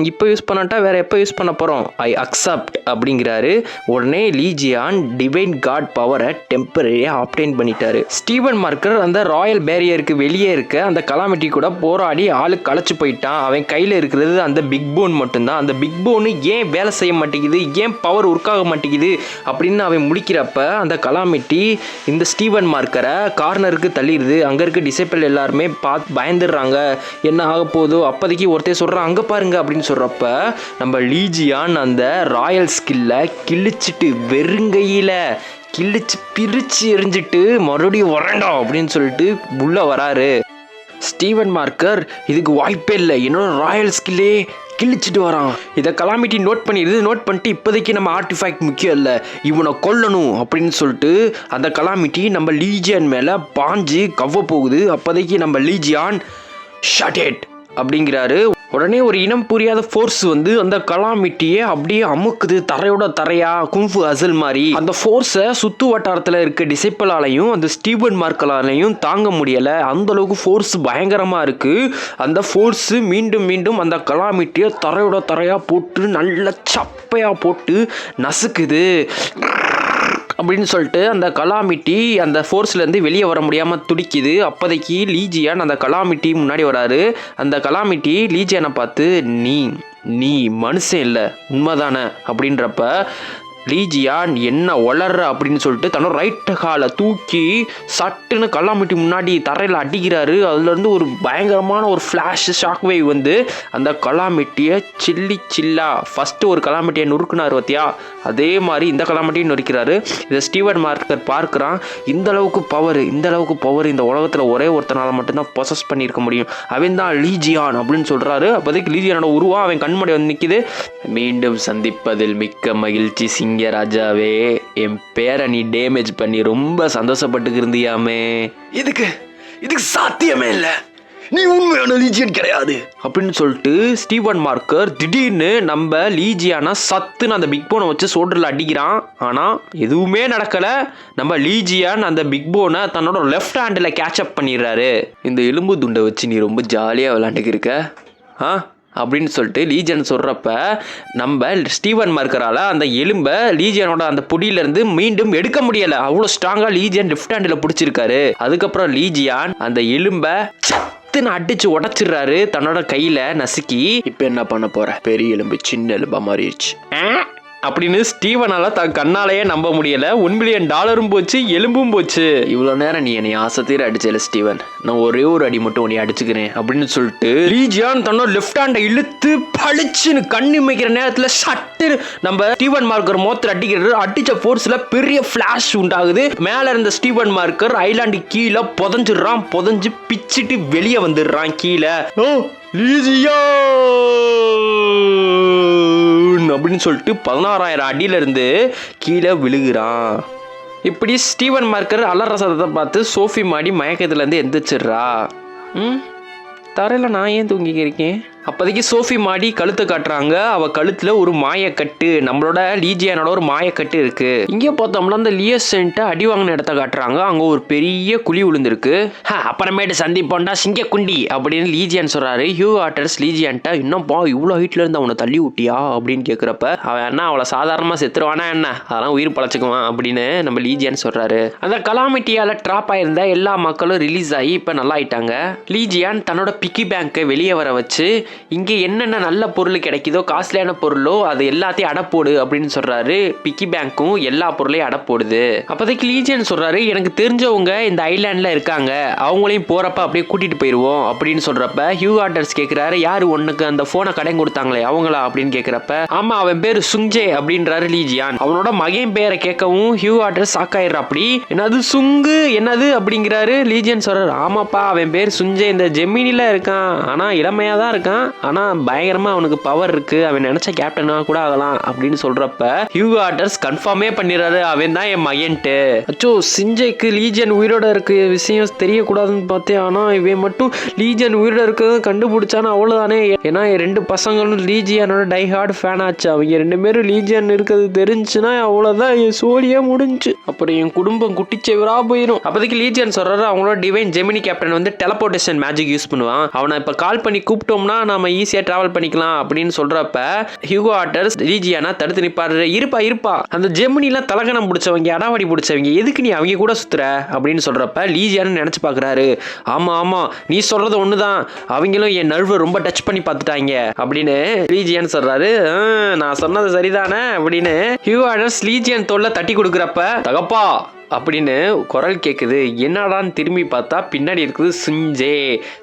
இப்போ யூஸ் பண்ணட்டா வேற எப்போ யூஸ் பண்ண போகிறோம், ஐ அக்செப்ட் அப்படிங்கிறாரு. உடனே லீஜியான் டிவைன் காட் பவரை டெம்பரரியாக ஆப்டைன் பண்ணிட்டாரு. ஸ்டீவன் மார்க்கர் அந்த ராயல் பேரியருக்கு வெளியே இருக்க அந்த கலாமிட்டி கூட போராடி ஆளு களைச்சு போயிட்டான். அவன் கையில் இருக்கிறது அந்த பிக் போன் மட்டும்தான். அந்த பிக் போனு ஏன் வேலை செய்ய மாட்டேங்குது, ஏன் பவர் ஒர்க் ஆக மாட்டேங்குது அப்படின்னு அவன் முடிக்கிறப்ப அந்த கலாமிட்டி இந்த ஸ்டீவன் மார்க்கரை கார்னருக்கு தள்ளிடுது. அங்கே இருக்க டிசைபிள் எல்லாருமே பார்த்து பயந்துடுறாங்க, என்ன ஆக போதோ. அப்போதைக்கு ஒருத்தர் சொல்கிறான் அங்கே பாருங்க அப்படின்னு சொல்றப்ப நம்ம லீஜியான் அந்த ராயல் ஸ்கில்ல கிழிச்சிட்டு வெறுங்கையில கிழிச்சு பிரிச்சு எரிஞ்சிட்டு மறுபடியும் வரண்டா அப்படின்னு சொல்லிட்டு உள்ள வராரு. ஸ்டீவன் மார்க்கர் இதுக்கு வாய்ப்பே இல்லை, என்னோட ராயல் ஸ்கில்லே கிழிச்சிட்டு வரான். இதை கலாமிட்டி நோட் பண்ணிடுது. நோட் பண்ணிட்டு இப்போதைக்கு நம்ம ஆர்டிஃபேக்ட் முக்கியம் இல்லை, இவனை கொல்லணும் அப்படின்னு சொல்லிட்டு அந்த கலாமிட்டி நம்ம லீஜியான் மேலே பாஞ்சு கவ்வ போகுது. அப்போதைக்கு நம்ம லீஜியான் ஷட் இட் அப்படிங்கிறாரு. உடனே ஒரு இனம் புரியாத ஃபோர்ஸ் வந்து அந்த கலாமிட்டியை அப்படியே அமுக்குது, தரையோட தரையா குங்ஃபு அசல் மாதிரி. அந்த ஃபோர்ஸை சுத்து வட்டாரத்தில் இருக்க டிசைப்பிளாலையும் அந்த ஸ்டீவன் மார்க்கலாலையும் தாங்க முடியலை. அந்த அளவுக்கு ஃபோர்ஸ் பயங்கரமாக இருக்கு. அந்த ஃபோர்ஸ் மீண்டும் அந்த கலாமிட்டியை தரையோட தரையா போட்டு நல்ல சப்பையா போட்டு நசுக்குது. அப்படின்னு சொல்லிட்டு அந்த கலாமிட்டி அந்த ஃபோர்ஸ்லேருந்து வெளியே வர முடியாமல் துடிக்குது. அப்போதைக்கு லீஜியான் அந்த கலாமிட்டி முன்னாடி வராரு. அந்த கலாமிட்டி லீஜியானை பார்த்து நீ மனுஷன் இல்லை உண்மைதானே அப்படின்றப்ப லீஜியான் என்ன வளர்ற அப்படின்னு சொல்லிட்டு தன்னோட ரைட் காலை தூக்கி சட்டுன்னு கலாமிட்டி முன்னாடி தரையில் அடிக்கிறாரு. அதுலேருந்து ஒரு பயங்கரமான ஒரு ஃப்ளாஷ் ஷாக் வேவ் வந்து அந்த கலாமிட்டியை சில்லா ஃபஸ்ட்டு ஒரு கலாமிட்டியை நொறுக்குனார் பார்த்தியா, அதே மாதிரி இந்த கலாமிட்டியும் நொறுக்கிறாரு. இதை ஸ்டீவன் மார்க்கர் பார்க்குறான். இந்த அளவுக்கு பவர் இந்த உலகத்தில் ஒரே ஒருத்தனால் மட்டும்தான் பொசஸ் பண்ணியிருக்க முடியும், அவன் தான் லீஜியான் அப்படின்னு சொல்கிறாரு. அப்போதைக்கு லீஜியானோட உருவம் அவன் கண்மணி வந்து நிற்கிது. மீண்டும் சந்திப்பதில் மிக்க மகிழ்ச்சி ராஜாவே, என் பேரை நீ டேமேஜ் பண்ணி ரொம்ப சந்தோஷப்பட்டு இருந்தியாமே, இதுக்கு சாத்தியமே இல்லை, நீ உண்மையான லீஜியன் கிடையாது அப்படின்னு சொல்லிட்டு ஸ்டீவன் மார்க்கர் திடீர்னு நம்ம லீஜியானா சத்துன்னு அந்த பிக் போனை வச்சு சோல்டரில் அடிக்கிறான். ஆனால் எதுவுமே நடக்கலை. நம்ம லீஜியான் அந்த பிக் போனை தன்னோட லெஃப்ட் ஹேண்டில் கேட்சப் பண்ணிடுறாரு. இந்த எலும்பு துண்டை வச்சு நீ ரொம்ப ஜாலியாக விளாண்டுக்கு இருக்க அப்படின்னு சொல்லிட்டு லீஜியன் சொல்கிறப்ப நம்ம ஸ்டீவன் மார்க்கரால் அந்த எலும்பை லீஜியனோட அந்த பொடியிலேருந்து மீண்டும் எடுக்க முடியலை. அவ்வளோ ஸ்ட்ராங்காக லீஜியன் லெஃப்ட் ஹேண்டில் பிடிச்சிருக்காரு. அதுக்கப்புறம் லீஜியான் அந்த எலும்பை அடிச்சு உடைச்சிடுறாரு தன்னோட கையில் நசுக்கி. இப்போ என்ன பண்ண போற, பெரிய எலும்பு சின்ன எலும்பா மாறிடுச்சு அப்படின்னு ஸ்டீவனால தான் கண்ணாலேயே நம்ப முடியல. $1 மில்லியன் போச்சு, எலும்பும் போச்சு. இவ்வளோ நேரம் நீ என்னை ஆசைத்தீர அடிச்சல ஸ்டீவன், நான் ஒரே ஒரு அடி மட்டும் உன்னை அடிச்சுக்கிறேன் அப்படின்னு சொல்லிட்டு லீஜியான் தன்னோட லெஃப்ட் ஹேண்டை இழுத்து பளிச்சுன்னு கண்ணி வைக்கிற நேரத்தில் சட்டு நம்ம ஸ்டீவன் மார்க்கர் மோத்திர அடிக்கிறது. அடிச்ச ஃபோர்ஸில் பெரிய ஃபிளாஷ் உண்டாகுது. மேலே இருந்த ஸ்டீவன் மார்க்கர் ஐலாண்டு கீழே புதஞ்சு பிச்சுட்டு வெளியே வந்துடுறான் கீழே. அப்படின்னு சொல்லிட்டு 16,000 அடியிலிருந்து கீழே விழுகிறான். இப்படி ஸ்டீவன் மார்க்கர் அலற சத்தத்தை பார்த்து சோஃபி மாடி மயக்கத்துலேருந்து எந்திரிச்சிடுறா. தரையில் நான் ஏன் தூங்கிக்கிறேன் அப்போதைக்கு சோஃபி மாடி கழுத்தை காட்டுறாங்க. அவள் கழுத்தில் ஒரு மாயக்கட்டு, நம்மளோட லீஜியானோட ஒரு மாயக்கட்டு இருக்கு. இங்கே பார்த்தோம்னா அந்த லியோசென்ட்டை அடி வாங்கின இடத்த காட்டுறாங்க. அங்கே ஒரு பெரிய குழி விழுந்திருக்கு. அப்புறமேட்டு சந்திப்போண்டா சிங்க குண்டி அப்படின்னு லீஜியான் சொல்றாரு. ஹியூ ஆட்டர்ஸ் லீஜியான்ட்ட இன்னும்ப்பா இவ்வளோ ஹைட்ல இருந்து அவனை தள்ளி விட்டியா அப்படின்னு கேட்குறப்ப அவன் என்ன அவளை சாதாரணமாக செத்துருவானா என்ன, அதெல்லாம் உயிர் பழச்சிக்குவான் அப்படின்னு நம்ம லீஜியான் சொல்றாரு. அந்த கலாமிட்டியால ட்ராப் ஆயிருந்த எல்லா மக்களும் ரிலீஸ் ஆகி இப்போ நல்லா ஆயிட்டாங்க. லீஜியான் தன்னோட பிக்கி பேங்கை வெளியே வர வச்சு இங்கே என்னென்ன நல்ல பொருள் கிடைக்குதோ காஸ்ட்லியான பொருளோ அது எல்லாத்தையும் அடப்போடு அப்படின்னு சொல்றாரு. பிக்கி பேங்க்கும் எல்லா பொருளையும் அடப்போடுது. அப்போதைக்கு லீஜியன் சொல்றாரு, எனக்கு தெரிஞ்சவங்க இந்த ஐலாண்டில் இருக்காங்க, அவங்களையும் போறப்ப அப்படியே கூட்டிட்டு போயிடுவோம் அப்படின்னு சொல்றப்ப ஹியூ ஆட்டர்ஸ் கேட்கிறாரு, யாரு உனக்கு அந்த போனை கடன் கொடுத்தாங்களே அவங்களா அப்படின்னு கேட்கிறப்ப ஆமா அவன் பேரு சுங்ஜே அப்படின்றாரு லீஜியான். அவனோட மகன் பேரை கேட்கவும் ஹியூ ஆட்டர்ஸ் சாக்காயிடுறா. அப்படி என்னது சுங்கு என்னது அப்படிங்கிறாரு. லீஜியன் சொல்றாரு, ஆமாப்பா அவன் பேர் சுஞ்சே, இந்த ஜெமினில இருக்கான், ஆனா இளமையா தான் இருக்கான், ஆனா பயங்கரமா அவனுக்கு பவர் இருக்கு, அவன் நினைச்ச கேப்டனா கூட ஆகலாம் அப்படின்னு சொல்றப்ப ஹியூ ஆட்டர்ஸ் கன்ஃபார்மே பண்ணிடுறாரு, அவன் தான் என் மகன்ட்டு. அச்சோ சிஞ்சேக்கு லீஜியன் உயிரோட இருக்க விஷயம் தெரியக்கூடாதுன்னு பார்த்தேன், ஆனா இவன் மட்டும் லீஜியன் உயிரோட இருக்கிறத கண்டுபிடிச்சானா அவ்வளவுதானே. ஏன்னா ரெண்டு பசங்களும் லீஜியனோட டை ஹார்ட் ஃபேன் ஆச்சு, அவங்க ரெண்டு பேரும் லீஜியன் இருக்கிறது தெரிஞ்சுன்னா அவ்வளவுதான், என் சோழியே முடிஞ்சு, அப்புறம் என் குடும்பம் குட்டிச்செவரா போயிடும். அப்போதைக்கு லீஜியன் சொல்றாரு, அவங்களோட டிவைன் ஜெமினி கேப்டன் வந்து டெலபோர்டேஷன் மேஜிக் யூஸ் பண்ணுவான், அவனை இப்ப கால் பண்ணி கூப்பிட்டோம்னா நாம ஈஸியா டிராவல் பண்ணிக்கலாம் அப்படின்னு சொல்றப்ப ஹியூகோ ஆட்டர்ஸ் லீஜியானா தடுத்து நிப்பாரு. இருப்பா அந்த ஜெமினிலாம் தலகணம் பிடிச்சவங்க அடாவடி பிடிச்சவங்க எதுக்கு நீ அவங்க கூட சுத்துற அப்படின்னு சொல்றப்ப லீஜியான்னு நினைச்சு பாக்குறாரு. ஆமா நீ சொல்றது ஒண்ணுதான், அவங்களும் என் நர்வை ரொம்ப டச் பண்ணி பார்த்துட்டாங்க அப்படின்னு லீஜியான் சொல்றாரு. நான் சொன்னது சரிதானே அப்படின்னு ஹியூகோ ஆட்டர்ஸ் லீஜியன் தோல்ல தட்டி கொடுக்குறப்ப தகப்பா அப்படின்னு குரல் கேட்குது. என்னடான்னு திரும்பி பார்த்தா பின்னாடி இருக்குது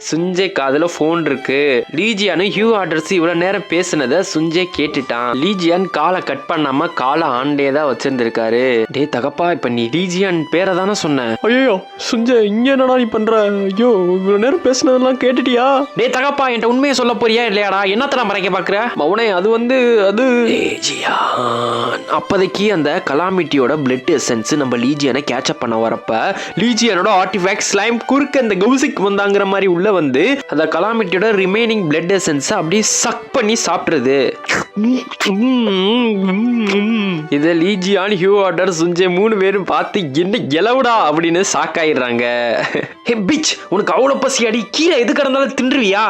சுஞ்சே காதுல போன் இருக்கு. லீஜியானு ஹியூ ஆட்டர்ஸ் இவ்வளவு நேரம் பேசுனதை சுஞ்சே கேட்டுட்டான். லீஜியான் காலை கட் பண்ணாம காலை ஆண்டே தான் வச்சிருந்திருக்காரு. டே தகப்பா இப்ப நீ லீஜியான் பேரை தானே சொன்ன. ஐயோ சுஞ்சே இங்க என்னடா நீ பண்ற, ஐயோ இவ்வளவு நேரம் பேசுனதெல்லாம் கேட்டுட்டியா? டே தகப்பா என்கிட்ட உண்மையை சொல்ல போறியா இல்லையாடா, என்னத்தடா மறைக்க பாக்குற மௌனே, அது லீஜியான். அப்போதைக்கு அந்த கலாமிட்டியோட பிளட் எசன்ஸ் நம்ம லீஜியான் கேட்சப் பண்ண வரப்ப லீஜியனோட ஆர்டிஃபேக்ட் ஸ்லைம் குறுக்க இந்த கௌசிக் வந்தாங்கிற மாதிரி உள்ள வந்து அந்த கலாமிட்டியோட ரிமைனிங் பிளட் எசன்ஸ் அப்படியே சக் பண்ணி சாப்பிடுறது. இதை லீஜியான் ஹியூ ஆட்டர் சுஞ்சே மூணு பேரும் பார்த்து என்ன எலவுடா அப்படின்னு சாக்காயிடுறாங்க. ஹே பிச் உனக்கு அவ்வளோ பசி அடி, கீழே எது கிடந்தாலும் தின்றுவியா,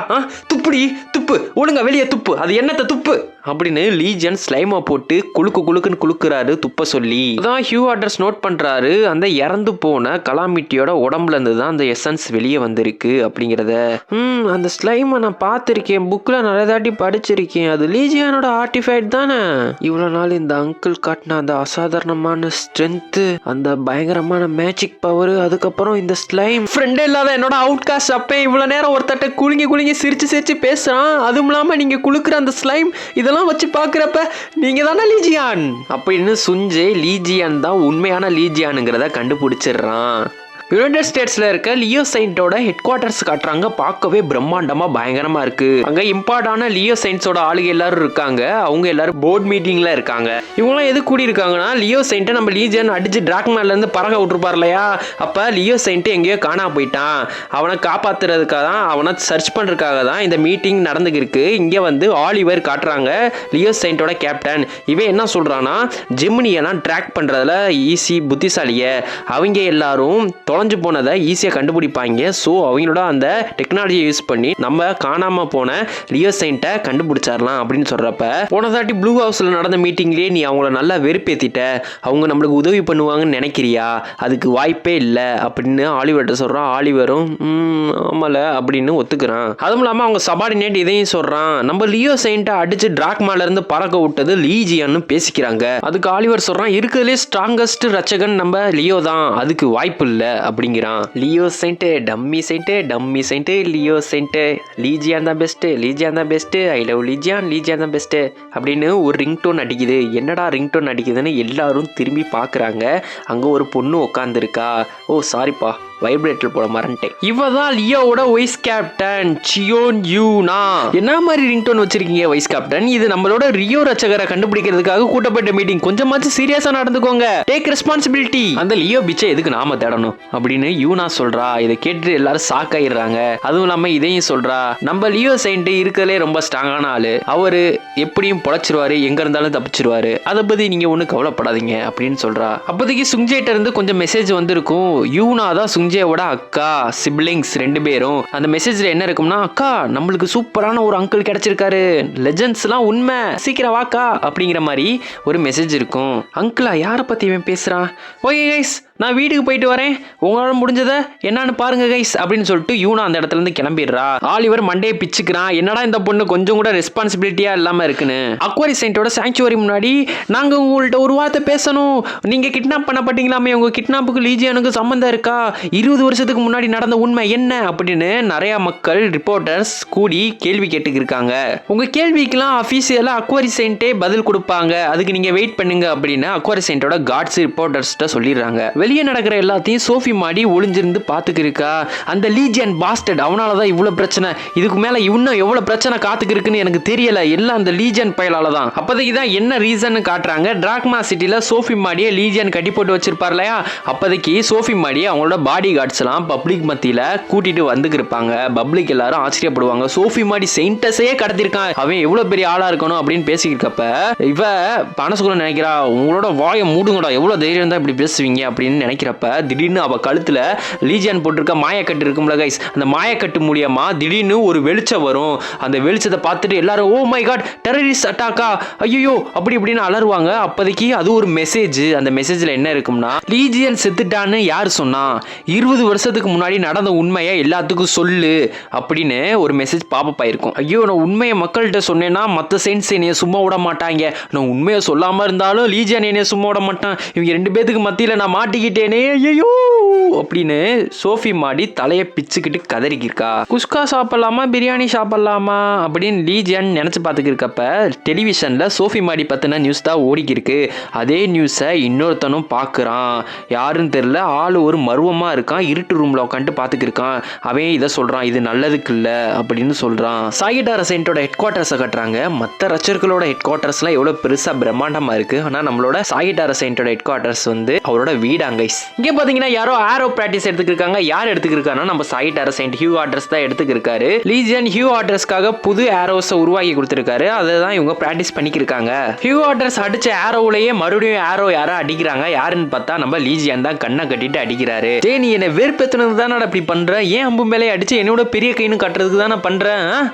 துப்பு ஒழுங்கா வெளியே துப்பு, அது என்னத்தை துப்பு அப்படின்னு லீஜியன் ஸ்லைமா போட்டு குளுக்குன்னு குளுக்குறாரு துப்ப சொல்லி. அதான் ஹியூ ஆட்டர்ஸ் நோட் பண்றாரு, அந்த இறந்து போன கலாமிட்டியோட உடம்புல இருந்து தான் அந்த எசன்ஸ் வெளியே வந்திருக்கு அப்படிங்கிறத. அந்த ஸ்லைமை நான் பார்த்துருக்கேன், புக்ல நிறைய தாட்டி படிச்சிருக்கேன், அது லீஜியானோட ஆர்டிஃபேக்ட் தானே. இவ்வளவு நாள் இந்த அங்கிள் காட்டின அந்த அசாதாரணமான ஸ்ட்ரென்த், அந்த பயங்கரமான மேஜிக் பவர், அதுக்கப்புறம் இந்த ஸ்லைம் ஃப்ரெண்டே இல்லாத என்னோட அவுட் காஸ்ட் அப்பே இவ்வளவு நேரம் ஒருத்தட்ட குலுங்கி சிரிச்சு பேசுறான், அதுவும் இல்லாம நீங்க குளுக்குற அந்த ஸ்லைம் இதெல்லாம் வச்சு பாக்குறப்ப நீங்க தானே லீஜியான் அப்படின்னு சுஞ்சே லீஜியான் தான் உண்மையான லீஜியானுங்கிறத கண்டுபிடிச்சிடுறான். யுனைடெட் ஸ்டேட்ஸ்ல இருக்க லியோ சைன்ட்டோட ஹெட் குவார்டர்ஸ் காட்டுறாங்க. பார்க்கவே பிரம்மாண்டமா பயங்கரமா இருக்கு. அங்க இம்பார்ட்டான லியோ சைன்ட்ஸோட ஆளுங்க எல்லாரும் இருக்காங்க. அவங்க எல்லாரும் போர்ட் மீட்டிங்ல இருக்காங்க. இவங்களாம் எது கூடி இருக்காங்கன்னா லியோ சைன்ட்டை நம்ம லீஜியன் அடிச்சு டிராக்மேன்ல இருந்து பறக்க விட்டுருப்பார் இல்லையா, அப்ப லியோ சைன்ட் எங்கேயோ காணா போயிட்டான், அவனை காப்பாத்துறதுக்காக தான், அவனை சர்ச் பண்றதுக்காக தான் இந்த மீட்டிங் நடந்துருக்கு. இங்க வந்து ஆலிவர் காட்டுறாங்க, லியோ சைன்ட்டோட கேப்டன். இவன் என்ன சொல்றான்னா ஜெமினியெல்லாம் ட்ராக் பண்றதுல ஈஸி புத்திசாலிய, அவங்க எல்லாரும் தொலைஞ்சு போனதை ஈஸியாக கண்டுபிடிப்பாங்க. ஸோ அவங்களோட அந்த டெக்னாலஜியை யூஸ் பண்ணி நம்ம காணாமல் போன லியோ சைன்ட்டை கண்டுபிடிச்சிடலாம் அப்படின்னு சொல்கிறப்ப, போனதாட்டி ப்ளூ ஹவுஸில் நடந்த மீட்டிங்லேயே நீ அவங்கள நல்லா வெறுப்பேற்றிட்ட, அவங்க நம்மளுக்கு உதவி பண்ணுவாங்கன்னு நினைக்கிறியா, அதுக்கு வாய்ப்பே இல்லை அப்படின்னு ஆலிவர்கிட்ட சொல்கிறான். ஆலிவரும் ஆமால அப்படின்னு ஒத்துக்கிறான். அதுவும் இல்லாமல் அவங்க சபார்டினேட் இதையும் சொல்கிறான், நம்ம லியோ சைன்ட்டை அடித்து டிராக்மாலேருந்து பறக்க விட்டது லீஜியான்னு பேசிக்கிறாங்க. அதுக்கு ஆலிவர் சொல்கிறான், இருக்கிறதுலே ஸ்ட்ராங்கஸ்ட் ரச்சகன் நம்ம லியோ தான், அதுக்கு வாய்ப்பு இல்லை அப்படிங்கிறான். Leo saint dummy saint Leo saint, Legion தான் பெஸ்ட், ஐ லவ் லீஜியான் தான் பெஸ்ட் அப்படின்னு ஒரு ரிங்டோன் அடிக்குது. என்னடா ரிங்டோன் அடிக்குதுன்னு எல்லாரும் திரும்பி பார்க்குறாங்க. அங்கே ஒரு பொண்ணு உட்காந்துருக்கா. ஓ சாரிப்பா வைப்ரேட்டர் போட மறந்துட்டேன். இவ தான் லியோவோட வைஸ் கேப்டன் சியோன் யூனா. என்ன மாதிரி ரிங்டோன் வச்சிருக்கீங்க வைஸ் கேப்டன்? இது நம்மளோட ரியோ ரச்சகரை கண்டுபிடிக்கிறதுக்காக கூட்டப்பட்ட மீட்டிங். கொஞ்சமாச்சும் சீரியஸா நடந்துக்கோங்க. Take responsibility. அந்த லியோ பிச்சை எதுக்கு நாம தேடணும் அப்படின்னு யூனா சொல்றா. இதை கேட்டு எல்லாரும் ஷாக் ஆயிடுறாங்க. அதுவும் இல்லாம இதையும் சொல்றா, நம்ம லியோ செயின்ட் இருக்கிறதுலே ரொம்ப ஸ்ட்ராங்கான ஆளு, அவரு எப்படியும் பொழைச்சிருவாரு, எங்க இருந்தாலும் தப்பிச்சிருவாரு, அதை பத்தி நீங்க ஒன்னும் கவலைப்படாதீங்க அப்படின்னு சொல்றா. அப்போதைக்கு சுங்ஜேட்ட இருந்து கொஞ்சம் மெசேஜ் வந்திருக்கும். யூனா தான் சுங்ஜேவோட அக்கா, சிப்லிங்ஸ் 2 பேரும். அந்த மெசேஜ்ல என்ன இருக்கும்னா, அக்கா நம்மளுக்கு சூப்பரான ஒரு அங்கிள் கிடைச்சிருக்காரு, லெஜெண்ட்ஸ்லாம் உண்மை, சீக்கிரம் வாக்கா அப்படிங்கிற மாதிரி ஒரு மெசேஜ் இருக்கும். அங்கிளா? யாரை பத்தி இவன் பேசுறான்? ஓகே கைஸ், நான் வீட்டுக்கு போயிட்டு வரேன், உங்களால முடிஞ்சதை என்னன்னு பாருங்க கைஸ் அப்படின்னு சொல்லிட்டு யூனா அந்த இடத்துல இருந்து கிளம்பிடுறா. ஆலிவர் மண்டையை பிச்சுக்கிறான். என்னடா இந்த பொண்ணு கொஞ்சம் கூட ரெஸ்பான்சிபிலிட்டியா இல்லாம இருக்குன்னு. அக்வாரி செயின்ட்டோட சாங்சுவரி முன்னாடி, நாங்க உங்கள்ட்ட ஒரு வார்த்தை பேசணும், நீங்க கிட்னாப் பண்ணப்பட்டீங்களாமே, உங்க கிட்னாப்புக்கு லீஜியனுக்கு சம்பந்தம் இருக்கா, 20 வருஷத்துக்கு முன்னாடி நடந்த உண்மை என்ன அப்படின்னு நிறைய மக்கள் ரிப்போர்ட்டர்ஸ் கூடி கேள்வி கேட்டுக்கிருக்காங்க. உங்க கேள்விக்கெல்லாம் அபிஷியலா அக்வாரி செயின்ட்டே பதில் கொடுப்பாங்க, அதுக்கு நீங்க வெயிட் பண்ணுங்க அப்படின்னு அக்வாரி செயின்ட்டோட காட்ஸ் ரிப்போர்ட்டர்ஸ்ட்ட சொல்லிடுறாங்க. வெளியே நடக்கிற எல்லாத்தையும் சோஃபி மாடி ஒளிஞ்சிருந்து பாத்துக்கிருக்கா. அந்த லீஜியன் பாஸ்டர்ட், அவனாலதான் இவ்வளவு பிரச்சனை, இதுக்கு மேல இன்னும் எவ்வளவு பிரச்சனை காத்துக்கு இருக்குன்னு எனக்கு தெரியல, எல்லாம் அந்த லீஜியன் பயலால தான். அப்போதைக்கு தான் என்ன ரீசன் காட்டுறாங்க. டிராக்மா சிட்டில சோஃபி மாடியை லீஜியன் கட்டி போட்டு வச்சிருப்பார் இல்லையா, அப்போதைக்கு சோஃபி மாடியை அவங்களோட பாடி கார்ட்ஸ் எல்லாம் பப்ளிக் மத்தியில கூட்டிட்டு வந்துருப்பாங்க. பப்ளிக் எல்லாரும் ஆச்சரியப்படுவாங்க, சோஃபி மாடி செயின்டஸையே கடத்திருக்கான், அவன் எவ்வளவு பெரிய ஆளா இருக்கணும் அப்படின்னு பேசிக்கிட்டப்ப இவ பனசுக்குள்ள நினைக்கிறா, உங்களோட வாயை மூடுங்கடா, எவ்வளவு தைரியம் தான் இப்படி பேசுவீங்க அப்படின்னு நினைக்கிறப்ப திடீர்னு அவ கழுத்துல லீஜியன் போட்டிருக்க மாயக்கட்டு இருக்கும்ல கைஸ், அந்த மாயக்கட்டு மூலியமா திடீர்னு ஒரு வெளிச்சம் வரும். அந்த வெளிச்சத்தை பார்த்துட்டு எல்லாரும் ஓ மை காட் டெரரிஸ்ட் அட்டாக்கா, ஐயோ அப்படி இப்படின்னு அலறுவாங்க. அப்போதைக்கு அது ஒரு மெசேஜ். அந்த மெசேஜ்ல என்ன இருக்கும்னா, லீஜியன் செத்துட்டான்னு யார் சொன்னா, 20 வருஷத்துக்கு முன்னாடி நடந்த உண்மையை எல்லாத்துக்கும் சொல்லு அப்படின்னு ஒரு மெசேஜ் பாப்பப் ஆயிருக்கும். ஐயோ நான் உண்மையை மக்கள்கிட்ட சொன்னேன்னா மற்ற செயின்ஸ் என்னைய சும்மா விட மாட்டாங்க, நான் உண்மையை சொல்லாம இருந்தாலும் லீஜியன் என்னைய சும்மா விட மாட்டான், இவங்க 2 பேத்துக்கு மத்தியில நான் மாட்டிக்கிட்டேனே ஐயோ அப்படின்னு சோஃபி மாடி தலையை பிச்சுக்கிட்டு கதறிக்கிருக்கா. குஸ்கா சாப்பிடலாமா பிரியாணி சாப்பிடலாமா அப்படின்னு லீஜியன் நினைச்சு பார்த்துக்கிருக்கப்ப டெலிவிஷன்ல சோஃபி மாடி பத்தின நியூஸ் தான் ஓடிக்கிருக்கு. அதே நியூஸை இன்னொருத்தனும் பார்க்குறான். யாருன்னு தெரியல, ஆள் ஒரு மர்வமா இருக்கான், இருட்டு ரூம்ல உட்காந்துட்டு பார்த்துக்கிருக்கான். அவன் இதை சொல்றான், இது நல்லதுக்கு இல்லை அப்படின்னு சொல்றான். சாகிட்டார செயின்ட்டோட ஹெட் குவார்டர்ஸை கட்டுறாங்க. மற்ற ரச்சர்களோட ஹெட் குவார்டர்ஸ்லாம் எவ்வளோ பெருசா பிரம்மாண்டமா இருக்கு. ஆனால் நம்மளோட சாகிட்டார செயின்ட்டோட ஹெட் குவார்டர்ஸ் வந்து அவரோட வீடாங்க. இங்கே பார்த்தீங்கன்னா யாரோ ஆரோ பிராக்டிஸ் எடுத்துக்கிருக்காங்க. யார் எடுத்துக்கிருக்காங்கன்னா நம்ம சாகிட்டார செயின்ட் ஹியூ ஆர்டர்ஸ் தான் எடுத்துக்கிருக்காரு. லீஜியன் ஹியூ ஆர்டர்ஸ்க்காக புது ஆரோஸை உருவாக்கி கொடுத்துருக்காரு. அதை தான் இவங்க பிராக்டிஸ் பண்ணிக்கிருக்காங்க. ஹியூ ஆர்டர்ஸ் அடிச்ச ஆரோவிலேயே மறுபடியும் ஆரோ யாரோ அடிக்கிறாங்க. யாருன்னு பார்த்தா நம்ம லீஜியன் தான் கண்ணை கட்டிட்டு அடிக்கிறாரு. சரி நீ என்ன வெறுப்பேத்துனது தான் அப்படி பண்ற, ஏன் அம்பு மேலே அடிச்சு என்னோட பெரிய கைன்னு கட்டுறதுக்கு தான் நான் பண்றேன்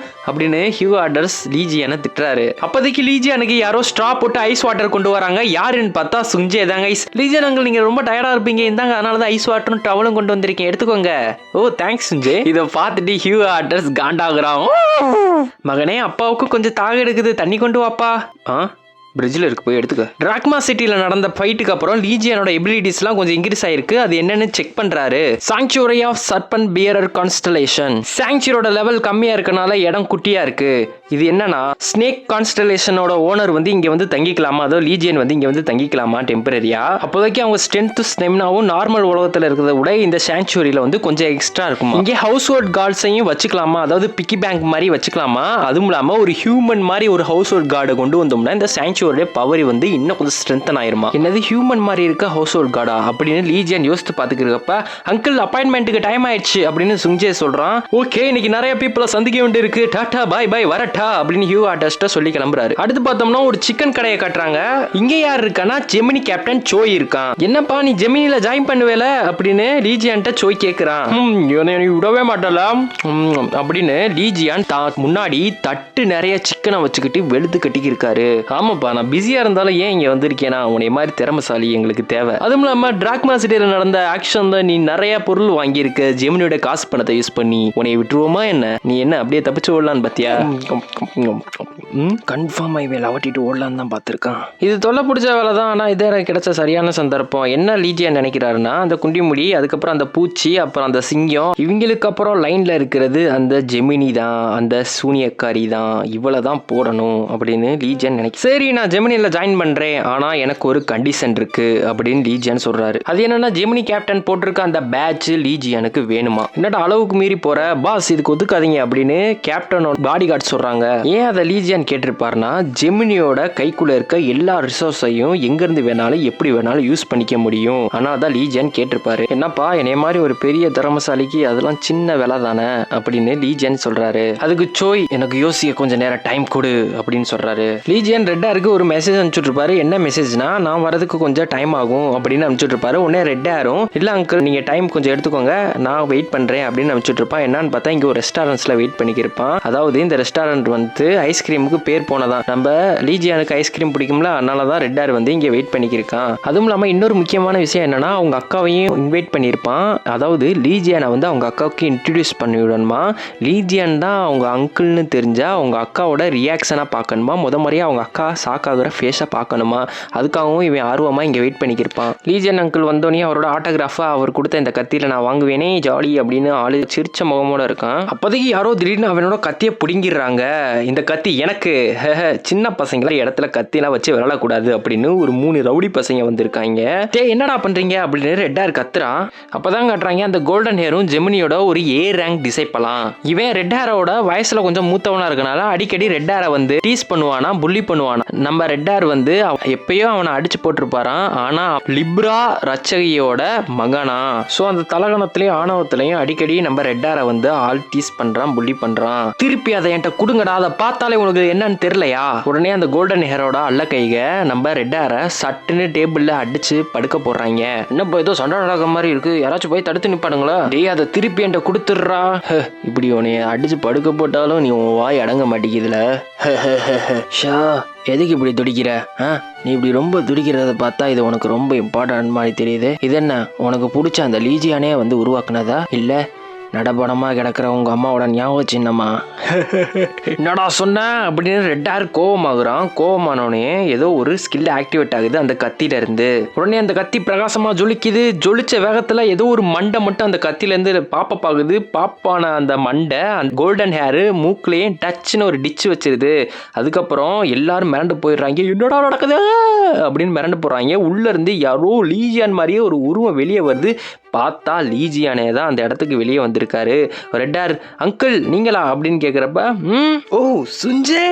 அப்படின்னு ஹியூ ஆர்டர்ஸ் லீஜியனை திட்டுறாரு. அப்போதைக்கு லீஜியனுக்கு யாரோ ஸ்ட்ரா போட்டு ஐஸ் வாட்டர் கொண்டு வராங்க. யாருன்னு பார்த்தா சுஞ்சே தாங்க. லீஜியன் அங்கிள் நீங்க ரொம்ப டயர்டா இருப்பீங்க, இந்தாங்க அதனால தான் ஐஸ் வாட்டரும் டவலும் கொண்டு வந்திருக்கேன், எடுத்துக்கோங்க. ஓ தேங்க்ஸ் சுஞ்சே. இதை பார்த்துட்டு ஹியூ ஆர்டர்ஸ் காண்டாகிறான். மகனே அப்பாவுக்கு கொஞ்சம் தாக எடுக்குது, தண்ணி கொண்டு வாப்பா. பிரிட்ஜில் இருக்கு, போய் எடுத்துக்க. டிராக்மா சிட்டியில் நடந்த ஃபைட்டுக்கு அப்புறம் லீஜியனோட எபிலிட்டிஸ்லாம் கொஞ்சம் இன்க்ரீஸ் ஆயிருக்கு. அது என்னன்னு செக் பண்றாரு. Sanctuary of serpent bearer constellation. சாங்சுவரியோட லெவல் கம்மியா இருக்கனால இடம் குட்டியா இருக்கு. இது என்னன்னா ஸ்னேக் கான்ஸ்டலேஷனோட ஓனர் வந்து இங்க வந்து தங்கிக்கலாமா, அதோ லீஜியன் வந்து இங்க வந்து தங்கிக்கலாமா டெம்பரரியா. அப்போதைக்கு அவங்க ஸ்ட்ரென்த் ஸ்டெமினாவும் நார்மல் உலகத்தில் இருக்கிறத விட இந்த சாங்சுவரியில வந்து கொஞ்சம் எக்ஸ்ட்ரா இருக்குமா. இங்கே ஹவுஸ் ஹோல்ட் கார்ட்ஸையும் வச்சுக்கலாமா, அதாவது பிக்கி பேங்க் மாதிரி வச்சுக்கலாமா. அதுவும் இல்லாம ஒரு ஹியூமன் மாதிரி ஒரு ஹவுஸ் ஹோல்ட் கார்டை கொண்டு வந்தோம்னா இந்த சாங்சுவரி பவர் வந்து இன்னும் கொஞ்சம் ஸ்ட்ரென்தன் ஆயிருமா. என்னது ஹியூமன் மாதிரி இருக்க ஹவுஸ் ஹோல்ட் கார்டா அப்படின்னு லீஜியன் யோசித்து பார்த்துக்கிறப்ப அங்கிள் அப்பாயின்மெண்ட்டுக்கு டைம் ஆயிடுச்சு அப்படின்னு சுஞ்சே சொல்றான். ஓகே இன்னைக்கு நிறைய பீப்புளை சந்திக்க வேண்டிய இருக்கு, டாடா பாய் பாய் வரட்டா அப்படின்னு ஹியூ ஆர்டர்ஸ்ட்ட சொல்லி கிளம்புறாரு. அடுத்து பார்த்தோம்னா ஒரு சிக்கன் கடையை காட்டுறாங்க. இங்க யார் இருக்கானா ஜெமினி கேப்டன் சோய் இருக்கான். என்னப்பா நீ ஜெமினில ஜாயின் பண்ணுவேல அப்படின்னு லீஜியான்ட்ட சோய் கேட்கிறான். விடவே மாட்டலாம் அப்படின்னு லீஜியான் முன்னாடி தட்டு நிறைய சிக்கனை வச்சுக்கிட்டு வெளுத்து கட்டிக்கி இருக்காரு. ஆமாப்பா நான் பிஸியா இருந்தாலும் ஏன் இங்க வந்திருக்கேனா, உன்னை மாதிரி திறமைசாலி எங்களுக்கு தேவை. அதுவும் இல்லாம டிராக்மா சிட்டியில நடந்த ஆக்ஷன் தான், நீ நிறைய பொருள் வாங்கியிருக்க ஜெமினியோட காசு பணத்தை யூஸ் பண்ணி, உன்னை விட்டுருவோமா என்ன, நீ என்ன அப்படியே தப்பிச்சு ஓடலான்னு பாத்தியா. கன்ஃபார்ம் ஐவேல அவட்டிட்டு ஓடலான்னு தான் பார்த்துருக்கான். இது தொல்லை பிடிச்ச வேலை தான். ஆனால் இதே கிடைச்ச சரியான சந்தர்ப்பம். என்ன லீஜியா நினைக்கிறாருன்னா அந்த குண்டிமுடி, அதுக்கப்புறம் அந்த பூச்சி, அப்புறம் அந்த சிங்கம், இவங்களுக்கு அப்புறம் லைன்ல இருக்கிறது அந்த ஜெமினி தான், அந்த சூனியக்காரி தான், இவ்வளவு தான் போடணும் அப்படின்னு லீஜியன் நினைக்க. சரி நான் நான் ஜெமினில ஜாயின் பண்றேன், ஆனா எனக்கு ஒரு கண்டிஷன் இருக்கு அப்படின்னு லீஜியன் சொல்றாரு. அது என்னன்னா ஜெமினி கேப்டன் போட்டிருக்க அந்த பேட்ச் லீஜியனுக்கு வேணுமா. என்னடா அளவுக்கு மீறி போற பாஸ், இதுக்கு ஒதுக்காதீங்க அப்படின்னு கேப்டனோட பாடி கார்டு சொல்றாங்க. ஏன் அதை லீஜியன் கேட்டிருப்பாருன்னா ஜெமினியோட கைக்குள்ள இருக்க எல்லா ரிசோர்ஸையும் எங்க இருந்து வேணாலும் எப்படி வேணாலும் யூஸ் பண்ணிக்க முடியும். ஆனா அதான் லீஜியன் கேட்டிருப்பாரு. என்னப்பா என்னைய மாதிரி ஒரு பெரிய திறமசாலிக்கு அதெல்லாம் சின்ன வேலை தானே அப்படின்னு லீஜியன் சொல்றாரு. அதுக்கு சோய் எனக்கு யோசிக்க கொஞ்சம் நேரம் டைம் கொடு அப்படின்னு சொல்றாரு. லீஜியன் ரெட்டாருக்கு ஒரு மெசேஜ் அனுப்பிச்சுட்டு இருப்பாரு. என்ன மெசேஜ்னா நான் வரதுக்கு கொஞ்சம் டைம் ஆகும் அப்படின்னு அனுப்பிச்சுட்டு இருப்பாரு. உடனே ரெட் ஹேரும் இல்ல அங்கிள் நீங்க டைம் கொஞ்சம் எடுத்துக்கோங்க நான் வெயிட் பண்றேன் அப்படின்னு அனுப்பிச்சுட்டு இருப்பான். என்னன்னு பார்த்தா இங்க ஒரு ரெஸ்டாரண்ட்ஸ்ல வெயிட் பண்ணிக்கிருப்பான். அதாவது இந்த ரெஸ்டாரண்ட் வந்து ஐஸ்கிரீமுக்கு பேர் போனதான். நம்ம லீஜியானுக்கு ஐஸ்கிரீம் பிடிக்கும்ல, அதனாலதான் ரெட் ஹேர் வந்து இங்க வெயிட் பண்ணிக்கிருக்கான். அதுவும் இல்லாம இன்னொரு முக்கியமான விஷயம் என்னன்னா அவங்க அக்காவையும் இன்வைட் பண்ணியிருப்பான். அதாவது லீஜியானை வந்து அவங்க அக்காவுக்கு இன்ட்ரடியூஸ் பண்ணி விடணுமா. லீஜியன் தான் அவங்க அங்கிள்னு தெரிஞ்சா அவங்க அக்காவோட ரியாக்ஷனா பார்க்கணுமா. முறையா அவங்க அக்கா சாக்காகிற ஃபேஸை பார்க்கணுமா. அதுக்காகவும் இவன் ஆர்வமா இங்க வெயிட் பண்ணிக்கிருப்பான். லீஜியன் அங்கிள் வந்தோடனே அவரோட ஆட்டோகிராஃபா அவர் கொடுத்த இந்த கத்தியில நான் வாங்குவேனே ஜாலி அப்படின்னு ஆளு சிரிச்ச முகமோட இருக்கான். அப்போதைக்கு யாரோ திடீர்னு அவனோட கத்தியை பிடுங்கிடுறாங்க. இந்த கத்தி எனக்கு, சின்ன பசங்களை இடத்துல கத்தியெல்லாம் வச்சு விளையாடக்கூடாது அப்படின்னு ஒரு 3 ரவுடி பசங்க வந்திருக்காங்க. என்னடா பண்றீங்க அப்படின்னு ரெட் ஹேர் கத்துறான். அப்பதான் காட்டுறாங்க அந்த கோல்டன் ஹேரும் ஜெமினியோட ஒரு ஏ ரேங்க் டிசைப்பலாம். இவன் ரெட் ஹேரோட வயசுல கொஞ்சம் மூத்தவனா இருக்கனால அடிக்கடி ரெட் ஹேரை வந்து டீஸ் பண்ணுவானா, புள்ளி பண்ணுவானா. நம்ம ரெட் ஹேர் வந்து எப்பயோ அவனை அடிச்சு போட்டிருப்பாரான். ஆனா லிப்ரா ரச்சகியோட மகனா. சோ அந்த தலகணத்திலையும் ஆணவத்திலையும் அடிக்கடி நம்ம ரெட் ஹேரை வந்து ஆல் டீஸ் பண்றான், புள்ளி பண்றான். திருப்பி அதை என்கிட்ட கொடுங்கடா, அதை பார்த்தாலே உனக்கு என்னன்னு தெரியலையா. உடனே அந்த கோல்டன் ஹேரோட அல்ல கைக நம்ம ரெட் ஹேரை சட்டுன்னு டேபிள்ல அடிச்சு படுக்க போடுறாங்க. என்ன ஏதோ சண்டை நடக்கிற மாதிரி இருக்கு, யாராச்சும் போய் தடுத்து நிப்பாடுங்களா. டேய் அதை திருப்பி என்கிட்ட கொடுத்துடுறா. இப்படி உன்னை அடிச்சு படுக்க போட்டாலும் நீ உன் வாய் அடங்க மாட்டேங்குதுல. ஷா எதுக்கு இப்படி துடிக்கிற? நீ இப்படி ரொம்ப துடிக்கிறத பார்த்தா இது உனக்கு ரொம்ப இம்பார்ட்டன்ட் மாதிரி தெரியுது. இது என்ன உனக்கு பிடிச்ச அந்த லீஜியானே வந்து உருவாக்குனதா இல்ல நடபடமா கிடக்குற உங்க அம்மாவோட ஞாபகம் சின்னமா? என்னடா சொன்ன அப்படின்னு ரெட் ஹேர் கோவமாகறான். கோவமானோடனே ஏதோ ஒரு ஸ்கில் ஆக்டிவேட் ஆகுது அந்த கத்தில இருந்து. உடனே அந்த கத்தி பிரகாசமா ஜொலிக்குது. ஜொலிச்ச வேகத்துல ஏதோ ஒரு மண்டை மட்டும் அந்த கத்தில இருந்து பாப்பப் ஆகுது. பாப்பான அந்த மண்டை அந்த கோல்டன் ஹேரு மூக்குலயும் டச்னு ஒரு டிச்சு வச்சிருது. அதுக்கப்புறம் எல்லாரும் மிரண்டு போயிடுறாங்க. என்னடா நடக்குது அப்படின்னு மிரண்டு போறாங்க. உள்ள இருந்து யாரோ லீஜியான் மாதிரியே ஒரு உருவம் வெளியே வருது. பார்த்தா லீஜியானே தான் அந்த இடத்துக்கு வெளியே வந்திருக்காரு. ரெட் ஹேர் அங்கிள் நீங்களா அப்படின்னு கேட்குறப்ப ஓ சுஞ்சே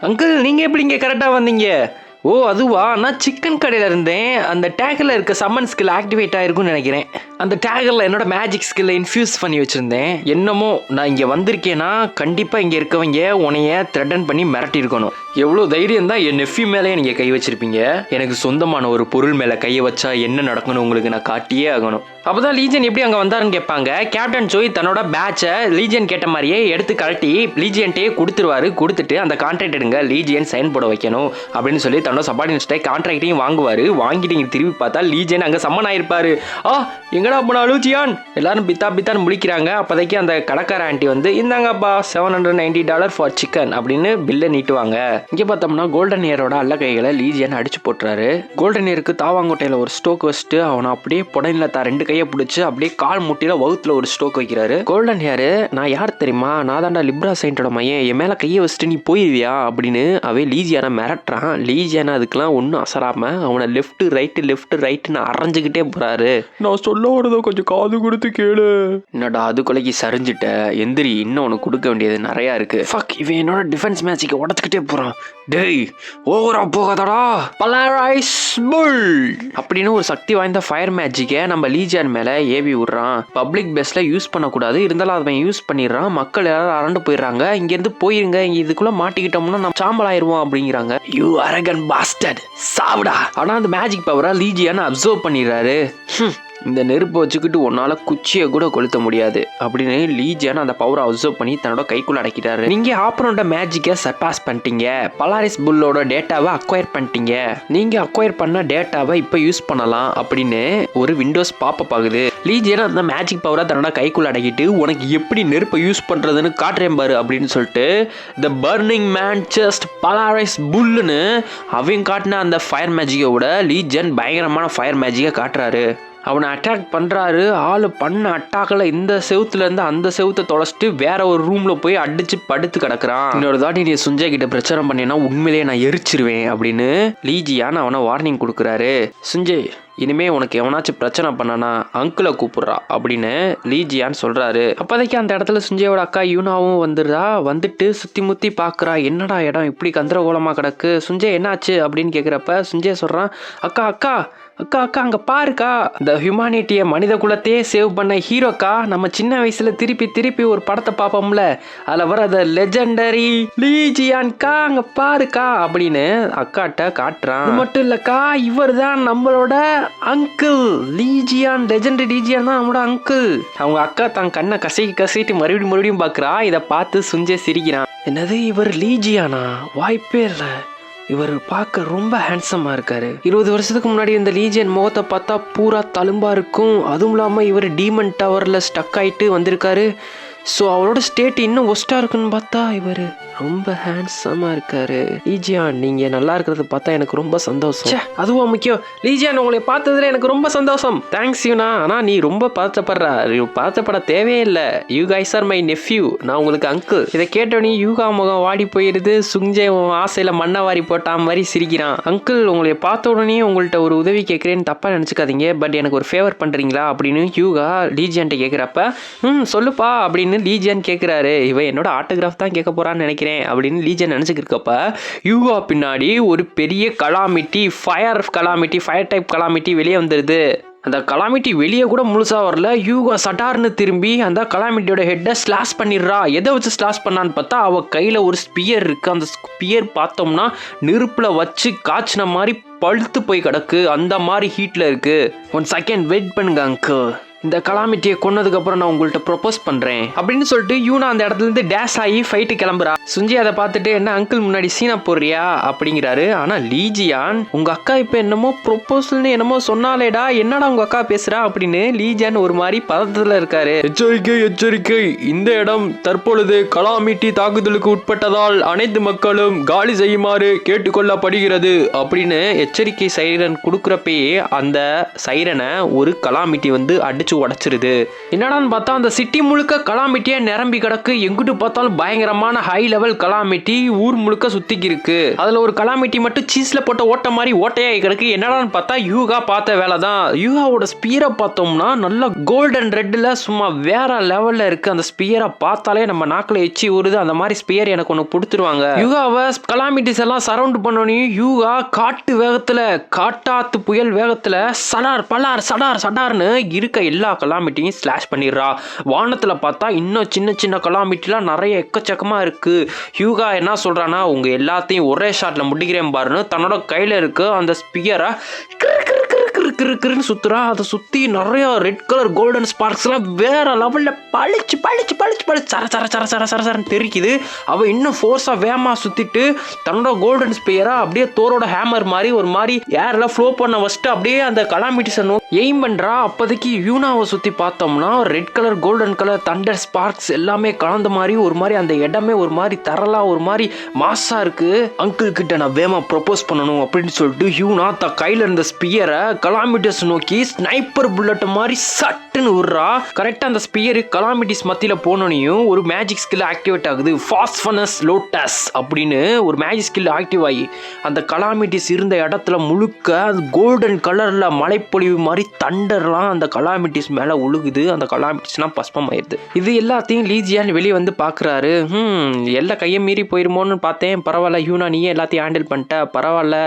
அங்கிள் நீங்க எப்படி இங்கே கரெக்டாக வந்தீங்க? ஓ அதுவா, நான் சிக்கன் கடையில் இருந்தேன். அந்த டேக்கில் இருக்க சம்மன் ஸ்கில் ஆக்டிவேட் ஆகிருக்குன்னு நினைக்கிறேன். அந்த டேக்கில் என்னோட மேஜிக் ஸ்கில்லை இன்ஃபியூஸ் பண்ணி வச்சுருந்தேன். என்னமோ நான் இங்கே வந்திருக்கேன்னா கண்டிப்பாக இங்கே இருக்கவங்க உன்னைய த்ரெட்டன் பண்ணி மிரட்டியிருக்கணும். எவ்வளோ தைரியம் தான் என் நெஃப்யூ மேலே நீங்கள் கை வச்சிருப்பீங்க. எனக்கு சொந்தமான ஒரு பொருள் மேலே கையை வச்சா என்ன நடக்கணும் உங்களுக்கு நான் காட்டியே ஆகணும். அப்போதான் லீஜியன் எப்படி அங்கே வந்தாருன்னு கேட்பாங்க. கேப்டன் சோய் தன்னோட பேட்சை லீஜியன் கேட்ட மாதிரியே எடுத்து கழட்டி லீஜியன்ட்டே கொடுத்துருவாரு. கொடுத்துட்டு அந்த கான்ட்ராக்ட் எடுங்க லீஜியன் சைன் போட வைக்கணும் அப்படின்னு சொல்லி தன்னோட சபார்டினேட்ஸ்டே கான்ட்ராக்டையும் வாங்குவார். வாங்கிட்டு இங்கே திரும்பி பார்த்தா லீஜியன் அங்கே சம்மன் ஆயிருப்பாரு. எங்கடா போனாலும் ஜியான் எல்லாரும் பித்தான்னு முழிக்கிறாங்க. அப்போதைக்கு அந்த கடைக்கார ஆண்டி வந்து இந்தாங்கப்பா $790 ஃபார் சிக்கன் அப்படின்னு பில்லை நீட்டுவாங்க. இங்கே பார்த்தோம்னா கோல்டன் ஹேரோட அல்ல கைகளை லீஜியன் அடிச்சு போட்டுறாரு. கோல்டன் ஹேருக்கு தாவாங்கோட்டையில் ஒரு ஸ்டோக் வச்சுட்டு அவனை அப்படியே புடனில் ரெண்டு கையை பிடிச்சி அப்படியே கால் முட்டியில வகுத்துல ஒரு ஸ்டோக் வைக்கிறாரு. கோல்டன் ஹேரு நான் யார் தெரியுமா, நான் தாண்டா லிப்ரா செயின்டோட மையன், என் மேல கையை வச்சுட்டு நீ போயிருவியா அப்படின்னு அவன் லீஜியானை மிரட்டுறான். லீஜியானா அதுக்கெல்லாம் ஒன்றும் அசராம அவனை லெஃப்ட் ரைட்டுன்னு அரைஞ்சுக்கிட்டே போறாரு. நான் சொல்ல வரதோ கொஞ்சம் காது கொடுத்து கேளு. என்னடா அது கொலைக்கு சரிஞ்சிட்ட எந்திரி, இன்னும் உனக்கு கொடுக்க வேண்டியது நிறைய இருக்கு. இவன் என்னோட டிஃபென்ஸ் மேட்சுக்கு உடச்சுக்கிட்டே போறான். டேய் ஓவரா போகாதடா பலாரைஸ் புல் அப்படின்னு ஒரு சக்தி வாய்ந்த ஃபயர் மேஜிக்கை நம்ம லீஜியான் மேல ஏவி விடுறான். பப்ளிக் பெஸ்ட்ல யூஸ் பண்ணக்கூடாது, இருந்தாலும் அவன் யூஸ் பண்ணிடுறான். மக்கள் எல்லாரும் அரண்டு போயிடுறாங்க. இங்க இருந்து போயிருங்க, இதுக்குள்ள மாட்டிக்கிட்டோம்னா நம்ம சாம்பல் ஆயிருவோம் அப்படிங்கிறாங்க. யூ அரகன் பாஸ்டர்ட் சாவுடா. ஆனா அந்த மேஜிக் பவரை லீஜியான் அப்சர்வ் பண்ணிடுறாரு. இந்த நெருப்பை வச்சுக்கிட்டு உன்னால குச்சியை கூட கொளுத்த முடியாது அப்படின்னு லீஜியான் அந்த பவரை அப்சர்வ் பண்ணி தன்னோட கைக்குள்ள அடக்கிட்டாரு. நீங்க ஆப்பனோட மேஜிக்கை சர்பாஸ் பண்ணிட்டீங்க, பலாரிஸ் புல்லோட டேட்டாவை அக்வயர் பண்ணிட்டீங்க, நீங்க அக்வயர் பண்ண டேட்டாவை இப்போ யூஸ் பண்ணலாம் அப்படின்னு ஒரு விண்டோஸ் பாப்பப் ஆகுது. லீஜியான் அந்த மேஜிக் பவரை தன்னோட கைக்குள்ள அடக்கிட்டு உனக்கு எப்படி நெருப்பை யூஸ் பண்றதுன்னு காட்டுறேன் பாரு அப்படின்னு சொல்லிட்டு த பர்னிங் மேன் ஜஸ்ட் பலாரிஸ் புல்லுன்னு அவங்க காட்டின அந்த ஃபயர் மேஜிக்கை விட லீஜியான் பயங்கரமான ஃபயர் மேஜிக்கை காட்டுறாரு. அவனை அட்டாக் பண்ணுறாரு. ஆள் பண்ண அட்டாக்கில் இந்த செவுத்துலேருந்து அந்த செவுத்தை தொலைச்சிட்டு வேற ஒரு ரூமில் போய் அடித்து படுத்து கிடக்குறான். இன்னொரு தாட்டி நீ சுஞ்சய் கிட்ட பிரச்சனை பண்ணேன்னா உண்மையிலேயே நான் எரிச்சிருவேன் அப்படின்னு லீஜியான் அவனை வார்னிங் கொடுக்குறாரு. சுஞ்சய், இனிமே உனக்கு எவனாச்சும் பிரச்சனை பண்ணனா அங்கிளை கூப்பிடுறா அப்படின்னு லீஜியான்னு சொல்றாரு. அப்போதைக்கு அந்த இடத்துல சுஞ்சயோட அக்கா யூனாவும் வந்துடுறா. வந்துட்டு சுத்தி முத்தி பாக்குறா. என்னடா இடம் இப்படி கந்தரகோலமா கிடக்கு, சுஞ்சய் என்னாச்சு அப்படின்னு கேக்குறப்ப சுஞ்சய் சொல்றான், அக்கா அக்கா அக்கா அக்கா அங்க பாருக்கா, இந்த ஹியூமானிட்டியை மனித குலத்தையே சேவ் பண்ண ஹீரோக்கா. நம்ம சின்ன வயசுல திருப்பி திருப்பி ஒரு படத்தை பார்ப்போம்ல, அதுல வர அந்த லெஜெண்டரி லீஜியான்கா, அங்க பாருக்கா அப்படின்னு அக்காட்ட காட்டுறான். அது மட்டும் இல்லக்கா, இவர் தான் நம்மளோட அங்கிள் லீஜியான். லெஜெண்டரி லீஜியான் தான் நம்மளோட அங்கிள். அவங்க அக்கா தான் கண்ணை கசைட்டு மறுபடியும் பாக்குறா. இதை பார்த்து சுஞ்சய் சிரிக்கிறான். என்னது, இவர் லீஜியானா? வாய்ப்பே இல்லை, இவர் பார்க்க ரொம்ப ஹேண்ட்ஸமாக இருக்காரு. 20 வருஷத்துக்கு முன்னாடி இந்த லீஜியன் முகத்தை பார்த்தா பூரா தழும்பா இருக்கும். அதுவும் இல்லாமல் இவர் டீமன் டவரில் ஸ்டக் ஆகிட்டு வந்திருக்காரு. ஸோ அவரோட ஸ்டேட் இன்னும் ஒஸ்ட்டாக இருக்குன்னு பார்த்தா இவர் ரொம்ப ஹேண்ட்ஸமாக இருக்காரு. லீஜியான், நீங்கள் நல்லா இருக்கிறத பார்த்தா எனக்கு ரொம்ப சந்தோஷம். அதுவும் முக்கியம் லீஜியான், உங்களை பார்த்ததுல எனக்கு ரொம்ப சந்தோஷம். தேங்க்ஸ் யூனா. ஆனால் நீ ரொம்ப பதற்றப்பட தேவையே இல்லை. You guys are my nephew. நான் உங்களுக்கு அங்கிள். இதை கேட்டோன்னே யூகா முகம் வாடி போயிடுது. சுஞ்சய் ஆசையில் மண்ணை வாரி போட்டா மாதிரி சிரிக்கிறான். அங்கிள், உங்களை பார்த்த உடனே உங்கள்கிட்ட ஒரு உதவி கேட்குறேன்னு தப்பாக நினச்சிக்காதீங்க. பட் எனக்கு ஒரு ஃபேவர் பண்ணுறீங்களா அப்படின்னு யூகா லீஜியான்ட்ட கேட்குறப்ப சொல்லுப்பா அப்படின்னு லீஜியான் கேட்குறாரு. இவன் என்னோட ஆட்டோகிராஃப் தான் கேட்க போறான்னு நினைக்கிறேன் அப்படின்னு லீஜியான் நினச்சிக்கிருக்கப்ப யூகா பின்னாடி ஒரு பெரிய கலாமிட்டி, ஃபயர் டைப் கலாமிட்டி வெளியே வந்துடுது. அந்த கலாமிட்டி வெளியே கூட முழுசா வரல. யூகா சட்டார்னு திரும்பி அந்த கலாமிட்டியோட ஹெட்டை ஸ்லாஷ் பண்ணிடுறா. எதை வச்சு ஸ்லாஷ் பண்ணான்னு பார்த்தா அவ கையில ஒரு ஸ்பியர் இருக்கு. அந்த ஸ்பியர் பார்த்தோம்னா நெருப்புல வச்சு காய்ச்சின மாதிரி பழுத்து போய் கிடக்கு. அந்த மாதிரி ஹீட்ல இருக்கு. 1 செகண்ட் வெயிட் பண்ணுங்க அங்கிள், இந்த கலாமிட்டியை கொன்னதுக்கு அப்புறம் நான் உங்கள்கிட்ட ப்ரொபோஸ் பண்றேன் அப்படின்னு சொல்லிட்டு யூனா அந்த இடத்துல இருந்து டேஷ் ஆகி ஃபைட்டு கிளம்புறா. சுஞ்சி அதை பார்த்துட்டு, என்ன அங்கிள் முன்னாடி சீனா போடுறியா அப்படிங்கிறாரு. ஆனா லீஜியான், உங்க அக்கா இப்ப என்னமோ ப்ரொபோசல்னு என்னமோ சொன்னாலேடா, என்னடா உங்க அக்கா பேசுறா அப்படின்னு லீஜியான் ஒரு மாதிரி பதத்துல இருக்காரு. எச்சரிக்கை, இந்த இடம் தற்பொழுது கலாமிட்டி தாக்குதலுக்கு உட்பட்டதால் அனைத்து மக்களும் காலி செய்யுமாறு கேட்டுக்கொள்ளப்படுகிறது அப்படின்னு எச்சரிக்கை சைரன் கொடுக்குறப்பயே அந்த சைரனை ஒரு கலாமிட்டி வந்து அடிச்சு உடைச்சிருது. என்னடான்னு பார்த்தா அந்த சிட்டி முழுக்க கலாமிட்டியா நிரம்பி கிடக்கு. எங்கிட்டு பார்த்தாலும் பயங்கரமான ஹை லெவல் கலாமிட்டி ஊர் முழுக்க சுத்திக்கு இருக்கு. அதுல ஒரு கலாமிட்டி மட்டும் சீஸ்ல போட்ட ஓட்ட மாதிரி ஓட்டையாகி கிடக்கு. என்னடான்னு பார்த்தா யூகா பார்த்த வேலை தான். யூகாவோட ஸ்பியரை பார்த்தோம்னா நல்ல கோல்டன் ரெட்ல சும்மா வேற லெவல்ல இருக்கு. அந்த ஸ்பியரை பார்த்தாலே நம்ம நாக்கில் எச்சி ஊறுது. அந்த மாதிரி ஸ்பியர் எனக்கு ஒன்று கொடுத்துருவாங்க. யூகாவை கலாமிட்டிஸ் எல்லாம் சரவுண்ட் பண்ணோனையும் யூகா காட்டு வேகத்துல, காட்டாத்து புயல் வேகத்துல சடார் பலார் சடார்னு இருக்க எல்லா கலாமிட்டியும் ஸ்லாஷ் பண்ணிடுறா. வானத்துல பார்த்தா இன்னும் சின்ன கலாமிட்டிலாம் நிறைய எக்கச்சக்கமா இருக்கு. யூகா என்ன சொல்றானா, உங்க எல்லாத்தையும் ஒரே ஷாட்ல முடிக்கிறேன் பாருன்னு தன்னோட கையில இருக்கு அந்த ஸ்பியரை சுத்துறா. அதை சுத்தி நிறைய ரெட் கலர் கோல்டன் ஸ்பார்க்ஸ் எல்லாம் வேற லெவல்ல பளிச்சு சர தெரிக்குது. அவ இன்னும் ஃபோர்ஸா வேகமா சுத்திட்டு தன்னோட கோல்டன் ஸ்பியரா அப்படியே தோரோட ஹேமர் மாதிரி ஒரு மாதிரி ஏர்ல ஃப்ளோ பண்ண வச்சுட்டு அப்படியே அந்த கலாமிட்டிஸ் எய்ம் பண்றா. அப்போதைக்கு யூனாவை சுத்தி பார்த்தோம்னா red colour golden colour Thunder Sparks எல்லாமே கலந்த மாதிரி ஒரு மாதிரி அந்த இடமே ஒரு மாதிரி தரலா ஒரு மாதிரி மாசா இருக்கு. அங்கிள் கிட்ட நான் வேகமா ப்ரொபோஸ் பண்ணணும் அப்படின்னு சொல்லிட்டு யூனா கையில இருந்த ஸ்பியரை கலாமிட்டிஸ் நோக்கி ஸ்னைப்பர் புல்லட் மாதிரி சட்டுன்னு விடுறா. கரெக்டா அந்த ஸ்பியர் கலாமிட்டிஸ் மத்தியில போனோனையும் ஒரு மேஜிக் ஸ்கில் ஆக்டிவேட் ஆகுது. ஃபாஸ்பனஸ் லோட்டஸ் அப்படின்னு ஒரு மேஜிக் ஸ்கில் ஆக்டிவ் ஆகி அந்த கலாமிட்டிஸ் இருந்த இடத்துல முழுக்க கோல்டன் கலர்ல மழைப்பொழிவு மாதிரி தண்டர்லாம் அந்த கலாமிட்டிஸ் மேல உழுகுது. அந்த கலாமிட்டிஸ்லாம் பஸ்பம் ஆயிடுது. இது எல்லாத்தையும் லீஜியான் வெளியே வந்து பாக்குறாரு. எல்லா கையை மீறி போயிருமோன்னு பார்த்தேன். பரவாயில்ல யூனா, நீயே எல்லாத்தையும் ஹேண்டில் பண்ணிட்ட. பரவாயில்ல,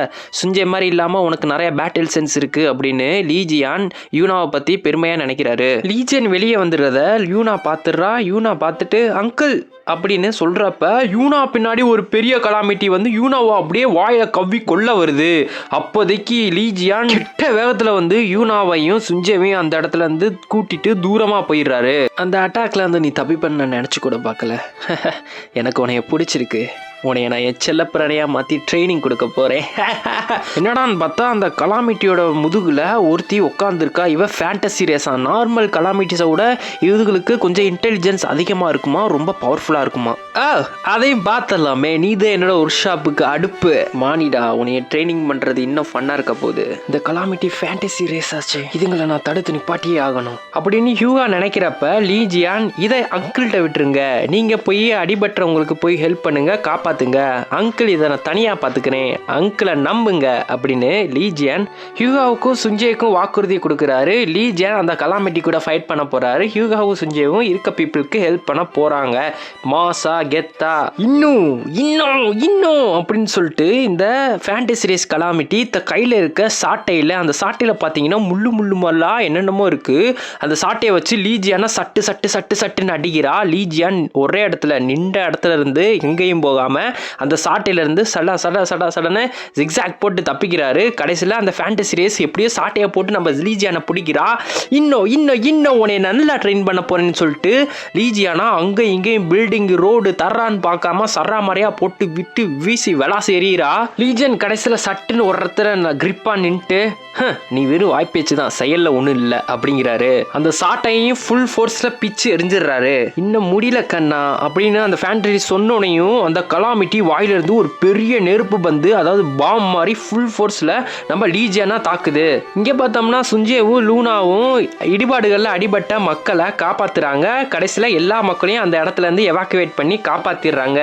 சுஞ்சய் மாதிரி இல்லாம உனக்கு நிறைய பேட்டில் சென்ஸ் இருக்கு அப்படின்னு லீஜியான் யூனாவை பத்தி பெருமையா நினைக்கிறாரு. லீஜியன் வெளியே வந்துடுறத யூனா பாத்துடுறா. யூனா பார்த்துட்டு அங்கிள் அப்படின்னு சொல்றப்ப யூனா பின்னாடி ஒரு பெரிய கலாமிட்டி வந்து யூனாவை அப்படியே வாயில கவ்வி கொள்ள வருது. அப்போதைக்கு லீஜியான் கிட்ட வேகத்துல வந்து யூனாவையும் சுஞ்சையும் அந்த இடத்துல இருந்து கூட்டிட்டு தூரமா போயிடுறாரு. அந்த அட்டாக்ல வந்து நீ தப்பி பண்ண நினைச்சு கூட பார்க்கல. எனக்கு உன்னைய பிடிச்சிருக்கு. உனைய நான் என் செல்லப்பிரணையாக மாற்றி ட்ரைனிங் கொடுக்க போகிறேன். என்னடான்னு பார்த்தா அந்த கலாமிட்டியோட முதுகில் ஒருத்தி உட்காந்துருக்கா. இவன் ஃபேண்டசி ரேஸாக. நார்மல் கலாமிட்டிஸை விட இதுகளுக்கு கொஞ்சம் இன்டெலிஜென்ஸ் அதிகமாக இருக்குமா, ரொம்ப பவர்ஃபுல்லாக இருக்குமா. அதையும் பார்த்துடலாமே. நீ தான் என்னோட ஒர்க் ஷாப்புக்கு அடுப்பு. மானிடா, உனைய ட்ரைனிங் பண்ணுறது இன்னும் ஃபன்னாக இருக்க போகுது. இந்த கலாமிட்டி ஃபேண்டசி ரேஸ் ஆச்சு, இதுங்களை நான் தடுத்து நிப்பாட்டியே ஆகணும் அப்படின்னு ஹியூகா நினைக்கிறப்ப லீஜியான், இதை அங்கிள்கிட்ட விட்டுருங்க, நீங்கள் போய் அடிபட்டுறவங்களுக்கு போய் ஹெல்ப் பண்ணுங்க, காப்பாத்துங்க, அங்கிள் இதை நான் தனியாக பார்த்துக்கிறேன், அங்கிளை நம்புங்க அப்படின்னு லீஜியான் ஹியூகாவுக்கும் சுஞ்சேக்கும் வாக்குறுதி கொடுக்குறாரு. லீஜியான் அந்த கலாமிட்டி கூட ஃபைட் பண்ண போறாரு. ஹியூகாவும் சுஞ்சேவும் இருக்க பீப்புளுக்கு ஹெல்ப் பண்ண போறாங்க. மாசா கெத்தா இன்னும் இன்னும் இன்னும் அப்படின்னு சொல்லிட்டு இந்த ஃபேண்டசி ரேஸ் கலாமிட்டி கையில் இருக்க சாட்டையில், அந்த சாட்டையில் பார்த்தீங்கன்னா முள்ளு முள்ளுமெல்லாம் என்னென்னமோ இருக்கு. அந்த சாட்டையை வச்சு லீஜியானை சட்டு சட்டு சட்டு சட்டுன்னு அடிக்கிறா. லீஜியான் ஒரே இடத்துல நின்ற இடத்துல இருந்து எங்கேயும் போகாம அந்த சாட்டையிலிருந்து சட சட சட சடன்னு ஜிக்ஸாக் போட்டு தப்பிக்கிறாரு. கடைசியில் அந்த ஃபேண்டசி ரேஸ் எப்படியோ சாட்டையை போட்டு நம்ம லீஜியானை பிடிக்கிறா. இன்னும் இன்னும் இன்னும் உன்னை நல்லா ட்ரெயின் பண்ண போறேன்னு சொல்லிட்டு லீஜியானா அங்கே இங்கேயும் பில்டிங் ரோடு தர்றான்னு பார்க்காம சர்றா மாதிரியா போட்டு விட்டு வீசி விளாசி எறிகிறா. லீஜியன் கடைசியில் சட்டுன்னு ஒரு இடத்துல கிரிப்பா நின்ட்டு, நீ வெறும் வாய்ப்பேச்சு தான், செயலில் ஒன்றும் இல்லை அப்படிங்கிறாரு. அந்த சாட்டையும் ஃபுல் ஃபோர்ஸில் பிச்சு எரிஞ்சிடுறாரு. இன்னும் முடியல கண்ணா அப்படின்னு அந்த ஃபேண்டசி சொன்னோனையும் அந்த கலாமிட்டி வாயிலிருந்து ஒரு பெரிய நெருப்பு பந்து, அதாவது பாம் மாதிரி ஃபுல் ஃபோர்ஸில் நம்ம லீஜியானா தாக்குது. இங்கே பார்த்தோம்னா சுஞ்சேவும் லூனாவும் இடிபாடுகளில் அடிபட்ட மக்களை காப்பாற்றுறாங்க. கடைசியில் எல்லா மக்களையும் அந்த இடத்துல இருந்து எவாக்குவேட் பண்ணி காப்பாற்றிடுறாங்க.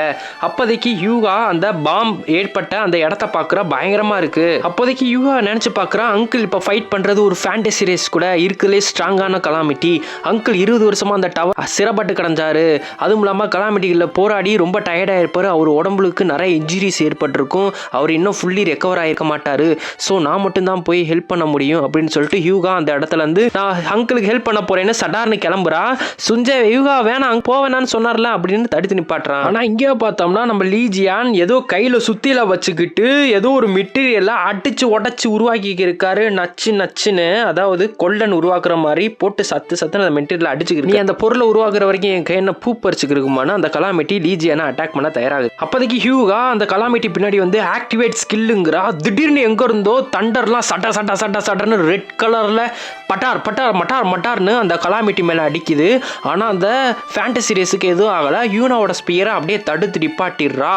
அப்போதைக்கு ஹியூகா அந்த பாம் ஏற்பட்ட அந்த இடத்த பார்க்குற பயங்கரமாக இருக்கு. அப்போதைக்கு ஹியூகா நினச்சி பார்க்குறான், அங்கிள் இப்போ ஃபைட் பண்ணுறது ஒரு ஃபேண்டசி ரேஸ் கூட இருக்கிறதுலே ஸ்ட்ராங்கான கலாமிட்டி. அங்கிள் 20 வருஷமாக அந்த டவர் சிறப்பட்டு கிடந்தாரு. அதுவும் இல்லாமல் கலாமிட்டிகளில் போராடி ரொம்ப டயர்டாக இருப்பார். அவர் உடம்புக்கு நிறைய இன்ஜுரிஸ் ஏற்பட்டிருக்கும். அவர் இன்னும் ஃபுல்லி ரெக்கவர் ஆகிருக்க மாட்டார். ஸோ நான் மட்டும்தான் போய் ஹெல்ப் பண்ண முடியும் அப்படின்னு சொல்லிட்டு ஹியூகா அந்த இடத்துல இருந்து நான் அங்கிளுக்கு ஹெல்ப் பண்ண போறேன்னு சடார்னு கிளம்புறா. சுஞ்சே ஹியூகா வேணாம், அங்கே போவேணான்னு சொன்னார்ல அப்படின்னு தடுத்து நிப்பாட்டுறான். ஆனால் இங்கே பார்த்தோம்னா நம்ம லீஜியான் ஏதோ கையில் சுத்தியில வச்சுக்கிட்டு ஏதோ ஒரு மெட்டீரியலை அடிச்சு உடச்சி உருவாக்கி இருக்காரு. நச்சு நச்சுன்னு, அதாவது கொல்லன் உருவாக்குற மாதிரி போட்டு சத்து சத்துன்னு அந்த மெட்டீரியல் அடிச்சுக்கிட்டு, நீ அந்த பொருளை உருவாக்குற வரைக்கும் என் கையை பூ பறிச்சுக்கு இருக்குமான்னு அந்த கலாமிட்டி லீஜியானை அட்டாக் பண்ண தயாராகுது. அப்போதைக்கு ஹியூகா அந்த கலாமிட்டி பின்னாடி வந்து ஆக்டிவேட் ஸ்கில்லுங்கிறா. திடீர்னு எங்க இருந்தோ தண்டர்லாம் சட்ட சட்ட சட்ட சட்டன்னு ரெட் கலர்ல பட்டார் பட்டார் மட்டார் மட்டார்னு அந்த கலாமிட்டி மேலே அடிக்குது. ஆனால் அந்த ஃபேண்டசி ரேஸுக்கு எதுவும் ஆகலை. ஹியூனாவோட ஸ்பியரை அப்படியே தடுத்து நிப்பாட்டிடுறா.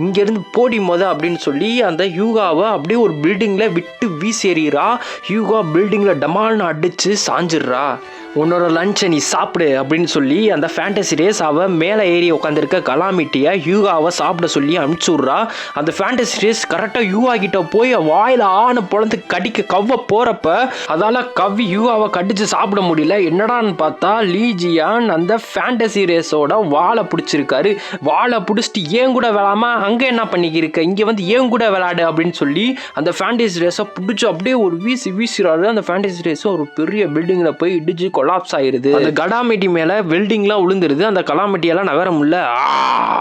இங்கேருந்து போடி மொத அப்படின்னு சொல்லி அந்த ஹியூகாவை அப்படியே ஒரு பில்டிங்கில் விட்டு வீசி எறிகிறா. ஹியூகா பில்டிங்கில் டமால்னு அடித்து சாஞ்சிடுறா. உன்னோட லஞ்சை நீ சாப்பிடு அப்படின்னு சொல்லி அந்த ஃபேண்டசி ரேஸ் அவள் மேலே ஏறி உட்காந்துருக்க கலாமிட்டியை ஹியூகாவை சாப்பிட சொல்லி அனுப்பிச்சி விட்றா. அந்த ஃபேண்டசி ரேஸ் கரெக்டாக ஹியூகா கிட்ட போய் வாயில் ஆன பொழந்து கடிக்க கவ்வ போகிறப்ப அதால் கவ்வி ஹியூகாவை கடிச்சு சாப்பிட முடியல. என்னடான்னு பார்த்தா லீஜியான் அந்த ஃபேண்டசி ரேஸோட வாழை பிடிச்சிருக்காரு. வாழை பிடிச்சிட்டு ஏன் கூட விளாடாமல் அங்கே என்ன பண்ணிக்கிருக்க, இங்கே வந்து ஏன் கூட விளாடு அப்படின்னு சொல்லி அந்த ஃபேண்டசி ரேஸை பிடிச்சி அப்படியே ஒரு வீசுறாரு. அந்த ஃபேண்டசி ரேஸை ஒரு பெரிய பில்டிங்கில் போய் இடிச்சு கொலாப்ஸ் ஆயிருது. அந்த கலாமிட்டி மேல வெல்டிங்லாம் விழுந்துருது. அந்த கலாமிட்டியெல்லாம் நகர முடியல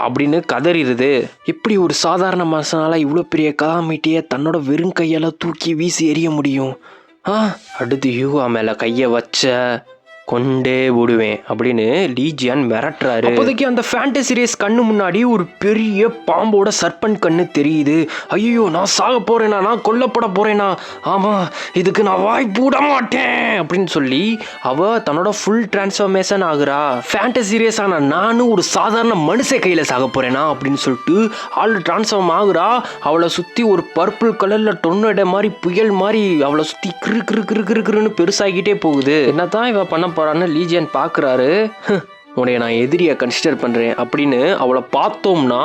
அப்படின்னு கதறிடுது. இப்படி ஒரு சாதாரண மனுஷனால இவ்வளோ பெரிய கலாமிட்டியை தன்னோட வெறும் கையால தூக்கி வீசி எறிய முடியும்? அடுத்து ஹியூகா மேல கையை வச்ச கொண்டே விடுவேன் அப்படின்னு லீஜியான் மிரட்டுறாரு. அப்போதைக்கு அந்த ஃபேண்டசி ரேஸ் கண்ணு முன்னாடி ஒரு பெரிய பாம்போட சர்பன் கண்ணு தெரியுது. ஐயோ, நான் சாக போறேனா, நான் கொல்லப்பட போறேனா, ஆமா இதுக்கு நான் வாய்ப்பு விட மாட்டேன் அப்படின்னு சொல்லி அவ தன்னோட ஃபுல் டிரான்ஸ்ஃபர்மேஷன் ஆகுறா. ஃபேண்டசி ரேஸ் ஆனா நானும் ஒரு சாதாரண மனுஷ கையில சாக போறேனா அப்படின்னு சொல்லிட்டு ஆள் டிரான்ஸ்ஃபார்ம் ஆகுறா. அவளை சுத்தி ஒரு பர்பிள் கலர்ல டொர்னடோ மாதிரி புயல் மாதிரி அவளை சுத்தி கிரு கிரு கிரு கிரு கிருன்னு பெருசாகிட்டே போகுது. என்னதான் இவ பண்ண போறான்னு லீஜியன் பாக்குறாரு. உன்னைய நான் எதிரியை கன்சிடர் பண்ணுறேன் அப்படின்னு அவளை பார்த்தோம்னா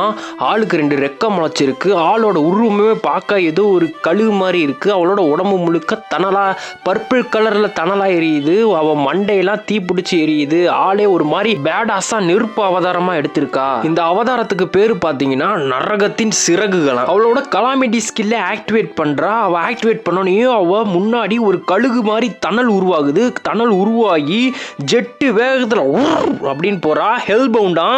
ஆளுக்கு 2 ரெக்கை முளைச்சிருக்கு. ஆளோட உருவமே பார்க்க ஏதோ ஒரு கழுகு மாதிரி இருக்குது. அவளோட உடம்பு முழுக்க தணலாக பர்பிள் கலரில் தணலாக எரியுது. அவள் மண்டையெல்லாம் தீ பிடிச்சி எரியுது. ஆளே ஒரு மாதிரி பேடாஸாக நெருப்பு அவதாரமாக எடுத்திருக்கா. இந்த அவதாரத்துக்கு பேர் பார்த்தீங்கன்னா நரகத்தின் சிறகுகளாம். அவளோட கலாமிட்டி ஸ்கில்லை ஆக்டிவேட் பண்ணுறா. அவள் ஆக்டிவேட் பண்ணோனையும் அவள் முன்னாடி ஒரு கழுகு மாதிரி தணல் உருவாகுது. தணல் உருவாகி ஜெட்டு வேகத்தில் அப்படின்னு போறா. ஹெல் பவுண்டா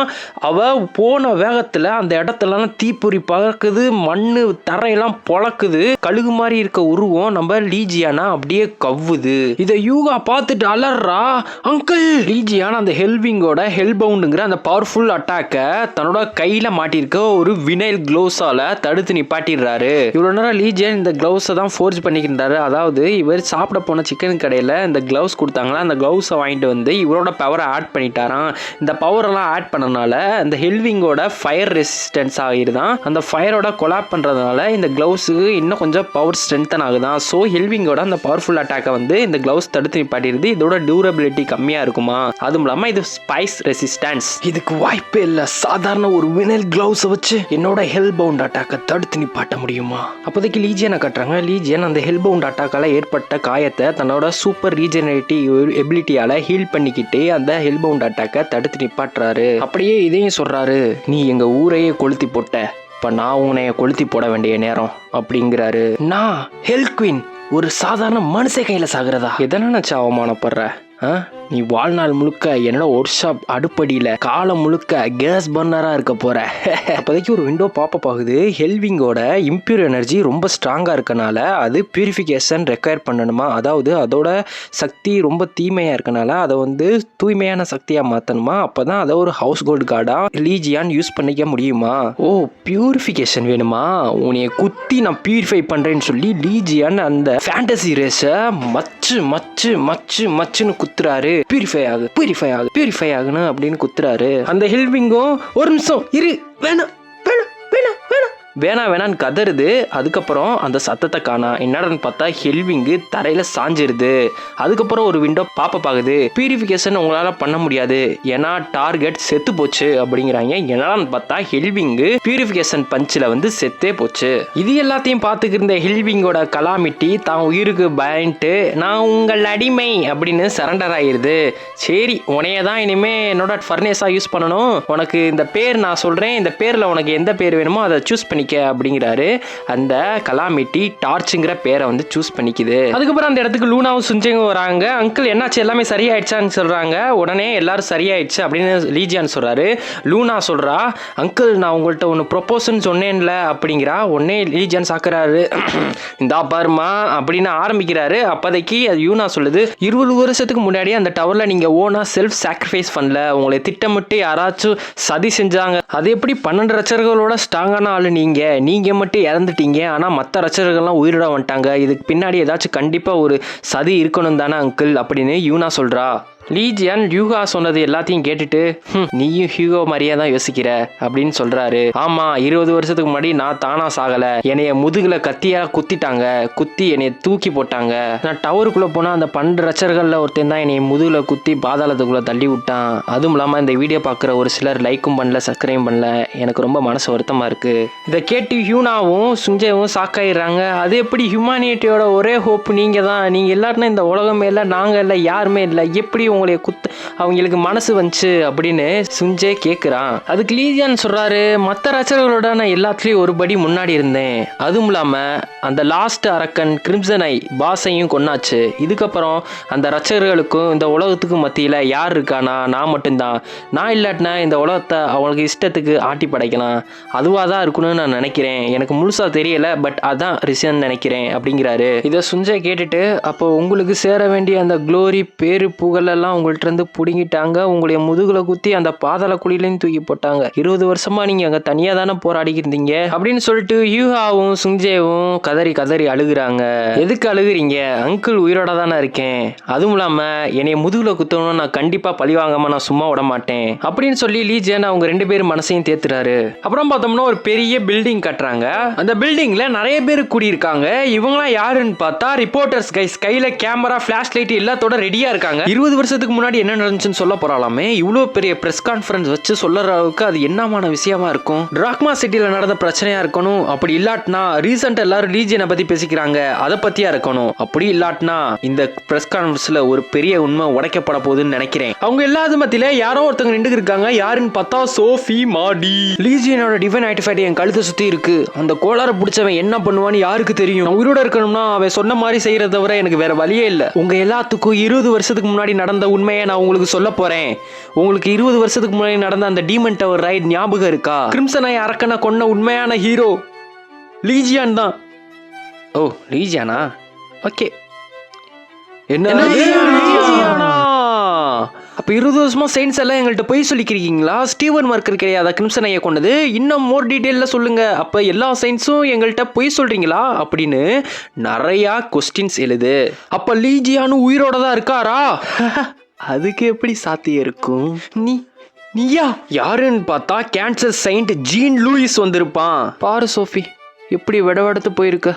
அவ போன வேகத்துல அந்த இடத்துலலாம் தீப்பொறி பறக்குது, மண்ணு தரையெல்லாம் பொழக்குது. கழுகு மாதிரி இருக்க உருவம் நம்ம லீஜியானா அப்படியே கவ்வுது. இதை யூகா பார்த்துட்டு அலறா, அங்கிள். லீஜியான் அந்த ஹெல்விங்கோட ஹெல் பவுண்டுங்கிற அந்த பவர்ஃபுல் அட்டாக்க தன்னோட கையில மாட்டிருக்க ஒரு வினைல் கிளவுஸால தடுத்து நிப்பாட்டிடுறாரு. இவ்வளவு நேரம் லீஜியன் இந்த கிளவுஸை தான் ஃபோர்ஜ் பண்ணிக்கின்றாரு. அதாவது இவர் சாப்பிட போன சிக்கன் கடையில இந்த கிளவுஸ் கொடுத்தாங்களா, அந்த கிளவுஸை வாங்கிட்டு வந்து இவரோட பவரை ஆட் பண்ணிட்டாராம். இந்த பவர் எல்லாம் ஆட் பண்ணனால இந்த ஹெல்விங்கோட ஃபயர் ரெசிஸ்டன்ஸ் ஆகிருதான். அந்த ஃபயரோட கொலாப் பண்றதுனால இந்த கிளவுஸுக்கு இன்னும் கொஞ்சம் பவர் ஸ்ட்ரென்தன் ஆகுதான். ஸோ ஹெல்விங்கோட அந்த பவர்ஃபுல் அட்டாக்கை வந்து இந்த கிளவுஸ் தடுத்து நிப்பாட்டிருது. இதோட டியூரபிலிட்டி கம்மியா இருக்குமா, அதுவும் இல்லாம இது ஸ்பைஸ் ரெசிஸ்டன்ஸ். இதுக்கு வாய்ப்பே இல்ல. சாதாரண ஒரு வினைல் கிளவுஸை வச்சு என்னோட ஹெல் பவுண்ட் அட்டாக்கை தடுத்து நிப்பாட்ட முடியுமா? அப்போதைக்கு லீஜியனை கட்டுறாங்க. லீஜியன் அந்த ஹெல் பவுண்ட் அட்டாக்கால ஏற்பட்ட காயத்தை தன்னோட சூப்பர் ரீஜெனரேட்டிவ் எபிலிட்டியால ஹீல் பண்ணிக்கிட்டு அந்த ஹெல் பவுண்ட் அட்டாக்கை தடுத்து நிப்பாட்டுறாரு. அப்படியே இதையும் சொல்றாரு, நீ எங்க ஊரையே கொளுத்தி போட்ட, இப்ப நான் உன்னைய கொளுத்தி போட வேண்டிய நேரம் அப்படிங்கிறாரு. நான் ஹெல் குயின் ஒரு சாதாரண மனுஷ கையில சாகுறதா? எதனா நினைச்சு அவமானப்படுற? நீ வாழ்நாள் முழுக்க என்னோட ஒர்க் ஷாப் அடுப்படியில காலம் முழுக்க கேஸ் பர்னரா இருக்க போற. அப்போதைக்கு ஒரு விண்டோ பாப்பப் ஆகுது. ஹெல்விங்கோட இம்பியூர் எனர்ஜி ரொம்ப ஸ்ட்ராங்கா இருக்கனால அது பியூரிஃபிகேஷன் ரெக்வயர் பண்ணணுமா, அதாவது அதோட சக்தி ரொம்ப தீமையா இருக்கனால அதை வந்து தூய்மையான சக்தியா மாத்தணுமா. அப்பதான் அதை ஒரு ஹவுஸ் கோல்டு கார்டா லீஜியான் யூஸ் பண்ணிக்க முடியுமா. ஓ, பியூரிஃபிகேஷன் வேணுமா, உன்னைய குத்தி நான் பியூரிஃபை பண்றேன்னு சொல்லி லீஜியான் அந்த ஃபேண்டசி ரேஸை மச்சு மச்சு மச்சு மச்சுன்னு குத்துறாரு. பியூரிஃபை ஆகணும் அப்படின்னு குத்துறாரு. அந்த ஹெல்விங்கும் ஒரு நிமிஷம் இரு, வேணாம் வேணான்னு கதறுது. அதுக்கப்புறம் அந்த சத்தத்தை காணா. என்னடான்னு பார்த்தா ஹெல்விங்கு தரையில சாஞ்சிருது. அதுக்கப்புறம் ஒரு விண்டோ பாப்பப் ஆகுது. பியூரிஃபிகேஷன் உங்களால பண்ண முடியாது, ஏன்னா டார்கெட் செத்து போச்சு அப்படிங்கிறாங்க. என்னடான்னு பார்த்தா ஹெல்விங்கு பியூரிஃபிகேஷன் பஞ்சில் வந்து செத்தே போச்சு. இது எல்லாத்தையும் பார்த்துக்கிற ஹெல்விங்கோட கலாமிட்டி தான் உயிருக்கு பயன்ட்டு நான் உங்கள் அடிமை அப்படின்னு சரண்டர் ஆகிருது. சரி, உனைய தான் இனிமே என்னோட ஃபர்னேஸா யூஸ் பண்ணணும், உனக்கு இந்த பேர் நான் சொல்றேன், இந்த பேர்ல உனக்கு எந்த பேர் வேணுமோ அதை சூஸ் பண்ணி அப்படிங்கிறாரு. அந்த கலாமிட்டி டார்ச்ங்கிற பேரை வந்து சூஸ் பண்ணிக்குது. அதுக்கப்புறம் அந்த இடத்துக்கு லூனாவும் சுஞ்சேவும் வராங்க. அங்கிள் என்னாச்சு, எல்லாமே சரியாயிடுச்சான்னு சொல்றாங்க. உடனே எல்லாரும் சரியாயிடுச்சு அப்படின்னு லீஜியான் சொல்றாரு. லூனா சொல்றா, அங்கிள் நான் உங்கள்கிட்ட ஒன்று ப்ரொபோஸ்ன்னு சொன்னேன்ல அப்படிங்கிறா. உடனே லீஜியான் சாக்குறாரு, இந்தா பாருமா அப்படின்னு ஆரம்பிக்கிறாரு. அப்போதைக்கு அது யூனா சொல்லுது, 20 வருஷத்துக்கு முன்னாடி அந்த டவர்ல நீங்க ஓனா செல்ஃப் சாக்ரிஃபைஸ் பண்ணல, உங்களை திட்டமிட்டு யாராச்சும் சதி செஞ்சாங்க. அது எப்படி 12 ரச்சர்களோட ஸ்ட்ராங்கான ஆளு நீங்க மட்டும் இறந்துட்டீங்க, ஆனா மற்ற ரச்சர்கள்லாம் உயிரிட வந்துட்டாங்க, இதுக்கு பின்னாடி ஏதாச்சும் கண்டிப்பா ஒரு சதி இருக்கணும் தானே அங்கிள் அப்படின்னு யூனா சொல்றா. லீஜியான் யூகா சொன்னது எல்லாத்தையும் கேட்டுட்டு, நீயும் ஹியூகோ மாதிரியே தான் யோசிக்கிற அப்படின்னு சொல்றாரு. ஆமா, 20 வருஷத்துக்கு முன்னாடி நான் தானா சாகல, என்னைய முதுகுல கத்தியா குத்திட்டாங்க, குத்தி என்னைய தூக்கி போட்டாங்க. நான் டவருக்குள்ள போனா அந்த 12 ரச்சர்கள்ல ஒருத்தன் தான் என்னைய முதுகுல குத்தி பாதாளத்துக்குள்ள தள்ளி விட்டான். அதுவும் இல்லாம இந்த வீடியோ பார்க்குற ஒரு சிலர் லைக்கும் பண்ணல, சப்ஸ்கிரைப் பண்ணல. எனக்கு ரொம்ப மனசு வருத்தமா இருக்கு. இதை கேட்டு ஹியூனாவும் சுஞ்சேவும் சாக்காயிடுறாங்க. அது எப்படி, ஹியூமானிட்டியோட ஒரே ஹோப் நீங்க தான், நீங்க எல்லாருமே இந்த உலகமே இல்லை, நாங்க இல்லை, யாருமே இல்லை, எப்படி உங்களை அவங்களுக்கு மனசு வந்துச்சு அப்படின்னு சுஞ்சே கேட்குறான். அதுக்கு லீஜியான் சொல்றாரு, மற்ற ரச்சர்களோட நான் எல்லாத்துலேயும் ஒரு படி முன்னாடி இருந்தேன், அதுவும் இல்லாம அந்த லாஸ்ட் அரக்கன் கிரிம்சன் ஐ பாஸையும் கொன்னாச்சு. இதுக்கப்புறம் அந்த ரச்சகர்களுக்கும் இந்த உலகத்துக்கும் மத்தியில் யார் இருக்கானா, நான் மட்டும்தான். நான் இல்லாட்டினா இந்த உலகத்தை அவங்களுக்கு இஷ்டத்துக்கு ஆட்டி படைக்கலாம், அதுவாக தான் இருக்கணும்னு நான் நினைக்கிறேன். எனக்கு முழுசா தெரியல, பட் அதான் ரிசன் நினைக்கிறேன் அப்படிங்கிறாரு. இதை சுஞ்சை கேட்டுட்டு, அப்போ உங்களுக்கு சேர வேண்டிய அந்த க்ளோரி பேரு புகழ் எல்லாம் உங்கள்கிட்ட இருந்து பிடுங்கிட்டாங்க, உங்களுடைய முதுகுல குத்தி அந்த பாதாள குழியிலையும் தூக்கி போட்டாங்க, 20 வருஷமா நீங்க அங்க தனியா தானே போராடிக்கிட்டு இருந்தீங்க அப்படின்னு சொல்லிட்டு யூஹாவும் சுஞ்சேவும் கதறி கதறி அழுகுறாங்க. எதுக்கு அழுகுறீங்க, அங்கிள் உயிரோட தானே இருக்கேன், அதுவும் இல்லாம என்னைய முதுகுல குத்தணும், நான் கண்டிப்பா பழி வாங்காம நான் சும்மா விட மாட்டேன் அப்படின்னு சொல்லி லீஜியன் அவங்க 2 பேரும் மனசையும் தேத்துறாரு. அப்புறம் பார்த்தோம்னா ஒரு பெரிய பில்டிங் கட்டுறாங்க. அந்த பில்டிங்ல நிறைய பேர் கூடியிருக்காங்க. இவங்களாம் யாருன்னு பார்த்தா ரிப்போர்ட்டர்ஸ் கைஸ், கையில கேமரா, ஃபிளாஷ் லைட் எல்லாத்தோட ரெடியா இருக்காங்க. 20 வருஷத்துக்கு முன்னாடி என்ன நடந்துச்சுன்னு சொல்ல போறாலாமே. இவ்வளோ பெரிய பிரஸ் கான்ஃபரன்ஸ் வச்சு சொல்ற அளவுக்கு அது என்னமான விஷயமா இருக்கும். டிராக்மா சிட்டில நடந்த பிரச்சனையா இருக்கணும், அப்படி இல்லாட்டினா ரீசெண்டா எல்லாரும் லீஜியனை பத்தி பேசிக்கிறாங்க, அதை பத்தியா இருக்கணும், அப்படி இல்லாட்டினா இந்த பிரஸ் கான்ஃபரன்ஸ்ல ஒரு பெரிய உண்மை உடைக்கப்பட போகுதுன்னு நினைக்கிறேன். அவங்க எல்லாத்து மத்தியில யாரோ ஒருத்தங்க நின்று இருக்காங்க. யாருன்னு பார்த்தா சோஃபி மாடி. லீஜியனோட டிவைன் ஆர்டிஃபேக்ட் என் கழுத்தை சுத்தி இருக்கு, அந்த கோளார பிடிச்சவன் என்ன பண்ணுவான்னு யாருக்கு தெரியும். உயிரோட இருக்கணும்னா அவன் சொன்ன மாதிரி செய்யறத தவிர எனக்கு வேற வழியே இல்லை. உங்க எல்லாத்துக்கும் 20 வருஷத்துக்கு முன்னாடி நடந்த நடந்த உண்மையை நான் உங்களுக்கு சொல்ல போறேன். உங்களுக்கு 20 வருஷத்துக்கு முன்னாடி நடந்த அந்த டீமன் டவர் ரைட் ஞாபகம் இருக்கா? கிரிம்சன் ஐ அரக்கனை கொன்ன உண்மையான ஹீரோ லீஜியான் தான். ஓ லீஜியானா? ஓகே. என்ன அப்போ 20 வருஷமா சயின்ஸ் எல்லாம் எங்கள்கிட்ட போய் சொல்லிக்கிறீங்களா? ஸ்டீவன் மார்க்கர் கிடையாது கிரிம்சன் ஐயா கொண்டது, இன்னும் மோர் டீட்டெயிலில் சொல்லுங்க. அப்போ எல்லா சயின்ஸும் எங்கள்கிட்ட போய் சொல்றீங்களா அப்படின்னு நிறையா கொஸ்டின்ஸ் எழுது. அப்போ லீஜியானு உயிரோட தான் இருக்காரா? அதுக்கு எப்படி சாத்தியம் இருக்கும்? நீயா யாருன்னு பார்த்தா கேன்சர் செயின்ட் ஜீன் லூயிஸ் வந்திருப்பான். பாரு சோஃபி, எப்படி விடவெடுத்து போயிருக்க.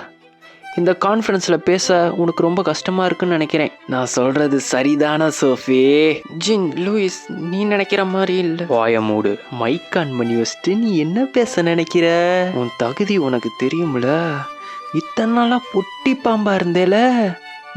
இந்த கான்ஃபரன்ஸில் பேச உனக்கு ரொம்ப கஷ்டமாக இருக்குன்னு நினைக்கிறேன். நான் சொல்கிறது சரிதானா சோஃபி? ஜின் லூயிஸ், நீ நினைக்கிற மாதிரி இல்லை. வாய மூடு. மைக் ஆன் பண்ணி வச்சுட்டு நீ என்ன பேச நினைக்கிற? உன் தகுதி உனக்கு தெரியும்ல. இத்தனை நாளாக பொட்டி பாம்பா இருந்தேல,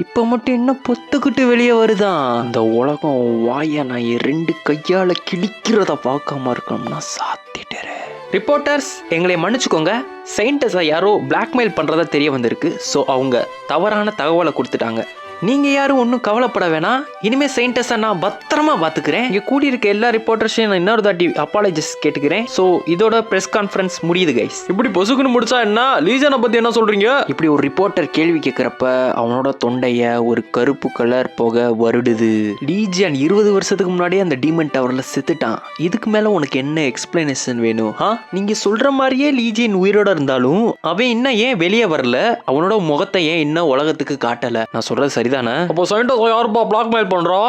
இப்போ மட்டும் இன்னும் பொத்துக்கிட்டு வெளியே வருதான். இந்த உலகம் வாயை நான் 2 கையால் கிழிக்கிறத பார்க்காம இருக்கணும்னா சாத்திட்டுறேன். ரிப்போர்ட்டர்ஸ், எங்களை மன்னிச்சுக்கோங்க. சயின்டிஸ்டை யாரோ பிளாக்மெயில் பண்ணுறதா தெரிய வந்திருக்கு. ஸோ அவங்க தவறான தகவலை கொடுத்துட்டாங்க. நீங்கள் யாரும் ஒன்றும் கவலைப்பட வேணாம். இனிமேல் சயின்டிஸ்டை நான் பத்திரமா பார்த்துக்கிறேன். இங்கே கூடியிருக்க எல்லா ரிப்போர்ட்டர்ஸையும் நான் இன்னொரு தாட்டி அப்பாலஜிஸ் கேட்டுக்கிறேன். ஸோ இதோட ப்ரெஸ் கான்ஃபரன்ஸ் முடியுது கைஸ். இப்படி பொசுக்குன்னு முடிச்சா என்ன? லீஜனை பற்றி என்ன சொல்கிறீங்க? இப்படி ஒரு ரிப்போர்ட்டர் கேள்வி கேட்குறப்ப அவனோட தொண்டைய ஒரு கருப்பு கலர் புகை வருடுது. லீஜியன் 20 வருஷத்துக்கு முன்னாடியே அந்த டீமன் டவரில் செத்துட்டான். இதுக்கு மேலே உனக்கு என்ன எக்ஸ்பிளனேஷன் வேணும்? நீங்கள் சொல்கிற மாதிரியே லீஜியன் உயிரோட இருந்தாலும் அவன் இன்னும் ஏன் வெளியே வரல? அவனோட முகத்தை ஏன் இன்னும் உலகத்துக்கு காட்டலை? நான் சொல்கிறது சரி தானே? அப்போ சயின்டிஸ்ட் யாருப்பா பிளாக்மெயில் பண்றா?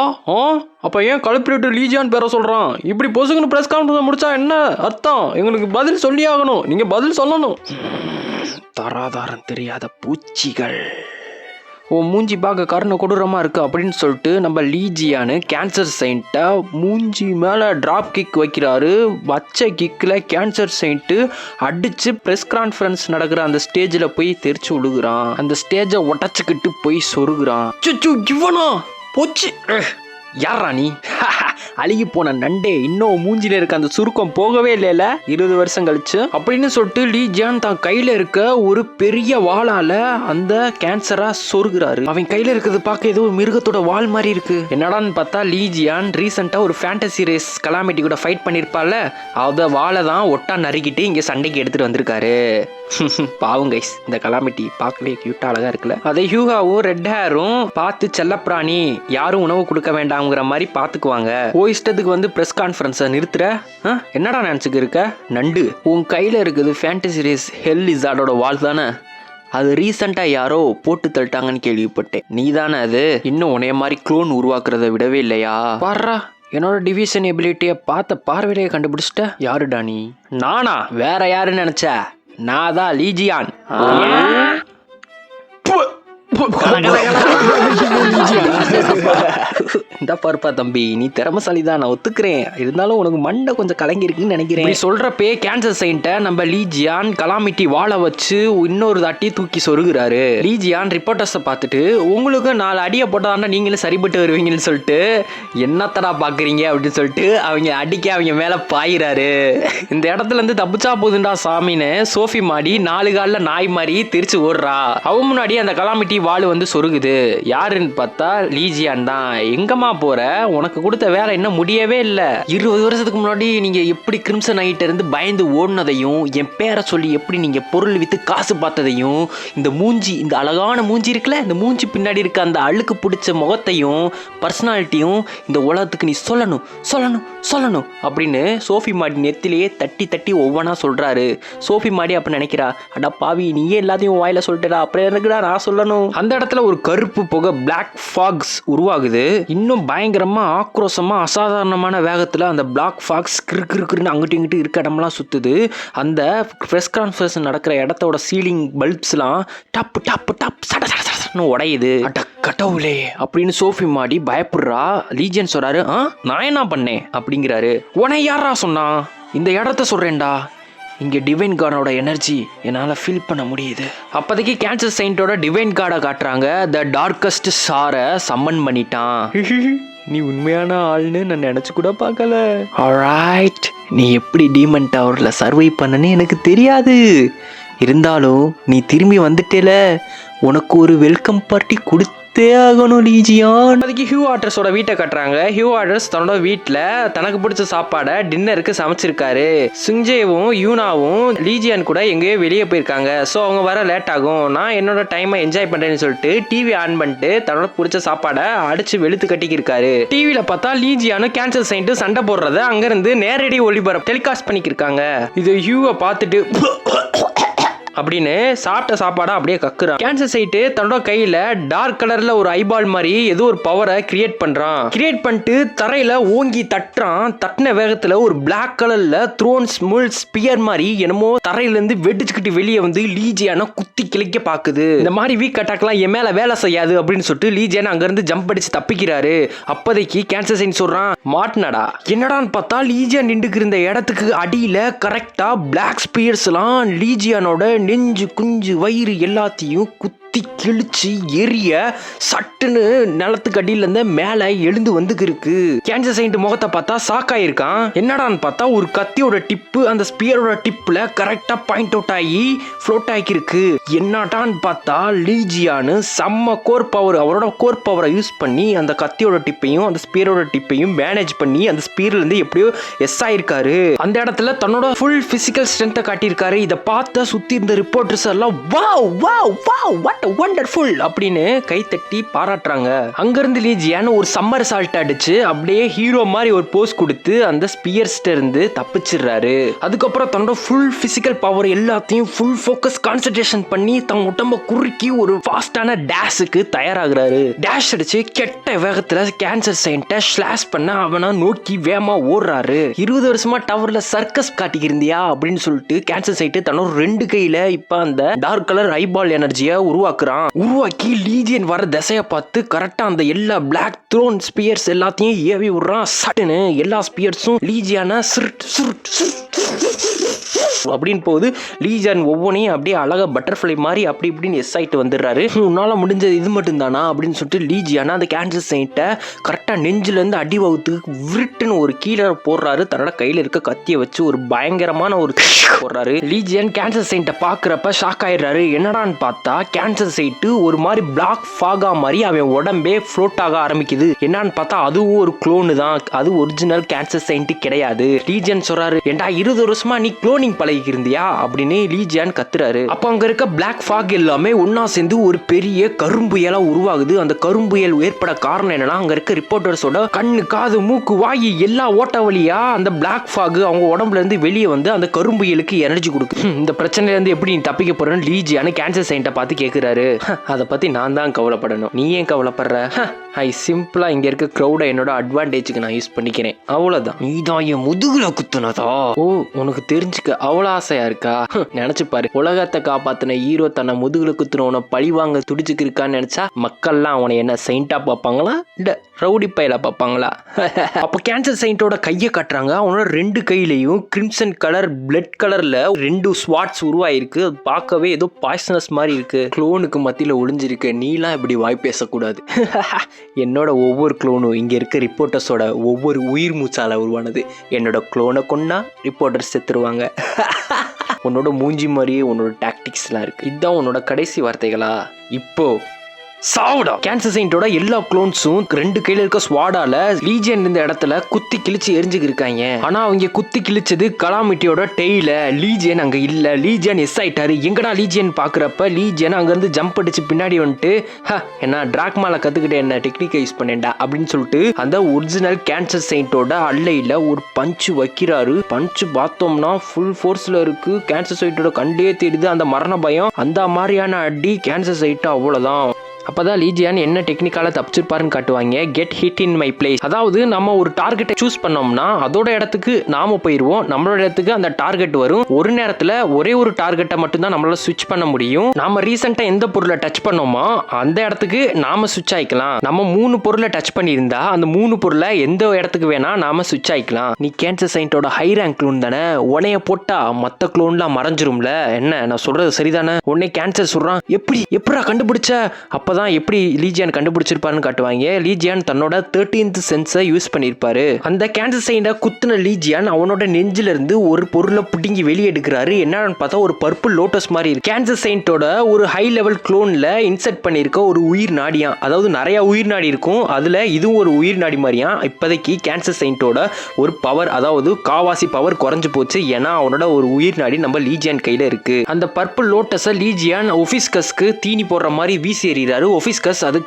அப்ப ஏன் கல்பிரேட் லீஜியான் பேரை சொல்றான்? இப்படி பொசுக்குன்னு பிரஸ் கான்ஃபரன்ஸ் முடிச்சா என்ன அர்த்தம்? எங்களுக்கு பதில் சொல்லி ஆகணும். நீங்க பதில் சொல்லணும். தராதாரம் தெரியாத பூச்சிகள். ஓ மூஞ்சி பார்க்க கருணை கொடூரமாக இருக்குது அப்படின்னு சொல்லிட்டு நம்ம லீஜியானு கேன்சர் செயின்ட்டை மூஞ்சி மேலே ட்ராப் கிக் வைக்கிறாரு. வச்ச கிக்கில் கேன்சர் செயின்ட்டு அடித்து ப்ரெஸ் கான்ஃபரன்ஸ் நடக்கிற அந்த ஸ்டேஜில் போய் தெரிச்சு விழுகிறான். அந்த ஸ்டேஜை உடச்சிக்கிட்டு போய் சொருகிறான். சுச்சு இவனா போச்சு. யாரா நீ? அழுகி போன நண்டே, இன்னும் மூஞ்சில இருக்க அந்த சுருக்கம் போகவே இல்லைல 20 வருஷம் கழிச்சு அப்படின்னு சொல்லிட்டு லீஜியான் தான் கையில இருக்க ஒரு பெரிய வாளால அந்த கேன்சரா சொருகிறாரு. அவன் கையில இருக்கிறது பார்க்க ஏதோ மிருகத்தோட வால் மாதிரி இருக்கு. என்னடான்னு பார்த்தா லீஜியான் ரீசெண்டா ஒரு ஃபேண்டசி ரேஸ் கலாமிட்டி கூட ஃபைட் பண்ணிருப்பால, அத வாழை தான் ஒட்டா நறுக்கிட்டு இங்க சண்டைக்கு எடுத்துட்டு வந்திருக்காரு. பாவம் கைஸ், இந்த கலாமிட்டி பார்க்கவே கியூட்டா அழகா இருக்குல்ல. அதை ஹியூகாவும் ரெட் ஹேரும் பார்த்து செல்லப்பிராணி யாரும் உணவு கொடுக்க வேண்டாம்ங்கிற மாதிரி பார்த்துக்குவாங்க. இஷ்டத்துக்கு வந்து ப்ரெஸ் கான்ஃபரன்ஸை நிறுத்துற. என்னடா நினச்சிக்கு இருக்க நண்டு? உன் கையில் இருக்குது ஃபேண்டசி ரேஸ் ஹெல் லிசார்டோட வால் தானே? அது ரீசெண்டாக யாரோ போட்டு தள்ளிட்டாங்கன்னு கேள்விப்பட்டேன். நீ தானே அது? இன்னும் உன்னைய மாதிரி க்ளோன் உருவாக்குறத விடவே இல்லையா? பாரா, என்னோட டிவிஷன் எபிலிட்டியை பார்த்த பார்வையிலேயே கண்டுபிடிச்சிட்ட. யாருடா நீ? நானா? வேற யாருன்னு நினைச்ச? நான் தான் லீஜியான். இந்த பார்ப்பா தம்பி, நீ திறமசாலி தான், நான் ஒத்துக்கிறேன். இருந்தாலும் உனக்கு மண்டை கொஞ்சம் கலங்கி இருக்குன்னு நினைக்கிறேன். சொல்றப்பே கேன்சர் செயின்ட்ட நம்ம லீஜியான் கலாமிட்டி வாழ வச்சு இன்னொரு தாட்டி தூக்கி சொருகிறாரு. லீஜியான் ரிப்போர்ட்டர்ஸை பார்த்துட்டு உங்களுக்கு 4 அடியை போட்டாதான் நீங்களும் சரிபட்டு வருவீங்கன்னு சொல்லிட்டு என்னத்தடா பாக்குறீங்க அப்படின்னு சொல்லிட்டு அவங்க அடிக்க அவங்க மேல பாயிறாரு. இந்த இடத்துல இருந்து தப்பிச்சா போதுண்டா சாமின்னு சோஃபி மாடி 4 காலில் நாய் மாதிரி திருச்சு ஓடுறா. அவ முன்னாடி அந்த கலாமிட்டி வாள் வந்து சொருகுது. யாருன்னு பார்த்தா லீஜியான் தான். எங்கம்மா போற? உனக்கு கொடுத்த வேலை இன்னும் முடியவே இல்லை. 20 வருஷத்துக்கு முன்னாடி நீங்க எப்படி கிரிம்சன் நைட்ட இருந்து பயந்து ஓடினதையும், என் பேரை சொல்லி எப்படி நீங்க பொருள் வித்து காசு பார்த்ததையும், இந்த மூஞ்சி, இந்த அழகான மூஞ்சி இருக்குல்ல, இந்த மூஞ்சி பின்னாடி இருக்க அந்த அழுக்கு பிடிச்ச முகத்தையும் பர்சனாலிட்டியும் இந்த உலகத்துக்கு நீ சொல்லணும் சொல்லணும் சொல்லணும் அப்படின்னு சோஃபி மாடி நெத்திலேயே தட்டி தட்டி ஒவ்வொன்றா சொல்றாரு. சோஃபி மாடி அப்ப நினைக்கிறா, அடா பாவி, நீயே எல்லாத்தையும் வாயில சொல்லிட்டா, அப்புறம் எனக்குடா நான் சொல்லணும். அந்த இடத்துல ஒரு கருப்பு புகை பிளாக் ஃபாக்ஸ் உருவாகுது. இன்னும் பயங்கரமா ஆக்ரோஷமா அசாதாரணமான வேகத்துல அந்த பிளாக் ஃபாக்ஸ் கிருன்னு அங்கிட்டு இங்கிட்டு இருக்க இடமெல்லாம் சுத்துது. அந்த ப்ரெஸ் கான்ஃபரன்ஸ் நடக்கிற இடத்தோட சீலிங் பல்ப்ஸ்லாம் டப்பு டப்பு டப் சட சட சடன்னு உடையுது. அட கடவுளே அப்படின்னு சோஃபி மாடி பயப்படுறா. லீஜியன் சொல்றாரு, நான் என்ன பண்ணேன் அப்படிங்கிறாரு. உன்னை யாரா சொன்னா? இந்த இடத்த சொல்றேன்டா, இங்கே டிவைன் கார்டோட எனர்ஜி என்னால் ஃபீல் பண்ண முடியுது. அப்போதைக்கு கேன்சர் செயின்ட்டோட டிவைன் கார்டை காட்டுறாங்க. த டார்க்கஸ்ட் சாரை சம்மன் பண்ணிட்டான். நீ உண்மையான ஆள்னு நான் நினச்சி கூட பார்க்கல. ஆல்ரைட், நீ எப்படி டீமன் டவரில் சர்வை பண்ணன்னு எனக்கு தெரியாது. இருந்தாலும் நீ திரும்பி வந்துட்டேல, உனக்கு ஒரு வெல்கம் பார்ட்டி கொடுத்து கொடுத்தே ஆகணும் லீஜியான். அதுக்கு ஹியூ ஆர்டர்ஸோட வீட்டை கட்டுறாங்க. ஹியூ ஆர்டர்ஸ் தன்னோட வீட்டில் தனக்கு பிடிச்ச சாப்பாடை டின்னருக்கு சமைச்சிருக்காரு. சுங்ஜேவும் யூனாவும் லீஜியான் கூட எங்கேயோ வெளியே போயிருக்காங்க. ஸோ அவங்க வர லேட் ஆகும். நான் என்னோட டைமை என்ஜாய் பண்றேன்னு சொல்லிட்டு டிவி ஆன் பண்ணிட்டு தன்னோட பிடிச்ச சாப்பாடை அடிச்சு வெளுத்து கட்டிக்கிருக்காரு. டிவியில பார்த்தா லீஜியானு கேன்சர் செயின்ட் சண்டை போடுறத அங்கிருந்து நேரடி ஒளிபரப்பு டெலிகாஸ்ட் பண்ணிக்கிருக்காங்க. இது ஹியூவை பார்த்துட்டு அப்படின்னு சாப்பிட்ட சாப்பாடை அப்படியே கக்குறான். கேன்சர் சைட்டு தன்னோட கையில டார்க் கலர்ல ஒரு ஐபால் மாதிரி ஏதோ ஒரு பவரை கிரியேட் பண்றான். கிரியேட் பண்ணிட்டு தரையில ஓங்கி தட்டுறான். தட்டின வேகத்துல ஒரு பிளாக் கலர்ல த்ரோன்ஸ் முள் ஸ்பியர் மாதிரி என்னமோ தரையில இருந்து வெடிச்சுக்கிட்டு வெளியே வந்து லீஜியான குத்தி கிழிக்க பாக்குது. இந்த மாதிரி வீக் அட்டாக்லாம் என் மேல வேலை செய்யாது அப்படின்னு சொல்லிட்டு லீஜியான அங்க இருந்து ஜம்ப் அடிச்சு தப்பிக்கிறாரு. அப்போதைக்கு கேன்சர் சைன் சொல்றான், மாட்டினடா. என்னடான்னு பார்த்தா லீஜியான் நின்றுக்கு இருந்த இடத்துக்கு அடியில கரெக்டா பிளாக் ஸ்பியர்ஸ் எல்லாம் லீஜியானோட நெஞ்சு குஞ்சு வயிறு எல்லாத்தையும் குத்தி கிழிச்சு எரிய சட்டுன்னு நிலத்துக்கு அடியில இருந்து மேல எழுந்து வந்துருக்கு. கேன்சர் சைன்ட் முகத்தை பார்த்தா சாக்காயிருக்கான். என்னடான்னு பார்த்தா ஒரு கத்தியோட டிப்பு அந்த ஸ்பியரோட டிப்ல கரெக்டா பாயிண்ட் அவுட் ஆகி ஃப்ளோட் ஆகிருக்கு. என்னடான்னு பார்த்தா லீஜியானு செம்ம கோர் பவர், அவரோட கோர் பவரை யூஸ் பண்ணி அந்த கத்தியோட டிப்பையும் அந்த ஸ்பியரோட டிப்பையும் மேனேஜ் பண்ணி அந்த ஸ்பியர்ல இருந்து எப்படியோ எஸ் ஆயிருக்காரு. அந்த இடத்துல தன்னோட ஃபுல் பிசிக்கல் ஸ்ட்ரென்த்தை காட்டியிருக்காரு. இதை பார்த்த சுத்தி இருந்த ரிப்போர்ட்டர்ஸ் எல்லாம் wow wow wow what wonderful அப்படின்னு கைத்தட்டி பாராட்டுறாங்க. அங்கிருந்து லீஜியான் ஒரு சம்மர் சால்ட் அடிச்சு அப்படியே ஹீரோ மாதிரி ஒரு போஸ் கொடுத்து அந்த ஸ்பியர்ஸ்ட இருந்து தப்பிச்சிடுறாரு. அதுக்கப்புறம் தன்னோட ஃபுல் பிசிக்கல் பவர் எல்லாத்தையும் ஃபுல் ஃபோக்கஸ் கான்சென்ட்ரேஷன் பண்ணி தன் உடம்ப குறுக்கி ஒரு ஃபாஸ்டான டேஷுக்கு தயாராகிறாரு. டேஷ் அடிச்சு கெட்ட வேகத்துல கேன்சர் சைன்ட்டை ஸ்லாஷ் பண்ண அவனை நோக்கி வேகமா ஓடுறாரு. 20 வருஷமா டவர்ல சர்க்கஸ் காட்டிக்கிருந்தியா அப்படின்னு சொல்லிட்டு கேன்சர் சைட்டு தன்னோட 2 கையில இப்ப அந்த டார்க் கலர் ஐபால் எனர்ஜியை உருவாக்கி லீஜியன் வர திசையை பார்த்து கரெக்டா அந்த எல்லா பிளாக் த்ரோன் ஸ்பியர்ஸ் எல்லாத்தையும் ஏவி விடுறான். சட்டுன்னு எல்லா ஸ்பியர்ஸும் லீஜியான அப்படின்னு போகுது. லீஜியன் ஒவ்வொன்றையும் அப்படியே அழகா பட்டர்ஃப்ளை மாதிரி அப்படி இப்படின்னு எஸ் ஆயிட்டு வந்துடுறாரு. உன்னால முடிஞ்சது இது மட்டும் தானா அப்படின்னு சொல்லிட்டு லீஜியானா அந்த கேன்சர் சைன்ட்டை கரெக்டா நெஞ்சில இருந்து அடி வகுத்துக்கு விருட்டுன்னு ஒரு கீழே போடுறாரு. தன்னோட கையில இருக்க கத்தியை வச்சு ஒரு பயங்கரமான ஒரு போடுறாரு. லீஜியன் கேன்சர் சைன்ட்டை பாக்குறப்ப ஷாக் ஆயிடுறாரு. என்னடான்னு பார்த்தா கேன்சர் சைட்டு ஒரு மாதிரி பிளாக் ஃபாகா மாதிரி அவன் உடம்பே ஃப்ளோட் ஆக ஆரம்பிக்குது. என்னன்னு பார்த்தா அதுவும் ஒரு குளோனு தான், அது ஒரிஜினல் கேன்சர் சைன்ட் கிடையாது. லீஜியன் சொல்றாரு, ஏண்டா 20 வருஷமா நீ குளோனிங் இருந்தியா அப்படின்னு லீஜியான் கத்துறாரு. அப்ப அங்க இருக்க பிளாக் ஃபாக் எல்லாமே ஒன்னா சேர்ந்து ஒரு பெரிய கரும்புயலா உருவாகுது. அந்த கரும்புயல் ஏற்பட காரணம் என்னன்னா அங்க இருக்க ரிப்போர்ட்டர்ஸோட கண்ணு காது மூக்கு வாயு எல்லா ஓட்ட வழியா அந்த பிளாக் ஃபாக் அவங்க உடம்புல இருந்து வெளியே வந்து அந்த கரும்புயலுக்கு எனர்ஜி கொடுக்கு. இந்த பிரச்சனையில இருந்து எப்படி நீ தப்பிக்க போறேன்னு லீஜியான் கேன்சர் சைன்ட்டை பார்த்து கேக்குறாரு. அதை பத்தி நான் தான் கவலைப்படணும், நீ ஏன் கவலைப்படுற? ஐ சிம்பிளா இங்க இருக்க கிரௌட என்னோட அட்வான்டேஜுக்கு நான் யூஸ் பண்ணிக்கிறேன், அவ்வளவுதான். நீ தான் என் முதுகுல குத்துனதா? ஓ, உனக்கு தெரிஞ்சுக்க அவ்வளவு ஆசையா இருக்கா? நினைச்சு பாரு, உலகத்தை காப்பாத்தின ஹீரோ தன்னை முதுகுல குத்துறவனை பழி வாங்க துடிச்சுக்கு இருக்கான்னு நினைச்சா மக்கள்லாம் அவனை என்ன செயின்டா பார்ப்பாங்களா இல்ல ரவுடி பையில பார்ப்பாங்களா? அப்ப கேன்சர் செயின்ட்டோட கையை கட்டுறாங்க. அவனோட 2 கையிலையும் கிரிம்சன் கலர் பிளட் கலர்ல 2 ஸ்வாட்ஸ் உருவாயிருக்கு. அது பார்க்கவே ஏதோ பாய்சனஸ் மாதிரி இருக்கு. குளோனுக்கு மத்தியில ஒளிஞ்சிருக்கு. நீலாம் இப்படி வாய் பேசக்கூடாது. என்னோட ஒவ்வொரு குளோனும் இங்க இருக்க ரிப்போர்ட்டர்ஸோட ஒவ்வொரு உயிர் மூச்சால உருவானது. என்னோட குளோனை கொன்னா ரிப்போர்ட்டர் செத்துருவாங்க. உன்னோட மூஞ்சி மாதிரியே உன்னோட டாக்டிக்ஸ்லாம் இருக்கு. இதுதான் உன்னோட கடைசி வார்த்தைகளா? இப்போ சாவுடா. கேன்சர் செயின்ட்டோட எல்லா குளோன்ஸும் 2 கையில இருக்க ஸ்வாடால லீஜியன் இந்த இடத்துல குத்தி கிழிச்சு எரிஞ்சுக்கு இருக்காங்க. ஆனா அவங்க குத்தி கிழிச்சது கலாமிட்டியோட டெய்ல. லீஜியன் அங்க இல்ல. லீஜியன் எஸ் ஆயிட்டாரு. எங்கடா லீஜியன் பாக்குறப்ப லீஜியன் அங்க இருந்து ஜம்ப் அடிச்சு பின்னாடி வந்துட்டு, என்ன டிராக்மால கத்துக்கிட்டு என்ன டெக்னிக்கை யூஸ் பண்ணேன்டா அப்படின்னு சொல்லிட்டு அந்த ஒரிஜினல் கேன்சர் செயின்ட்டோட அல்லையில ஒரு பஞ்சு வைக்கிறாரு. பஞ்சு பார்த்தோம்னா ஃபுல் ஃபோர்ஸ்ல இருக்கு. கேன்சர் செயின்ட்டோட கண்டே தெரியுது அந்த மரண பயம். அந்த மாதிரியான அடி கேன்சர் செயின்ட் அவ்வளவுதான். அப்பதான் லீஜியான் என்ன டெக்னிக்கால தப்பிச்சிருப்பாருன்னு காட்டுவாங்க. Get hit in my place. அதாவது நம்ம ஒரு டார்கெட்டை சூஸ் பண்ணோம்னா அதோட இடத்துக்கு நாம போயிருவோம். நம்மளோட இடத்துக்கு அந்த டார்கெட் வரும். ஒரு நேரத்துல ஒரே ஒரு டார்கெட்டை மட்டும் தான் நம்மளால ஸ்விட்ச் பண்ண முடியும். நாம ரீசெண்டா எந்த பொருளை டச் பண்ணோமோ அந்த இடத்துக்கு நாம ஸ்விட்ச் ஆயிக்கலாம். நம்ம 3 பொருளை டச் பண்ணியிருந்தா அந்த 3 பொருளை எந்த இடத்துக்கு வேணா நாம ஸ்விட்ச் ஆயிக்கலாம். நீ கேன்சர் செயின்ட்டோட ஹை ரேங்க் க்ளோன் தானே, உன்னைய போட்டா மத்த க்ளோன்லாம் மறைஞ்சிரும்ல. என்ன நான் சொல்றது சரிதானே? உன்னை கேன்சர் சொல்றான். எப்படிடா கண்டுபிடிச்ச? அப்பதான் அப்பதான் எப்படி லீஜியான் கண்டுபிடிச்சிருப்பாருன்னு காட்டுவாங்க. லீஜியான் தன்னோட 13th சென்ஸை யூஸ் பண்ணிருப்பாரு. அந்த கேன்சர் செயின்ட குத்துன லீஜியான் அவனோட நெஞ்சில இருந்து ஒரு பொருளை புடுங்கி வெளியே எடுக்கிறாரு. என்னன்னு பார்த்தா ஒரு பர்பிள் லோட்டஸ் மாதிரி இருக்கு. கேன்சர் செயின்டோட ஒரு ஹை லெவல் குளோன்ல இன்செர்ட் பண்ணிருக்க ஒரு உயிர் நாடியா, அதாவது நிறைய உயிர் நாடி இருக்கும், அதுல இதுவும் ஒரு உயிர் நாடி மாதிரியா. இப்போதைக்கு கேன்சர் செயின்டோட ஒரு பவர், அதாவது காவாசி பவர் குறைஞ்சு போச்சு. ஏன்னா அவனோட ஒரு உயிர் நாடி நம்ம லீஜியான் கையில இருக்கு. அந்த பர்பிள் லோட்டஸை லீஜியான் ஒபிஸ்கஸ்க்கு தீனி போடுற மாதிரி வீசி எறிகிறாரு. ஒபிஸ்கஸ் அது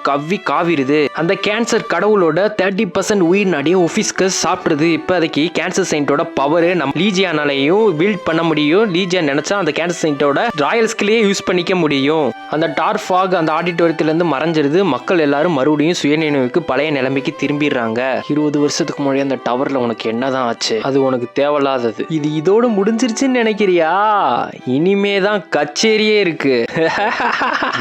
காவிருது. அந்த கேன்சர் கடவுளோட 30% உயிர் நாடியை ஒபிஸ்கஸ் சாப்பிடுது. இப்போதைக்கு கேன்சர் செயின்டோட பவர் நம்ம லீஜியானாலையும் பில்ட் பண்ண முடியும். லீஜியான் நினைச்சா அந்த கேன்சர் செயின்டோட ராயல் ஸ்கில்லையே யூஸ் பண்ணிக்க முடியும். அந்த டார்க் ஃபாக் அந்த ஆடிட்டோரியத்திலிருந்து மறைஞ்சிருது. மக்கள் எல்லாரும் மறுபடியும் சுயநினைவுக்கு பழைய நிலைமைக்கு திரும்பிடுறாங்க. 20 வருஷத்துக்கு முன்னாடி அந்த டவர்ல உனக்கு என்னதான் ஆச்சு? அது உனக்கு தேவையில்லாதது. இது இதோடு முடிஞ்சிருச்சுன்னு நினைக்கிறியா? இனிமேதான் கச்சேரியே இருக்கு.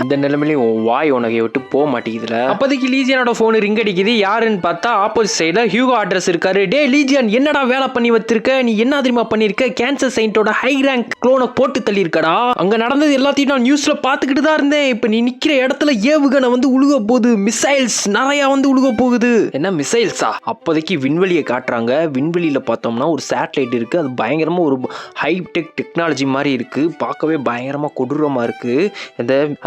இந்த நிலைமையிலும் உன் வாய் உனக்கு விட்டு போக மாட்டேங்குதுல. அப்போதைக்கு லீஜியானோட போன் ரிங் அடிக்குது. யாருன்னு பார்த்தா ஆப்போசிட் சைடுல ஹியூகோ அட்ரஸ் இருக்காரு. டே லீஜியான், என்னடா வேலை பண்ணி வச்சிருக்க? நீ என்ன தெரியுமா பண்ணிருக்க? கேன்சர் செயின்டோட ஹை ரேங்க் குளோனை போட்டு தள்ளி இருக்கடா. அங்க நடந்தது எல்லாத்தையும் நான் நியூஸ்ல பாத்துக்கிட்டு தான் இருந்தேன். இப்ப நீ நிக்கிற இடத்துல ஏவுகணை வந்து உழுக போகுது. மிசைல்ஸ் நிறைய வந்து உழுக போகுது. என்ன மிசைல்ஸா? அப்போதைக்கு விண்வெளியை காட்டுறாங்க. விண்வெளியில பார்த்தோம்னா ஒரு சேட்டலைட் இருக்கு. அது பயங்கரமா ஒரு ஹைடெக் டெக்னாலஜி மாதிரி இருக்கு. பார்க்கவே பயங்கரமா கொடூரமா இருக்கு.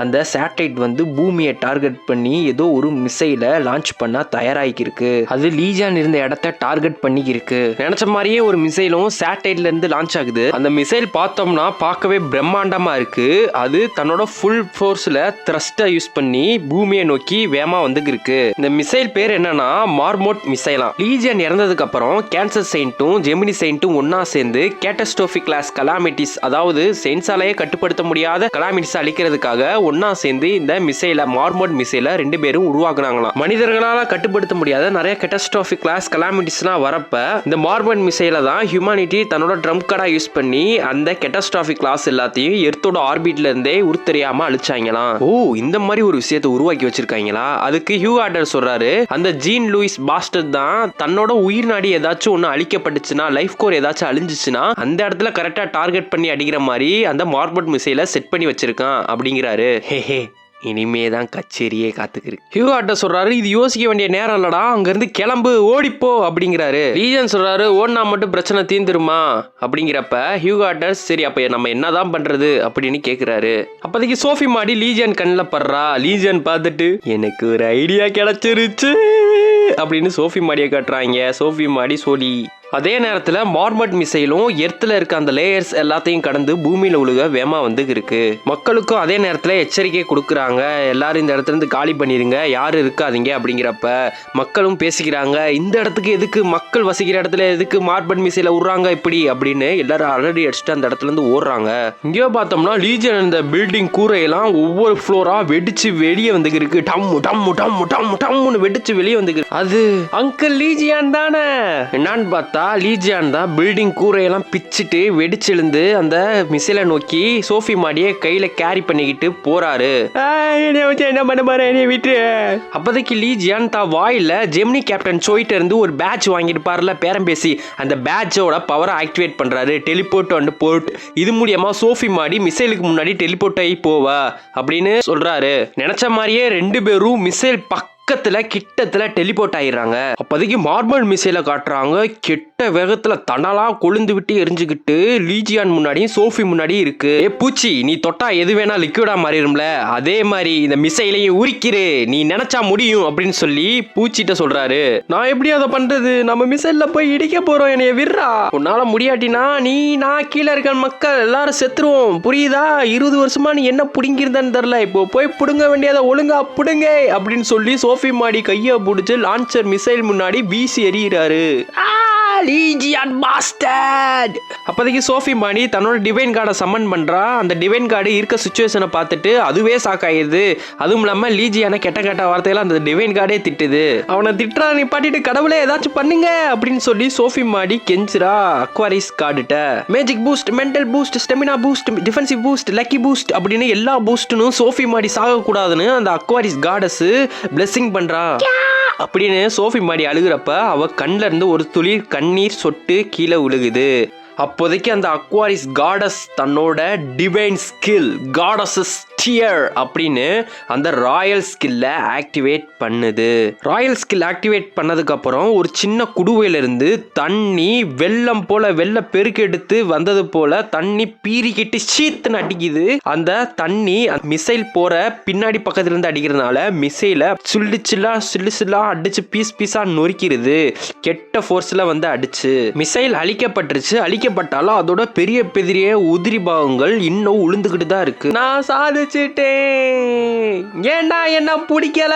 அந்த சேட்டலைட் வந்து பூமியை டார்கெட் பண்ணி ஏதோ ஒரு மிசைலை லான்ச் பண்ண தயாராகிருக்கு. அது லீஜியான் இருந்த இடத்த டார்கெட் பண்ணிக்கிருக்கு. நினைச்ச மாதிரியே ஒரு மிசைலும் சேட்டலைட்ல இருந்து லான்ச் ஆகுது. அந்த மிசைல் பார்த்தோம்னா பார்க்கவே பிரம்மாண்டமா இருக்கு. அது தன்னோட ஃபுல் ஃபோர்ஸ்ல த்ரஸ்டை யூஸ் பண்ணி பூமியை நோக்கி வேகமா வந்து இருக்கு. இந்த மிசைல் பேர் என்னன்னா மார்மோட் மிசைலா. லீஜியன் இறந்ததுக்கு அப்புறம் கேன்சர் செயின்ட்டும் ஜெமினி செயின்ட்டும் ஒன்னா சேர்ந்து கேட்டஸ்ட்ரோபிக் கிளாஸ் கலாமிட்டிஸ், அதாவது செயின்ஸாலேயே கட்டுப்படுத்த முடியாத கலாமிட்டிஸ் அழிக்கிறதுக்காக ஒன்னா சேர்ந்து இந்த மிசைல மார்மோட் மிசைல 2 பேரும் உருவாக்குனாங்களாம். மனிதர்களால கட்டுப்படுத்த முடியாத நிறைய கேட்டஸ்ட்ரோபிக் கிளாஸ் கலாமிட்டிஸ்லாம் வரப்ப இந்த மார்மோட் மிசைல தான் ஹியூமனிட்டி தன்னோட ட்ரம்ப் கார்டா யூஸ் பண்ணி அந்த கேட்டஸ்ட்ரோபிக் கிளாஸ் எல்லாத்தையும் எர்த்தோட ஆர்பிட்ல இருந்தே உருத்தெரியாம அழிச்சாங்களாம். ஓ, இந்த மாதிரி ஒரு விஷயத்தை உருவாக்கி வச்சிருக்காங்களா? அதுக்கு ஹியூ ஆர்டர் சொல்றாரு, அந்த ஜீன் லூயிஸ் பாஸ்டர் தான் தன்னோட உயிர் நாடி ஏதாச்சும் ஒன்று அழிக்கப்பட்டுச்சுன்னா, லைஃப் கோர் ஏதாச்சும் அழிஞ்சிச்சுன்னா அந்த இடத்துல கரெக்டா டார்கெட் பண்ணி அடிக்கிற மாதிரி அந்த மார்மோட் மிசைலை செட் பண்ணி வச்சிருக்கான் அப்படிங்கிறாரு. ஹே, இனிமேதான் கச்சேரியே காத்துக்கிருக்கு. ஹியூ ஆர்டர் சொல்றாரு, இது யோசிக்க வேண்டிய நேரம் இல்லடா, அங்க இருந்து கிளம்பு, ஓடிப்போ அப்படிங்கிறாரு. லீஜன் சொல்றாரு, ஓடினா மட்டும் பிரச்சனை தீந்துருமா அப்படிங்கிறப்ப ஹியூ ஆர்டர் சரி அப்ப நம்ம என்னதான் பண்றது அப்படின்னு கேக்குறாரு. அப்போதைக்கு சோஃபி மாடி லீஜன் கண்ணில் படுறா. லீஜன் பார்த்துட்டு எனக்கு ஒரு ஐடியா கிடைச்சிருச்சு அப்படின்னு சோஃபி மாடியை காட்டுறாங்க. சோஃபி மாடி சோலி. அதே நேரத்தில் மார்மோட் மிசைலும் எர்த்தில் இருக்க அந்த லேயர்ஸ் எல்லாத்தையும் கடந்து பூமியில் உழுக வேமா வந்து இருக்கு. மக்களுக்கும் அதே நேரத்தில் எச்சரிக்கை கொடுக்குறாங்க, எல்லாரும் இந்த இடத்துல இருந்து காலி பண்ணிடுங்க, யாரும் இருக்காதீங்க அப்படிங்கிறப்ப மக்களும் பேசிக்கிறாங்க, இந்த இடத்துக்கு எதுக்கு மக்கள் வசிக்கிற இடத்துல எதுக்கு மார்மோட் மிசைலை விடுறாங்க இப்படி அப்படின்னு எல்லாரும் ஆல்ரெடி அடிச்சுட்டு அந்த இடத்துல இருந்து ஓடுறாங்க. இங்கேயோ பார்த்தோம்னா லீஜன் இந்த பில்டிங் கூரையெல்லாம் ஒவ்வொரு ஃப்ளோரா வெடிச்சு வெளியே வந்து இருக்கு. டம்மு டம்மு டம்மு டம்மு டம்முன்னு வெடிச்சு வெளியே வந்து. அது அங்கிள் லீஜியான் தானே? என்னான்னு பார்த்தா லீஜியான் தான் பில்டிங் கூரையெல்லாம் பிச்சுட்டு வெடிச்செழுந்து அந்த மிசைலை நோக்கி சோஃபி மாடியை கையில கேரி பண்ணிக்கிட்டு போறாரு. என்ன பண்ண போற விட்டு. அப்போதைக்கு லீஜியான் தான் வாயில ஜெமினி கேப்டன் சோயிட்ட இருந்து ஒரு பேட்ச் வாங்கிட்டு பாருல பேரம் பேசி, அந்த பேட்சோட பவரை ஆக்டிவேட் பண்றாரு. Teleport and port. இது மூலியமா சோஃபி மாடி மிசைலுக்கு முன்னாடி டெலிபோர்ட் ஆகி போவா அப்படின்னு சொல்றாரு. நினைச்ச மாதிரியே 2 பேரும் மிசைல் கிட்டத்துல டெலிபோர்ட் ஆயிடுறாங்க. அப்போதைக்கு மார்மோட் மிசைலை காட்டுறாங்க. கெட்ட வேகத்துல தணலா கொழுந்து விட்டு எரிஞ்சுக்கிட்டு லீஜியான் முன்னாடியும் சோஃபி முன்னாடி இருக்கு. பூச்சி, நீ தொட்டா எது வேணா லிக்விடா மாறிடும்ல, அதே மாதிரி இந்த மிசைலையும் உரிக்கிறு, நீ நினைச்சா முடியும் அப்படின்னு சொல்லி பூச்சிட்ட சொல்றாரு. நான் எப்படி அதை பண்றது? நம்ம மிசைல்ல போய் இடிக்க போறோம், என்னைய விடுறா. உன்னால முடியாட்டினா நீ நான் கீழே இருக்க மக்கள் எல்லாரும் செத்துருவோம், புரியுதா? 20 வருஷமா நீ என்ன புடுங்கிருந்தன்னு தெரியல, இப்போ போய் புடுங்க வேண்டியதை ஒழுங்கா புடுங்க அப்படின்னு சொல்லி சோஃபி மாடி கையை பிடிச்சு லான்ச்சர் மிசைல் முன்னாடி வீசி எறிகிறாரு. லீஜியான் பாஸ்டர்ட். அப்போதைக்கு சோஃபி மாடி தன்னோட டிவைன் கார்டை சம்மன் பண்றா. அந்த டிவைன் கார்டு இருக்க சிச்சுவேஷனை பார்த்துட்டு அதுவே சாக்காயிருது. அதுவும் இல்லாம லீஜியான கெட்ட வார்த்தையெல்லாம் அந்த டிவைன் கார்டே திட்டுது. அவனை திட்டுறா நீ பாட்டிட்டு கடவுளே ஏதாச்சும் பண்ணுங்க அப்படின்னு சொல்லி சோஃபி மாடி கெஞ்சுரா அக்வாரிஸ் கார்டுட்ட. Magic boost, mental boost, stamina boost, defensive boost, lucky boost அப்படின்னு எல்லா பூஸ்ட்னும் சோஃபி மாடி சாகக்கூடாதுன்னு அந்த அக்வாரிஸ் கார்டஸ் பிளெஸிங் பண்றா. அப்படின்னு சோஃபி மாடி அழுகிறப்ப அவ கண்ணில் இருந்து ஒரு துளி கண்ணீர் சொட்டு கீழே விழுகுது. அப்போதைக்கு அந்த அக்வாரிஸ் காடஸ் தன்னோட டிவைன் ஸ்கில் காடஸஸ் டியர் அப்படின்னு அந்த ராயல் ஸ்கில்ல ஆக்டிவேட் பண்ணுது. ராயல் ஸ்கில் ஆக்டிவேட் பண்ணதுக்கு அப்புறம் ஒரு சின்ன குடுவையிலிருந்து தண்ணி வெள்ளம் போல வெள்ள பெருக்கெடுத்து வந்தது போல தண்ணி பீறிக்கிட்டு சீத்துன்னு அடிக்குது. அந்த தண்ணி மிசைல் போற பின்னாடி பக்கத்துல இருந்து அடிக்கிறதுனால மிசைல சில்லா அடிச்சு பீஸா நொறுக்கிறது. கெட்ட ஃபோர்ஸ்ல வந்து அடிச்சு மிசைல் அழிக்கப்பட்டுருச்சு. அழிக்கப்பட்டாலும் அதோட பெரிய பெரிய உதிரி பாகங்கள் இன்னும் உளுந்துகிட்டு தான் இருக்கு. நான் சாதிச்சிட்டேன். ஏண்டா என்ன பிடிக்கல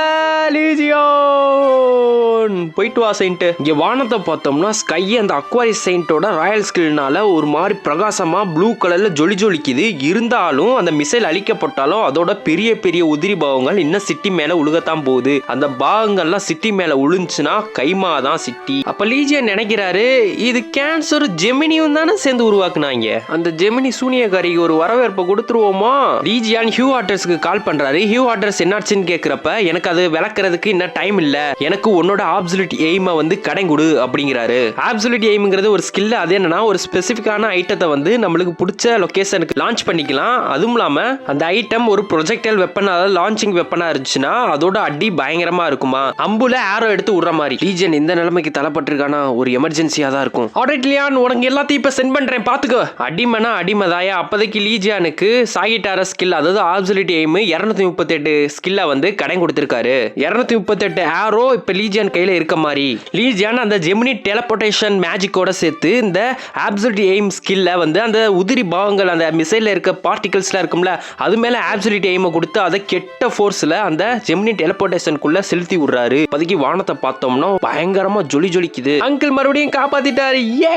லீஜியோன், போயிட்டு வா செயின்ட். இங்க வானத்தை பார்த்தோம்னா ஸ்கை அந்த அக்வாரி செயின்ட்டோட ராயல் ஸ்கில்னால ஒரு மாதிரி பிரகாசமா ப்ளூ கலர்ல ஜொலிக்குது. இருந்தாலும் அந்த மிசைல் அழிக்கப்பட்டாலும் அதோட பெரிய பெரிய உதிரி பாகங்கள் இன்னும் சிட்டி மேல உழுகத்தான் போகுது. அந்த பாகங்கள்லாம் சிட்டி மேல உழுந்துச்சுன்னா கைமா தான் சிட்டி. அப்ப லீஜியன் நினைக்கிறாரு, இது கேன்சர் ஜெமினியும் தானே சேர்ந்து உருவாக்குனாங்க, அந்த ஜெமினி சூனியக்காரிக்கு ஒரு வரவேற்பை கொடுத்துருவோமா. லீஜியான் ஹியூ ஆட்டர்ஸ்க்கு கால் பண்றாரு. ஹியூ ஆட்டர்ஸ் என்னாச்சுன்னு கேக்குறப்ப எனக்கு அது விளக்குறதுக்கு இன்னும் டைம் இல்ல, எனக்கு உன்னோட ஆப்சல்யூட் எய்மை வந்து கடைங்குடு அப்படிங்கிறாரு. ஆப்சல்யூட் எய்ம்ங்கிறது ஒரு ஸ்கில். அது என்னன்னா ஒரு ஸ்பெசிபிக்கான ஐட்டத்தை வந்து நம்மளுக்கு பிடிச்ச லொகேஷனுக்கு லான்ச் பண்ணிக்கலாம். அதுவும் இல்லாம அந்த ஐட்டம் ஒரு ப்ரொஜெக்டைல் வெப்பன், அதாவது லான்ச்சிங் வெப்பனா இருந்துச்சுன்னா அதோட அடி பயங்கரமா இருக்குமா, அம்புல ஆரோ எடுத்து விடுற மாதிரி. லீஜியன் இந்த நிலைமைக்கு தள்ளப்பட்டிருக்கானா ஒரு எமர்ஜென்சியா தான் இருக்கும். ஆல்ரைட் லியான், உனக்கு எல்லாத்தையும் இப்ப சென்ட் பண்றேன் பாத்துக்கோ. அடிமனா அடிமதாயா. அப்போதைக்கு லீஜியானுக்கு சாகிட்டாரஸ் ஸ்கில், அதாவது ஆப்சல்யூட் எய்ம் 238 ஸ்கில்ல வந்து கடை கொடுத்திருக்காரு. 238 ஆரோ இப்ப லீஜியான் கையில இருக்க மாதிரி. லீஜியான் அந்த ஜெமினி டெலபோர்டேஷன் மேஜிக்கோட சேர்த்து இந்த ஆப்சல்யூட் எய்ம் ஸ்கில்ல வந்து அந்த உதிரி பாகங்கள் அந்த மிசைல்ல இருக்க பார்ட்டிகல்ஸ்ல இருக்கும்ல அது மேல ஆப்சல்யூட் எய்மை கொடுத்து அதை கெட்ட ஃபோர்ஸ்ல அந்த ஜெமினி டெலபோர்டேஷனுக்குள்ள செலுத்தி விடுறாரு. அப்போதைக்கு வானத்தை பார்த்தோம்னா பயங்கரமா ஜொலிக்குது. அங்கிள் மறுபடியும் காப்பாத்திட்டாரு, ஏ.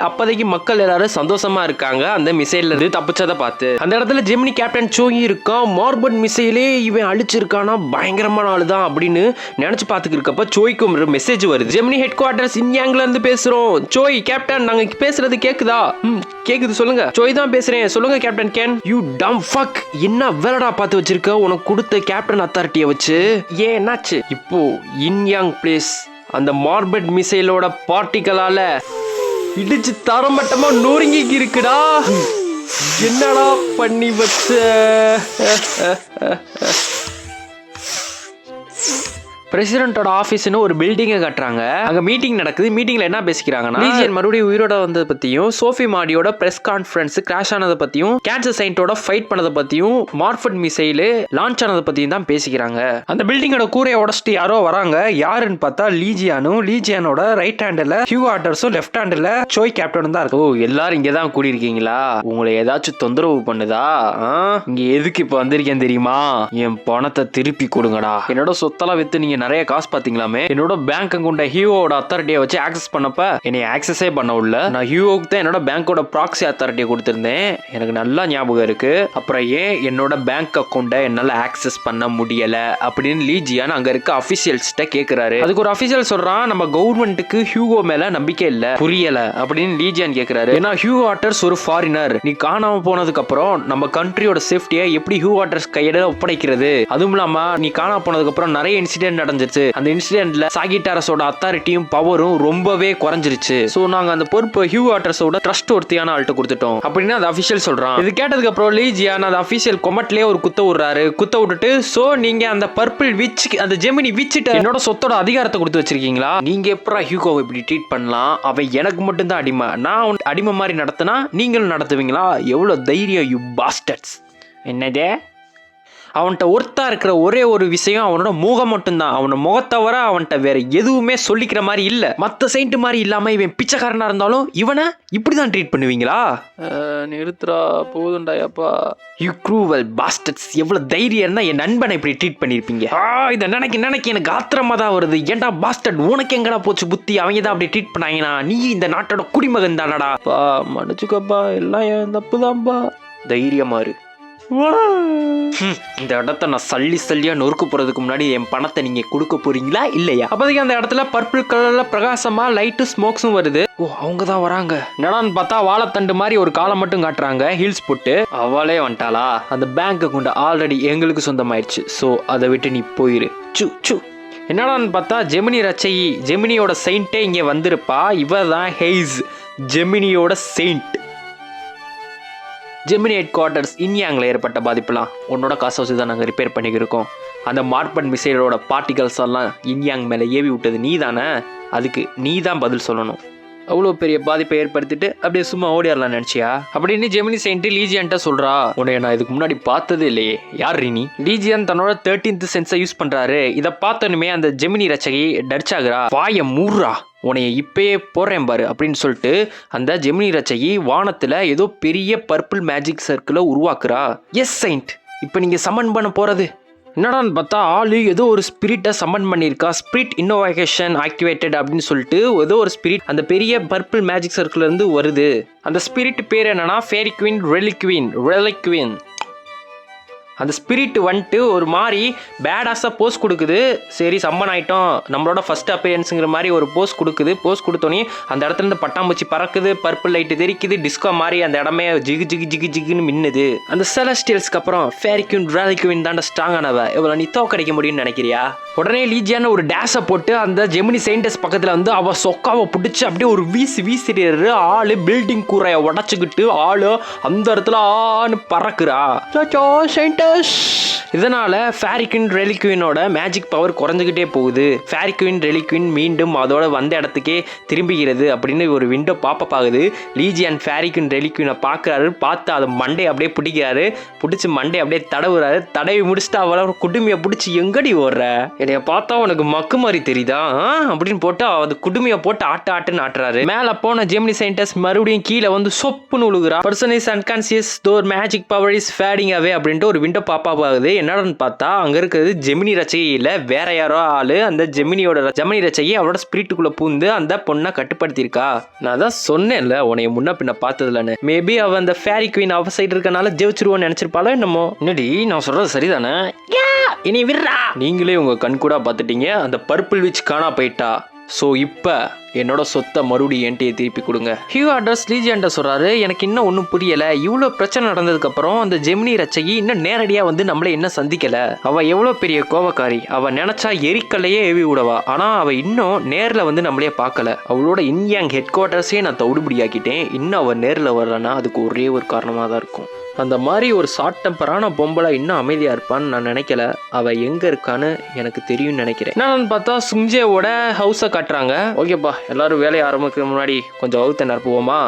அப்போதைக்கு மக்கள் எல்லாரும் சந்தோஷமா இருக்காங்க அந்த மிசைல்ல இருந்து தப்பிச்சதை பார்த்து. அந்த இடத்துல ஜெமினி கேப்டன் சோயி இருக்கான். மார்பட் மிசைலே இவன் அழிச்சிருக்கானா, பயங்கரமான ஆளு தான் அப்படின்னு நினைச்சு பார்த்துட்டு இருக்கப்ப சோய்க்கு ஒரு மெசேஜ் வருது. ஜெமினி ஹெட் குவார்டர்ஸ் இன்யாங்ல இருந்து பேசுறோம். சோய் கேப்டன், நாங்க பேசுறது கேக்குதா? கேக்குது, சொல்லுங்க. சோய் தான் பேசுறேன், சொல்லுங்க கேப்டன் கேன். யூ டம் ஃபக், என்ன வேலடா பார்த்து வச்சிருக்க உனக்கு கொடுத்த கேப்டன் அத்தாரிட்டியை வச்சு. ஏன் என்னாச்சு? இப்போ இன்யாங் பிளேஸ் அந்த மார்பட் மிசைலோட பார்ட்டிகளால இடிச்சு தரமட்டமா நொறுங்கி இருக்குடா. என்னடா பண்ணி வச்ச? பிரசிடென்ட்டோட ஆஃபீஸ்னு ஒரு பில்டிங்கை கட்டுறாங்க. அங்கே மீட்டிங் நடக்குது. மீட்டிங்கில் என்ன பேசிக்கிறாங்கன்னா லீஜியன் மறுபடியும் உயிரோட வந்ததை பற்றியும், சோஃபி மாடியோட ப்ரெஸ் கான்ஃபரன்ஸ் கிராஷ் ஆனதை பற்றியும், கேன்சர் சைன்ட்டோட ஃபைட் பண்ணதை பற்றியும், மார்ஃபட் மிசைலு லான்ச் ஆனதை பற்றியும் தான் பேசிக்கிறாங்க. அந்த பில்டிங்கோட கூரையை உடச்சிட்டு யாரோ வராங்க. யாருன்னு பார்த்தா லீஜியானும், லீஜியானோட ரைட் ஹேண்டில் ஹியூ ஆட்டர்ஸும், லெஃப்ட் ஹேண்டில் சோய் கேப்டனும் தான் இருக்கு. ஓ, எல்லாரும் இங்கே தான் கூடியிருக்கீங்களா? உங்களை ஏதாச்சும் தொந்தரவு பண்ணுதா? இங்கே எதுக்கு இப்போ வந்திருக்கேன் தெரியுமா? என் பணத்தை திருப்பி கொடுங்கடா. என்னோட சொத்தெல்லாம் வித்து நீங்க நிறைய காசு பாத்தீங்களாமே. என்னோட பேங்க் அக்கௌண்ட் ஹியூவோட அத்தாரிட்டியை வச்சு ஆக்சஸ் பண்ணப்ப என்னை ஆக்சஸே பண்ண உள்ள. நான் ஹியூவுக்கு தான் என்னோட பேங்கோட ப்ராக்ஸி அத்தாரிட்டியை கொடுத்திருந்தேன். எனக்கு நல்லா ஞாபகம் இருக்கு. அப்புறம் ஏன் என்னோட பேங்க் அக்கௌண்ட்டை என்னால ஆக்சஸ் பண்ண முடியல அப்படின்னு லீஜியான் அங்க இருக்க அபிஷியல்ஸ்ட்ட கேக்குறாரு. அதுக்கு ஒரு அபிஷியல் சொல்றான், நம்ம கவர்மெண்ட்டுக்கு ஹியூகோ மேல நம்பிக்கை இல்ல. புரியல அப்படின்னு லீஜியான் கேக்குறாரு. ஏன்னா ஹியூ ஆட்டர்ஸ் ஒரு ஃபாரினர். நீ காணாம போனதுக்கு அப்புறம் நம்ம கண்ட்ரியோட சேஃப்டியை எப்படி ஹியூ ஆட்டர்ஸ் கையில ஒப்படைக்கிறது? அதுவும் இல்லாம நீ காணாம போனதுக்கு அப்புறம் நிறைய இன்சிடென்ட் நடந்துச்சு. அந்த இன்சிடென்ட்ல சாகிட்டாரஸோட அத்தாரிட்டியும் பவரும் ரொம்பவே குறைஞ்சிருச்சு. சோ நாங்க அந்த பொறுப்பை ஹியூ ஆட்டர்ஸோட ட்ரஸ்ட் ஒருத்தியான ஆள்கிட்ட கொடுத்துட்டோம் அப்படின்னு அந்த அபிஷியல் சொல்றான். இது கேட்டதுக்கு அப்புறம் லீஜியான் அந்த அபிஷியல் கொமட்லயே ஒரு குத்த விடுறாரு. குத்த விட்டுட்டு, சோ நீங்க அந்த பர்பிள் விச், அந்த ஜெமினி விச்சிட்ட என்னோட சொத்தோட அதிகாரத்தை கொடுத்து வச்சிருக்கீங்களா? நீங்க எப்பரா ஹியூகோவை இப்படி ட்ரீட் பண்ணலாம்? அவன் எனக்கு மட்டும் தான் அடிமை. நான் அடிமை மாதிரி நடத்தினா நீங்களும் நடத்துவீங்களா? எவ்வளவு தைரியம் யூ பாஸ்டர்ட்ஸ். என்னதே? அவன்கிட்ட ஒருத்தா இருக்கிற ஒரே ஒரு விஷயம் அவனோட முகம் மட்டும்தான். அவனோட முகத்தவர அவன்கிட்ட வேற எதுவுமே சொல்லிக்கிற மாதிரி இல்ல. மற்ற செயின்ட் மாதிரி இல்லாம இவன் பிச்சைக்காரனா இருந்தாலும் இவனை இப்படிதான் ட்ரீட் பண்ணுவீங்களா? நிறுத்துறா, போதுண்டாயப்பா. You cruel bastards. எவ்வளவு தைரியம் இருந்தா என் நண்பனை இப்படி ட்ரீட் பண்ணிருப்பீங்க? இதை நினைக்க எனக்கு ஆத்திரமா தான் வருது. ஏன்டா பாஸ்டர்ட், உனக்கு எங்கடா போச்சு புத்தி? அவங்க தான் அப்படி ட்ரீட் பண்ணாங்கன்னா நீ இந்த நாட்டோட குடிமகன் தானடா. மன்னிச்சுக்கப்பா, எல்லாம் என் தப்புதான்பா. தைரியமா இரு. இந்த இடத்த நான் சல்லியா நொறுக்க போறதுக்கு முன்னாடி என் பணத்தை நீங்க கொடுக்க போறீங்களா இல்லையா? அப்போதைக்கு அந்த இடத்துல பர்பிள் கலர்ல பிரகாசமா லைட்டு ஸ்மோக்ஸும் வருது. ஓ, அவங்க தான் வராங்க. என்னடான்னு பார்த்தா வாழைத்தண்டு மாதிரி ஒரு காலை மட்டும் காட்டுறாங்க, ஹீல்ஸ் போட்டு. அவளே வந்துட்டாளா? அந்த பேங்க் அக்கௌண்ட் ஆல்ரெடி எங்களுக்கு சொந்தமாயிடுச்சு. ஸோ அதை விட்டு நீ போயிரு. சு என்னடான்னு பார்த்தா ஜெமினி ரச்சையி, ஜெமினியோட செயின்ட்டே இங்கே வந்திருப்பா. இவ தான் ஹெய்ஸ், ஜெமினியோட செயின்ட். ஜெமினி ஹெட் குவார்ட்டர்ஸ் இன்யாங்கில் ஏற்பட்ட பாதிப்புலாம் உன்னோட காசை வச்சு தான் நாங்கள் ரிப்பேர் பண்ணிக்கிருக்கோம். அந்த மார்பன் மிசைலோட பார்ட்டிகல்ஸ் எல்லாம் இன்யாங் மேலே ஏவி விட்டது நீ தானே, அதுக்கு நீ தான் பதில் சொல்லணும். அவ்வளோ பெரிய பாதிப்பை ஏற்படுத்திட்டு அப்படியே சும்மா ஓடிடலாம் நினச்சியா அப்படின்னு ஜெமினி செயின்ட் லீஜியன்ட்ட சொல்கிறா. உன்னைய நான் இதுக்கு முன்னாடி பார்த்ததே இல்லையே, யார் நீ? லீஜியன் தன்னோட 13th சென்ஸை யூஸ் பண்ணுறாரு. இதை பார்த்தோன்னுமே அந்த ஜெமினி ரச்சகி டர்ச்சாகிறா. வாய மூர்றா, உன்னைய இப்பயே போடுறேன் பாரு அப்படின்னு சொல்லிட்டு அந்த ஜெமினி ரச்சகி வானத்தில் ஏதோ பெரிய பர்பிள் மேஜிக் சர்க்கிளை உருவாக்குறா. எஸ் செயின்ட், இப்போ நீங்கள் சம்மன் பண்ண போகிறது என்னடான்னு பார்த்தா ஆளு ஏதோ ஒரு ஸ்பிரிட்டை சம்மன் பண்ணியிருக்கா. ஸ்பிரிட் இன்னோவேஷன் ஆக்டிவேட்டட் அப்படின்னு சொல்லிட்டு ஏதோ ஒரு ஸ்பிரிட் அந்த பெரிய பர்பிள் மேஜிக் சர்க்கிள்லேருந்து வருது. அந்த ஸ்பிரிட் பேர் என்னன்னா ஃபேரி குவீன் ரெலிக்வின். அந்த ஸ்பிரிட் வந்துட்டு ஒரு மாதிரி பேடாஸாக போஸ் கொடுக்குது. சரி சம்மன் ஆகிட்டோம், நம்மளோட ஃபர்ஸ்ட் அப்பியரன்ஸுங்கிற மாதிரி ஒரு போஸ் கொடுக்குது. போஸ் கொடுத்தோன்னே அந்த இடத்துலேருந்து பட்டாம்பூச்சி பறக்குது, பர்பிள் லைட்டு தெரிக்குது, டிஸ்கோ மாதிரி அந்த இடமே ஜிகுன்னு மின்னுது. அந்த செலஸ்டியல்ஸ்க்கு அப்புறம் ஃபேரிக்வின் தாண்ட ஸ்ட்ராங்கானவ, இவ்வளோ நீ தோக்கடிக்க முடியும்னு நினைக்கிறியா? உடனே லீஜியான ஒரு டேஷை போட்டு அந்த ஜெமினி சயின்டிஸ்ட் பக்கத்தில் வந்து அவள் சொக்காவை பிடிச்சி அப்படியே ஒரு வீசிடுறாரு. ஆளு பில்டிங் கூரையை உடச்சிக்கிட்டு ஆளு அந்த இடத்துல ஆன்னு பறக்குறா. இதனால ஃபேரிக்வின் ரெலிக்வினோட மேஜிக் பவர் குறைஞ்சிக்கிட்டே போகுது. ஃபேரிக்வின் மீண்டும் அதோட வந்த இடத்துக்கே திரும்புகிறது அப்படின்னு ஒரு விண்டோ பாப்பப் ஆகுது. லீஜியன் ஃபேரிக்வின் ரெலிக்வினை பார்க்குறாரு. பார்த்து அதை மண்டையை அப்படியே பிடிக்கிறாரு. பிடிச்சி மண்டையை அப்படியே தடவுறாரு. தடவி முடிச்சுட்டு அவளை ஒரு குடுமையை பிடிச்சி எங்கடி ஓடுற, என்னைய பார்த்தா உனக்கு மக்கு மாதிரி தெரியுதா அப்படின்னு போட்டு அது குடுமையை போட்டு ஆட்டுன்னு ஆட்டுறாரு. மேலே போன ஜெமினி சயின்டிஸ்ட் மறுபடியும் கீழே வந்து சொப்புன்னு உழுகுறா. Person is unconscious, Thor magic power is fading away அப்படின்ட்டு ஒரு விண்டோ பாப்பப் ஆகுது. என்னடான்னு பார்த்தா அங்க இருக்கிறது ஜெமினி ரச்சகி இல்ல, வேற யாரோ ஆளு. அந்த ஜெமினி ரச்சகி அவளோட ஸ்பிரிட்டுக்குள்ள பூந்து அந்த பொண்ணை கட்டுப்படுத்திருக்கா. நான் தான் சொன்னேன்ல உன்னைய முன்ன பின்ன பார்த்ததுலன்னு. மேபி அவ அந்த ஃபேரி குவீன் அவ சைடு இருக்கனால ஜெயிச்சிருவோன்னு நினைச்சிருப்பாளோ என்னமோ. என்னடி நான் சொல்றது சரிதானே? இனி விடுறா, நீங்களே உங்க கண் கூட பார்த்துட்டீங்க, அந்த பர்பிள் விச் காணா போயிட்டா. ஸோ இப்போ என்னோட சொத்தை மறுபடியும் என்கிட்டயே திருப்பி கொடுங்க. ஹியூ அட்ரஸ் லீஜியன்ட்ட சொல்கிறாரு. எனக்கு இன்னும் ஒன்றும் புரியலை. இவ்வளோ பிரச்சனை நடந்ததுக்கப்புறம் அந்த ஜெமினி ரச்சகி இன்னும் நேரடியாக வந்து நம்மளை என்ன சந்திக்கலை. அவள் எவ்வளோ பெரிய கோவக்காரி. அவள் நினச்சா எரிக்கல்லையே ஏவி விடவா. ஆனால் அவள் இன்னும் நேரில் வந்து நம்மளே பார்க்கல. அவளோட இன்யாங் ஹெட் குவார்ட்டர்ஸே நான் தவிடுபடியாக்கிட்டேன். இன்னும் அவள் நேரில் வரலன்னா அதுக்கு ஒரே ஒரு காரணமாக தான் இருக்கும். அந்த மாதிரி ஒரு ஷார்ட் டெம்பரான பொம்பளை இன்னும் அமைதியாக இருப்பான்னு நான் நினைக்கல. அவள் எங்கே இருக்கான்னு எனக்கு தெரியும்னு நினைக்கிறேன். என்னன்னு பார்த்தா சுங்ஜேவோட ஹவுஸை காட்டுறாங்க. ஓகேப்பா, எல்லாரும் வேலையை ஆரம்பிக்க முன்னாடி கொஞ்சம் அவுத்த நிரப்புவோமா?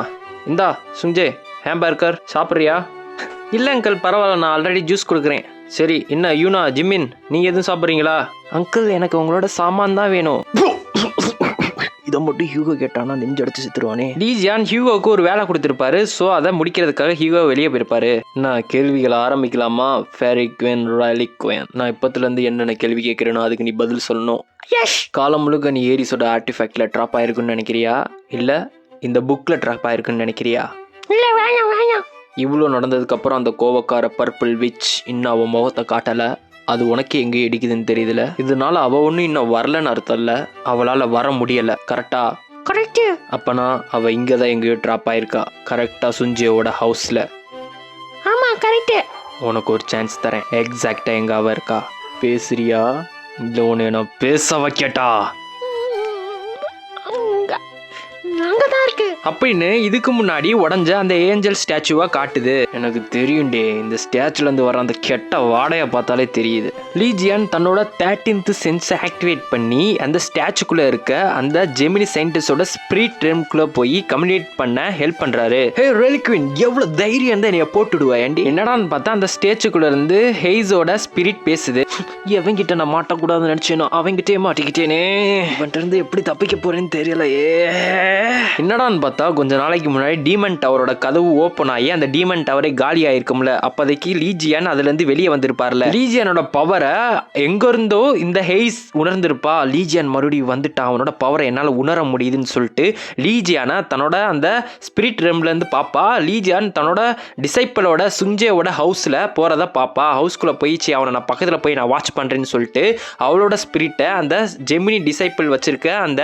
இந்தா சுங்ஜே, ஹேம்பர்கர் சாப்பிட்றியா? இல்லை அங்கிள், பரவாயில்ல, நான் ஆல்ரெடி ஜூஸ் கொடுக்குறேன். சரி, என்ன யூனா, ஜிம்மின், நீங்கள் எதுவும் சாப்பிட்றீங்களா? அங்கிள், எனக்கு உங்களோட சாமான் தான் வேணும். இதை மட்டும் ஹியூகோ கேட்டானா நெஞ்சடிச்சு செத்துருவானே. லீஜியான் ஹியூகோவுக்கு ஒரு வேலை கொடுத்துருப்பாரு. ஸோ அதை முடிக்கிறதுக்காக ஹியூகோ வெளியே போயிருப்பாரு. நான் கேள்விகளை ஆரம்பிக்கலாமா? ஃபேரிக்வின் ரெலிக்வின், நான் இப்போத்துலேருந்து என்னென்ன கேள்வி கேட்குறேனோ அதுக்கு நீ பதில் சொல்லணும். எஸ். காலம் முழுக்க நீ ஏரிஸோட ஆர்டிஃபேக்டில் ட்ராப் ஆயிருக்குன்னு நினைக்கிறியா, இல்லை இந்த புக்கில் ட்ராப் ஆயிருக்குன்னு நினைக்கிறியா? இல்லை, வேணாம். இவ்வளோ நடந்ததுக்கப்புறம் அந்த கோவக்கார பர்பிள் விச் இன்னும் அவன் முகத்தை காட்டலை. அது உனக்கு எங்கே இடிக்குதுன்னு தெரியுதுல. இதனால அவள் ஒன்றும் இன்னும் வரலன்னு அர்த்தம் இல்லை, அவளால் வர முடியலை. கரெக்டா? கரெக்டு. அப்பனா அவள் இங்கே தான் எங்கேயோ ட்ராப் ஆயிருக்கா. கரெக்டாக சுஞ்சியோட ஹவுஸில். ஆமாம், கரெக்டு. உனக்கு ஒரு சான்ஸ் தரேன். எக்ஸாக்டாக எங்கே அவள் இருக்கா? பேசுறியா இல்லை உன்னை நான் பேச வைக்கட்டா? அங்கதான் இருக்கு அப்படின்னு இதுக்கு முன்னாடி உடஞ்ச அந்த ஏஞ்சல் ஸ்டாச்சுவா காட்டுது. எனக்கு தெரியும் டே, இந்த ஸ்டாச்சுல இருந்து வர அந்த கெட்ட வாடையை பார்த்தாலே தெரியுது. லீஜியன் தன்னோட 13th சென்ஸை ஆக்டிவேட் பண்ணி அந்த ஸ்டாச்சுக்குள்ள இருக்க அந்த ஜெமினி சயின்டிஸ்டோட ஸ்பிரிட் ரூம்குள்ள போய் கம்யூனிகேட் பண்ண ஹெல்ப் பண்றாரு. ஹே ரெலிக்வின், எவ்வளவு தைரியம் தான் என்னைய போட்டுடுவா ஏண்டி? என்னடான்னு பார்த்தா அந்த ஸ்டாச்சுக்குள்ள இருந்து ஹெய்ஸோட ஸ்பிரிட் பேசுது. எவங்கிட்ட நான் மாட்டக்கூடாதுன்னு நினைச்சேனோ அவங்கிட்டே மாட்டிக்கிட்டேனே. இவன்ட்டு இருந்து எப்படி தப்பிக்க போறேன்னு தெரியலையே. என்னடான்னு பார்த்தா கொஞ்ச நாளைக்கு முன்னாடி டீமன் டவரோட கதவு ஓப்பன் ஆகி அந்த டீமன் டவரே காலி ஆயிருக்கும்ல. அப்போதைக்கு லீஜியன் அதுல இருந்து வெளியே வந்திருப்பார்ல. லீஜியனோட பவரை எங்க இருந்தோ இந்த ஹெய்ஸ் உணர்ந்திருப்பா. லீஜியன் மறுபடியும் வந்துட்டான், அவனோட பவரை என்னால் உணர முடியுதுன்னு சொல்லிட்டு லீஜியானை தன்னோட அந்த ஸ்பிரிட் ரூம்ல இருந்து பாப்பா. லீஜியான் தன்னோட டிசைப்பிளோட சுஞ்சேவோட ஹவுஸ்ல போறத பாப்பா. ஹவுஸ்குள்ள போயிச்சு, அவனை நான் பக்கத்துல போய் நான் வாட்ச் பண்றேன்னு சொல்லிட்டு அவளோட ஸ்பிரிட்டை அந்த ஜெமினி டிசைப்பிள் வச்சிருக்க அந்த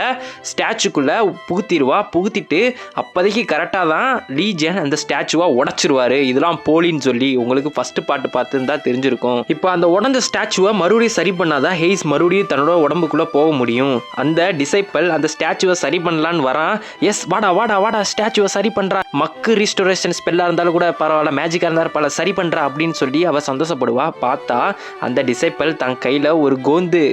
ஸ்டாச்சுக்குள்ள புகுத்திடுவா. புகுத்திட்டு அப்போதைக்கு கரெக்டாக தான் லீஜியன் அந்த ஸ்டாச்சுவை உடச்சிருவாரு. இதெல்லாம் போலின்னு சொல்லி உங்களுக்கு ஃபர்ஸ்ட் பாட்டு பார்த்துருந்தா தெரிஞ்சிருக்கும். இப்போ அந்த உடஞ்ச ஸ்டாச்சுவை மறுபடியும் சரி பண்ணாதான் ஹெய்ஸ் மறுபடியும் தன்னோட உடம்புக்குள்ளே போக முடியும். அந்த டிசைப்பிள் அந்த ஸ்டாச்சுவை சரி பண்ணலான்னு வரான். எஸ் வாடா வாடா வாடா ஸ்டாச்சுவை சரி பண்ணுறா, மக்கு ரீஸ்டோரேஷன் ஸ்பெல்லாக இருந்தாலும் கூட பரவாயில்ல, மேஜிக்காக இருந்தாலும் பல சரி பண்ணுறா அப்படின்னு சொல்லி அவள் சந்தோஷப்படுவா. பார்த்தா அந்த டிசைப்பிள் தன் கையில் ஒரு கோந்து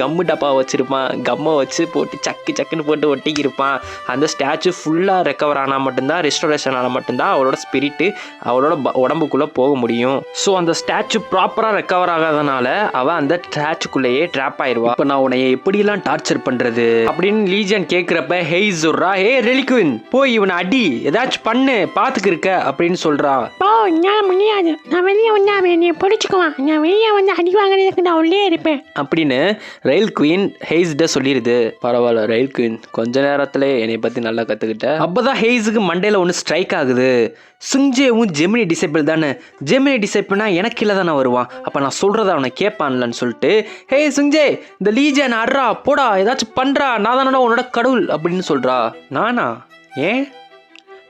கம்மு டப்பா வச்சுருப்பான். கம்மை வச்சு போட்டு சக்குன்னு போட்டு ஒட்டிக்கிருப்பான். அந்த ஸ்டாச்சு ஃபுல்லாக ரெக்கவர் ஆனால் மட்டும்தான், ரெஸ்டோரேஷன் ஆனால் மட்டும்தான் அவளோட ஸ்பிரிட்டு அவளோட உடம்புக்குள்ளே போக முடியும். ஸோ அந்த ஸ்டாச்சு ப்ராப்பராக ரெக்கவர் ஆகாதனால அவள் அந்த ஸ்டாச்சுக்குள்ளேயே ட்ராப் ஆயிடுவா. இப்போ நான் உன்னை எப்படிலாம் டார்ச்சர் பண்ணுறது அப்படின்னு லீஜியன் கேட்குறப்ப ஹெய்ஸ் சொல்றா, ஹே ரெலிக்வின் போய் இவனை அடி, ஏதாச்சும் பண்ணு, பார்த்துக்கு இருக்க அப்படின்னு சொல்றா. நான் முடியாது, நான் வெளியே வந்தா என்னை பிடிச்சிக்குவான், நான் வெளியே வந்து அடி வாங்குறதுக்கு நான் உள்ளே இருப்பேன் அப்படின்னு ரயில் குயின் ஹெய்ஸ்ட சொல்லிடுது. பரவாயில்ல ரயில் குயின், கொஞ்ச நேரத்துல என்னை பத்தி நல்லா கத்துக்கிட்ட. அப்பதான் ஹெய்ஸுக்கு மண்டையில ஒன்று ஸ்ட்ரைக் ஆகுது. சுஞ்சேவும் ஜெமினி டிசைபிள் தானே, ஜெமினி டிசைபிள்னா எனக்கு இல்லை தானே வருவான், அப்போ நான் சொல்கிறத அவனை கேட்பான்லன்னு சொல்லிட்டு, ஹே சுஞ்சே இந்த லீஜன் அட்ரா போடா ஏதாச்சும் பண்ணுறா, நான் தானடா உன்னோட கடவுள் அப்படின்னு சொல்கிறா. நானா? ஏன்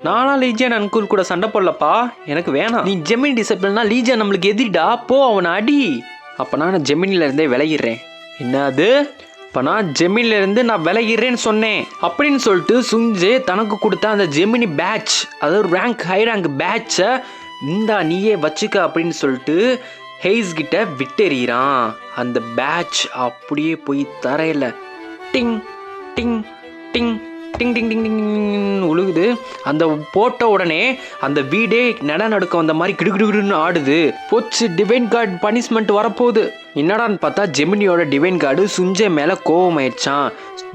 நானா லீஜியன் அன்குல் கூட சண்டை போடலப்பா, எனக்கு வேணாம். நீ ஜெமினி டிசைபிள்னா லீஜியன் நம்மளுக்கு எதிரிடா, போ அவனை அடி. அப்போ நான் ஜெமினிலேருந்தே விலகிடுறேன். என்னது? இப்போ நான் ஜெமினிலேருந்து நான் விலகிறேன்னு சொன்னேன் அப்படின்னு சொல்லிட்டு சுஞ்சே தனக்கு கொடுத்த அந்த ஜெமினி பேட்ச், அதாவது ரேங்க் ஹை ரேங்க் பேட்சை இந்தா நீயே வச்சுக்க அப்படின்னு சொல்லிட்டு ஹெய்ஸ் கிட்ட விட்டெறிகிறான். அந்த பேட்ச் அப்படியே போய் தரையில் டிங் டிங் டிங் டிங் டிங் டிங் டிங் உழுகுது. அந்த போட்ட உடனே அந்த வீடே நடுக்க வந்த மாதிரி கிடுகிடுன்னு ஆடுது. போச்சு, டிவைன் கார்டு பனிஷ்மெண்ட் வரப்போகுது. என்னடான்னு பார்த்தா ஜெமினியோட டிவைன் கார்டு சுஞ்சே மேலே கோவமாயிடுச்சான்.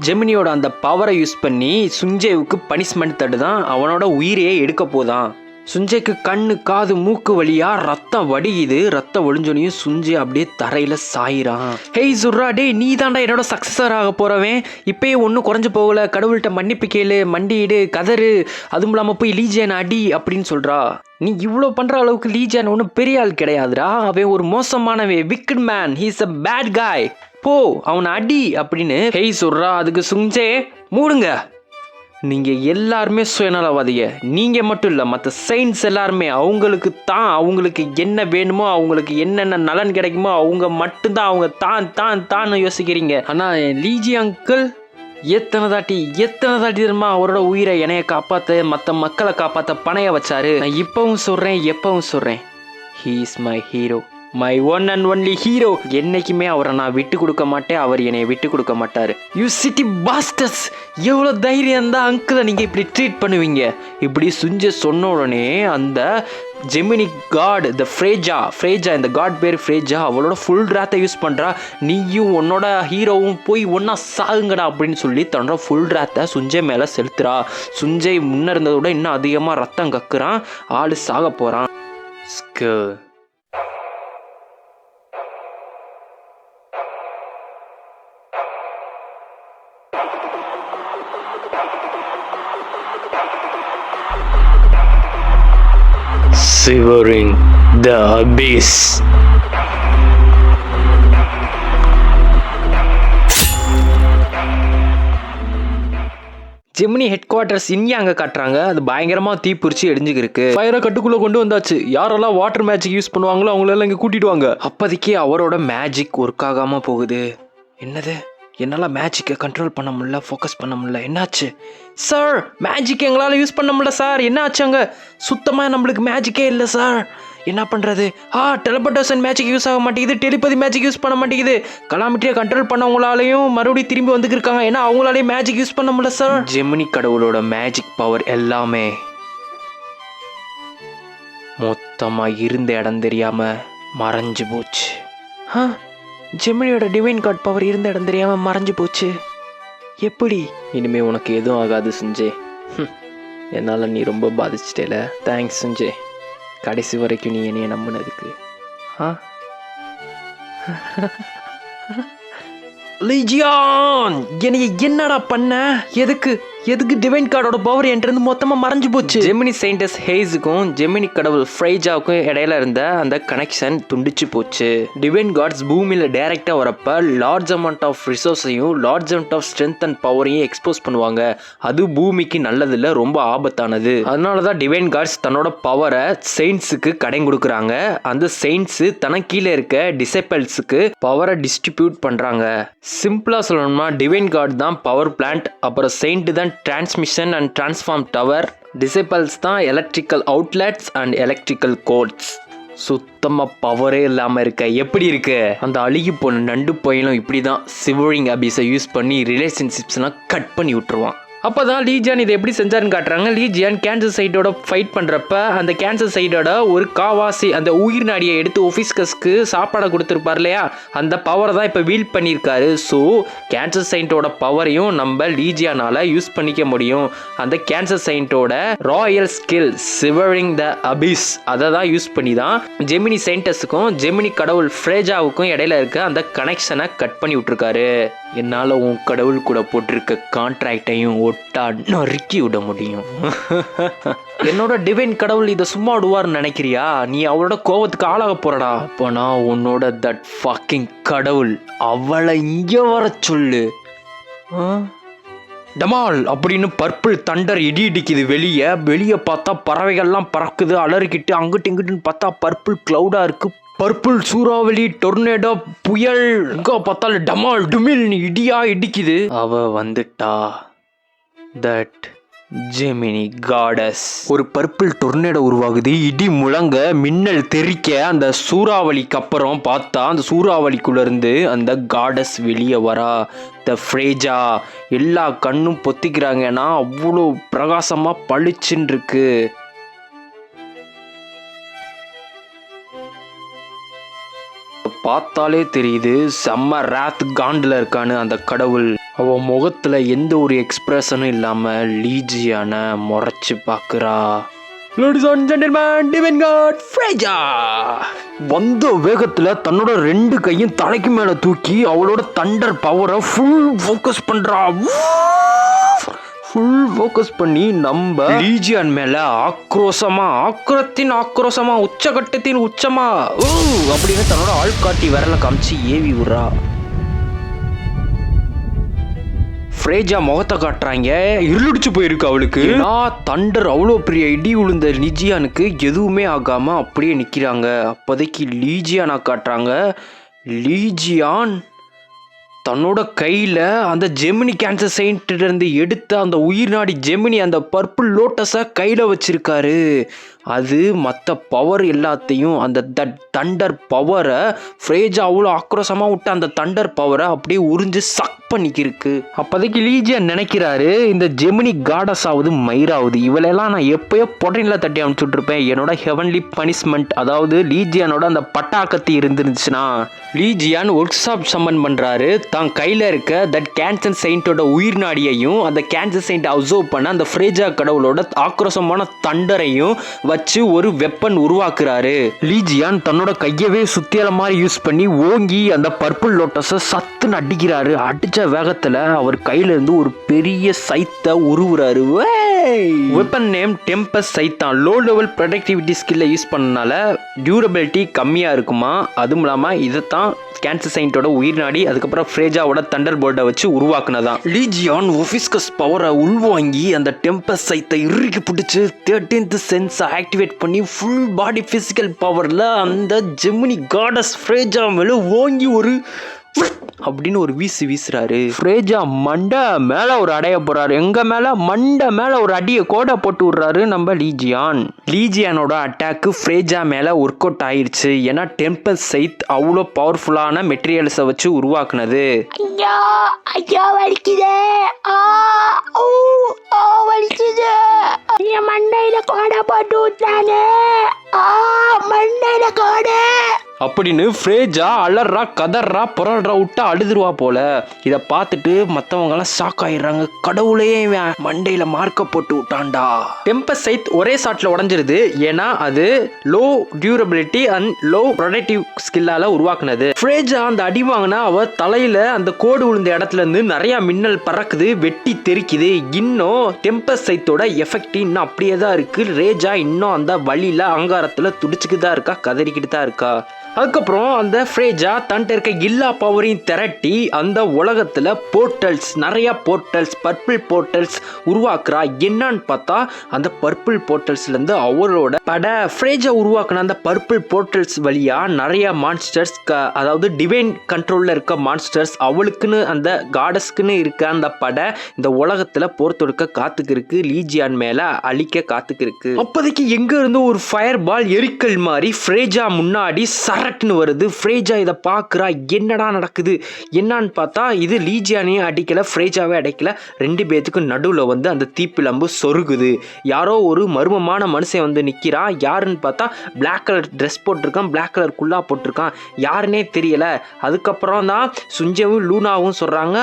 ஜெமினியோட அந்த பவரை யூஸ் பண்ணி சுஞ்சேவுக்கு பனிஷ்மெண்ட் தடுதான், அவனோட உயிரையே எடுக்க போதான். சுஞ்சேக்கு கண்ணு காது மூக்கு வழியா ரத்தம் வடியுது. ரத்தம் ஒழிஞ்சோனையும் சுஞ்சே அப்படியே தரையில சாயிறான். ஹேய் சுர்ரா, டே நீ தாண்டா என்னோட சக்சஸர் ஆக போறவன், இப்பயே ஒன்றும் குறைஞ்சு போகல, கடவுள்கிட்ட மன்னிப்பு கேளு, மண்டியிடு, கதறு, அதுவும் இல்லாமல் போய் லீஜியன் அடி அப்படின்னு சொல்றா. நீ இவ்வளோ பண்ற அளவுக்கு லீஜியன் ஒன்றும் பெரிய ஆள் கிடையாதுடா, அவன் ஒரு மோசமானவன், wicked man, he's a bad guy, போ அவனை அடி அப்படின்னு ஹேய் சொல்றா. அதுக்கு சுஞ்சே, மூடுங்க, நீங்கள் எல்லாருமே சுயநலவாதிங்க, நீங்கள் மட்டும் இல்லை மற்ற சயின்ஸ் எல்லாருமே அவங்களுக்கு என்ன வேணுமோ, அவங்களுக்கு என்னென்ன நலன் கிடைக்குமோ அவங்க மட்டும்தான், அவங்க தான் யோசிக்கிறீங்க. ஆனால் லீஜி அங்கிள் எத்தனை தாட்டி தெரியுமா அவரோட உயிரை என்னைய காப்பாற்ற, மற்ற மக்களை காப்பாற்ற பணைய வச்சாரு. நான் இப்பவும் சொல்கிறேன், எப்பவும் சொல்கிறேன், he is my hero, my one and only hero. என்னைக்குமே அவரை நான் விட்டு கொடுக்க மாட்டேன், அவர் என்னை விட்டு கொடுக்க மாட்டார். யூ சிட்டி பாஸ்டர்ஸ், எவ்வளோ தைரியம் தான் அங்கிளை நீங்கள் இப்படி ட்ரீட் பண்ணுவீங்க. இப்படி சுஞ்ச சொன்ன உடனே அந்த ஜெமினி காட் த ஃப்ரேஜா, இந்த காட் பேர் ஃப்ரேஜா, அவளோட ஃபுல் ராத்தை யூஸ் பண்ணுறா. நீயும் உன்னோட ஹீரோவும் போய் ஒன்றா சாகுங்கடா அப்படின்னு சொல்லி தன்னோட ஃபுல் ராத்தை சுஞ்சை மேலே செலுத்துறா. சுஞ்சை முன்ன இருந்ததை விட இன்னும் அதிகமாக ரத்தம் கக்குறான், ஆள் சாக போகிறான். Severing the abyss. Gemini head quarters இங்கே அங்கே காட்டுறாங்க. அது பயங்கரமாக தீப்பிடிச்சு எரிஞ்சுக்கிருக்கு. ஃபயரை கட்டுக்குள்ளே கொண்டு வந்தாச்சு. யாரெல்லாம் வாட்டர் மேஜிக் யூஸ் பண்ணுவாங்களோ அவங்களெல்லாம் இங்கே கூட்டிட்டு வாங்க. அப்போதைக்கு அவரோட மேஜிக் ஒர்க் ஆகாமல் போகுது. என்னது, என்னால் மேஜிக்கை கண்ட்ரோல் பண்ண முடியல, ஃபோக்கஸ் பண்ண முடியல, என்னாச்சு சார்? மேஜிக் எங்களால் யூஸ் பண்ண முடியல சார், என்னாச்சு? அங்கே சுத்தமாக நம்மளுக்கு மேஜிக்கே இல்லை சார், என்ன பண்ணுறது? டெலிபோர்டேஷன் மேஜிக் யூஸ் ஆக மாட்டேங்குது, டெலிபதி மேஜிக் யூஸ் பண்ண மாட்டேங்குது. கலாமிட்டியை கண்ட்ரோல் பண்ணவங்களாலையும் மறுபடியும் திரும்பி வந்துருக்காங்க, ஏன்னா அவங்களாலையும் மேஜிக் யூஸ் பண்ண முடியல சார். ஜெமினி கடவுளோட மேஜிக் பவர் எல்லாமே மொத்தமாக இருந்த இடம் தெரியாமல் மறைஞ்சு போச்சு. ஜெமினியோட டிவைன் காட் பவர் இருந்த இடம் தெரியாமல் மறைஞ்சு போச்சு. எப்படி? இனிமே உனக்கு எதுவும் ஆகாது சுஞ்சே. என்னால் நீ ரொம்ப பாதிச்சிட்டேல. தேங்க்ஸ் சுஞ்சே, கடைசி வரைக்கும் நீ என்னைய நம்பினதுக்கு. லீஜியான், என்னைய என்னடா பண்ண? எதுக்கு? எதுக்கு டிவைன் கார்டோட பவர் என்கிட்ட மொத்தமா மறைஞ்சு போச்சு. ஜெமினி சயின்டிஸ்ட் ஹேஸுக்கும் ஜெமினி கடவுள் ஃப்ரைஜாவுக்கும் இடையில இருந்த அந்த கனெக்ஷன் துண்டிச்சு போச்சு. டிவைன் கார்ட்ஸ் பூமியில டைரக்டா வரப்ப லார்ஜ் அமௌண்ட் ஆஃப் ரிசோர்ஸையும் large amount of strength and பவரையும் எக்ஸ்போஸ் பண்ணுவாங்க. அது பூமிக்கு நல்லதில்ல, ரொம்ப ஆபத்தானது. அதனாலதான் டிவைன் கார்ட்ஸ் தன்னோட பவரை செயின்ஸுக்கு கடை கொடுக்குறாங்க. அந்த செயின்ஸ் தனக்கு கீழே இருக்க டிசைபிள்ஸுக்கு பவரை டிஸ்ட்ரிபியூட் பண்றாங்க. சிம்பிளா சொல்லணும்னா டிவைன் கார்டு தான் பவர் பிளான்ட், அப்புறம் செயின்ட் தான் transmission and transform tower, disciples தான் electrical outlets and electrical cords. சுத்தமா பவரே இல்லாம இருக்க எப்படி இருக்கு? அந்த அழுகி போன நண்டு பையனும் இப்படிதான் சிவரிங் அபிஸை யூஸ் பண்ணி ரிலேஷன்ஷிப்ஸ்லாம் கட் பண்ணி விட்டுருவான். அப்போதான் லீஜியான் இதை எப்படி செஞ்சாருன்னு காட்டுறாங்க. லீஜியான் கேன்சர் சைட்டோட ஃபைட் பண்ணுறப்ப அந்த கேன்சர் சைட்டோட ஒரு காவாசி அந்த உயிர் நாடியை எடுத்து ஒஃபிஸ்கஸ்க்கு சாப்பாடை கொடுத்துருப்பார் இல்லையா, அந்த பவரை தான் இப்போ வீல் பண்ணியிருக்காரு. ஸோ கேன்சர் சைட்டோட பவரையும் நம்ம லீஜியானால் யூஸ் பண்ணிக்க முடியும். அந்த கேன்சர் சைட்டோட ராயல் ஸ்கில் சிவரிங் த அபிஸ் அதை தான் யூஸ் பண்ணி தான் ஜெமினி சயின்டிஸ்டுக்கும் ஜெமினி கடவுள் ஃப்ரேஜாவுக்கும் இடையில இருக்க அந்த கனெக்ஷனை கட் பண்ணி விட்டுருக்காரு. என்னால் உன் கடவுள் கூட போட்டிருக்க கான்ட்ராக்டையும் ஒட்டா நறுக்கி விட முடியும். என்னோட டிவைன் கடவுள் இதை சும்மா விடுவார்னு நினைக்கிறியா? நீ அவளோட கோவத்துக்கு ஆளாக போறடா. அப்போ நான் உன்னோட தட் ஃபக்கிங் கடவுள் அவளை இங்க வர சொல்லு. டமால் அப்படின்னு பர்பிள் தண்டர் இடி இடிக்குது. வெளியே பார்த்தா பறவைகள்லாம் பறக்குது, அலறிக்கிட்டு. அங்கிட்டு இங்கிட்டுன்னு பார்த்தா பர்பிள் கிளவுடா இருக்கு. பர்பிள் சூறாவளி, டொர்னேடோ, புயல், எங்க பார்த்தாலும் டமால் டுமில் இடியா இடிக்குது. அவ வந்துட்டா, தட் ஜெமினி காடஸ். ஒரு பர்பிள் டொர்னேடோ உருவாகுது, இடி முழங்க, மின்னல் தெறிக்க. அந்த சூறாவளிக்கு அப்புறம் பார்த்தா அந்த சூறாவளிக்குள்ள இருந்து அந்த காடஸ் வெளியே வரா, த ஃப்ரேஜா. எல்லா கண்ணும் பொத்திக்கிறாங்க, ஏன்னா அவ்வளோ பிரகாசமா பளிச்சுன்னு இருக்கு. பார்த்தாலே தெரியுது செம்ம ராத் காண்டில் இருக்கான்னு அந்த கடவுள். அவ முகத்துல எந்த ஒரு எக்ஸ்பிரஷனும் இல்லாம லீஜியான முறைச்சு பார்க்குறா. Ladies and gentlemen, Divine God Freyja வந்த வேகத்துல தன்னோட 2 கையும் தலைக்கு மேல தூக்கி அவளோட தண்டர் பவரை ஃபுல் ஃபோக்கஸ் பண்றா. ஃபுல் ஃபோக்கஸ் பண்ணி நம்ம லீஜியன் மேல ஆக்ரோஷத்தின் ஆக்ரோஷமா உச்சகட்டத்தின் உச்சமா அப்படின்னு தன்னோட ஆள்காட்டி விரல காமிச்சு ஏவி விடுறா. ஃப்ரேஜா முகத்தை காட்டுறாங்க, இருளிடிச்சு போயிருக்கு அவளுக்கு. தண்டர் அவ்வளோ பெரிய இடி விழுந்த லீஜியானுக்கு எதுவுமே ஆகாம அப்படியே நிற்கிறாங்க. அப்போதைக்கு லீஜியானா காட்டுறாங்க. லீஜியான் தன்னோட கையில் அந்த ஜெமினி கேன்சர் செயின்ட்டு இருந்து எடுத்த அந்த உயிர் நாடி ஜெமினி அந்த பர்பிள் லோட்டஸை கையில் வச்சிருக்காரு. அது மற்ற பவர் எல்லாத்தையும் அந்த தண்டர் பவரை ஃப்ரேஜா அவ்வளோ ஆக்ரோஷமாக விட்டு அந்த தண்டர் பவரை அப்படியே உறிஞ்சு சக் பண்ணிக்கிருக்கு. அப்போதைக்கு லீஜியன் நினைக்கிறாரு, இந்த ஜெமினி காடஸ் ஆகுது மயிராகுது, இவளெல்லாம் நான் எப்பயோ பொட்டைனில் தட்டி அனுப்பிச்சுட்ருப்பேன். என்னோட ஹெவன்லி பனிஷ்மெண்ட், அதாவது லீஜியானோட அந்த பட்டாக்கத்தி இருந்துருந்துச்சுன்னா. லீஜியான் ஒர்க் ஷாப் சம்மன் பண்ணுறாரு. தான் கையில் இருக்க தட் கேன்சர் செயின்ட்டோட உயிர் நாடியையும் அந்த கேன்சர் செயின்ட் அப்சர்வ் பண்ண அந்த ஃப்ரேஜா கடவுளோட ஆக்ரோஷமான தண்டரையும் வச்சு ஒரு வெப்பன் உருவாக்குறாரு. லீஜியான் தன்னோட கையவே சுத்தியல மாதிரி யூஸ் பண்ணி ஓங்கி அந்த பர்பிள் லோட்டஸை சத்துன்னு அடிக்கிறாரு. அடிச்ச வேகத்துல அவர் கையில இருந்து ஒரு பெரிய சைத்தை உருவுறாரு. வெப்பன் நேம் டெம்பஸ் சைத்தான். லோ லெவல் ப்ரொடக்டிவிட்டி ஸ்கில்லை யூஸ் பண்ணனால டியூரபிலிட்டி கம்மியா இருக்குமா. அதுவும் இல்லாம இதைத்தான் கேன்சர் செயின்ட்டோட உயிர் நாடி அதுக்கப்புறம் ஃப்ரேஜாவோட தண்டர் போல்ட்டை வச்சு உருவாக்குனதான். லீஜியான் ஒஃபிஸ்கஸ் பவரை உள்வாங்கி அந்த டெம்பஸ் சைத்தை இறுக்கி பிடிச்சு 13th சென்ஸை ஆக்டிவேட் பண்ணி ஃபுல் பாடி பிசிக்கல் பவர்ல அந்த ஜெமினி காடஸ் ஃப்ரேஜா மேல ஓங்கி ஒரு அப்படின்னு ஒரு வீசுறாரு. ஃப்ரேஜா மண்டை மேல ஒரு அடைய போறாரு. எங்க மேல? மண்டை மேல ஒரு அடியை கோடை போட்டு விடுறாரு நம்ம லீஜியானோட அட்டாக்கு ஃப்ரேஜா மேல ஒர்க் அவுட் ஆயிடுச்சு. ஏன்னா டெம்பஸ் சைத் அவ்வளோ பவர்ஃபுல்லான மெட்டீரியல்ஸை வச்சு உருவாக்குனது. ஐயோ வலிக்குதே, வலிக்குது, மண்டையில கோடை போட்டு விட்டானே, மண்டையில கோடை. அப்படின்னு ஃப்ரேஜா அலறா கதறா புரள்றா விட்டா அழுதுருவா போல. இதை பார்த்துட்டு மற்றவங்களாம் ஷாக் ஆயிடுறாங்க. கடவுளையே மண்டையில மார்க்க போட்டு விட்டான்டா. டெம்பசைட் ஒரே ஷாட்ல உடஞ்சிருது. ஏன்னா அது low durability and low productive ஸ்கில்லால உருவாக்குனது. ஃப்ரேஜா அந்த அடி வாங்கினா அவ தலையில அந்த கோடு விழுந்த இடத்துல இருந்து நிறைய மின்னல் பறக்குது, வெட்டி தெரிக்குது. இன்னும் டெம்பசைட்டோட எஃபெக்ட் இன்னும் அப்படியே தான் இருக்கு. ரேஜா இன்னும் அந்த வழியில அங்காரத்துல துடிச்சுக்கிட்டு தான் இருக்கா, கதறிக்கிட்டு தான் இருக்கா. அதுக்கப்புறம் அந்த ஃப்ரேஜா தன்ட்ட இருக்க எல்லா பவரையும் திரட்டி அந்த உலகத்துல போர்ட்டல்ஸ், நிறைய போர்ட்டல்ஸ், பர்பிள் போர்ட்டல்ஸ் உருவாக்குறா. என்னன்னு பார்த்தா அந்த பர்பிள் போர்ட்டல்ஸ்ல இருந்து அவரோட ஃப்ரேஜா உருவாக்குன அந்த பர்பிள் போர்ட்டல்ஸ் வழியா நிறைய மான்ஸ்டர்ஸ், அதாவது டிவைன் கண்ட்ரோல்ல இருக்க மான்ஸ்டர்ஸ், அவளுக்குன்னு அந்த காடஸ்க்குன்னு இருக்க அந்த இந்த உலகத்துல போர் தொடுக்க காத்துக்கு இருக்கு. லீஜியான் மேல அழிக்க காத்துக்கு இருக்கு. அப்போதைக்கு எங்க இருந்து ஒரு ஃபயர் பால் எரிக்கல் மாதிரி ஃப்ரேஜா முன்னாடி சரட்னு வருது. ஃப்ரேஜா இதை பார்க்குறா. என்னடா நடக்குது என்னான்னு பார்த்தா இது லீஜியானையும் அடிக்கல, ஃப்ரேஜாவே அடிக்கல. ரெண்டு பேத்துக்கும் நடுவில் வந்து அந்த தீப்பிழம்பு சொருகுது. யாரோ ஒரு மர்மமான மனுஷன் வந்து நிற்கிறான். யாருன்னு பார்த்தா பிளாக் கலர் ட்ரெஸ் போட்டிருக்கான், பிளாக் கலர் குல்லா போட்டிருக்கான். யாருன்னே தெரியல. அதுக்கப்புறம் தான் சுஞ்சவும் லூனாவும் சொல்கிறாங்க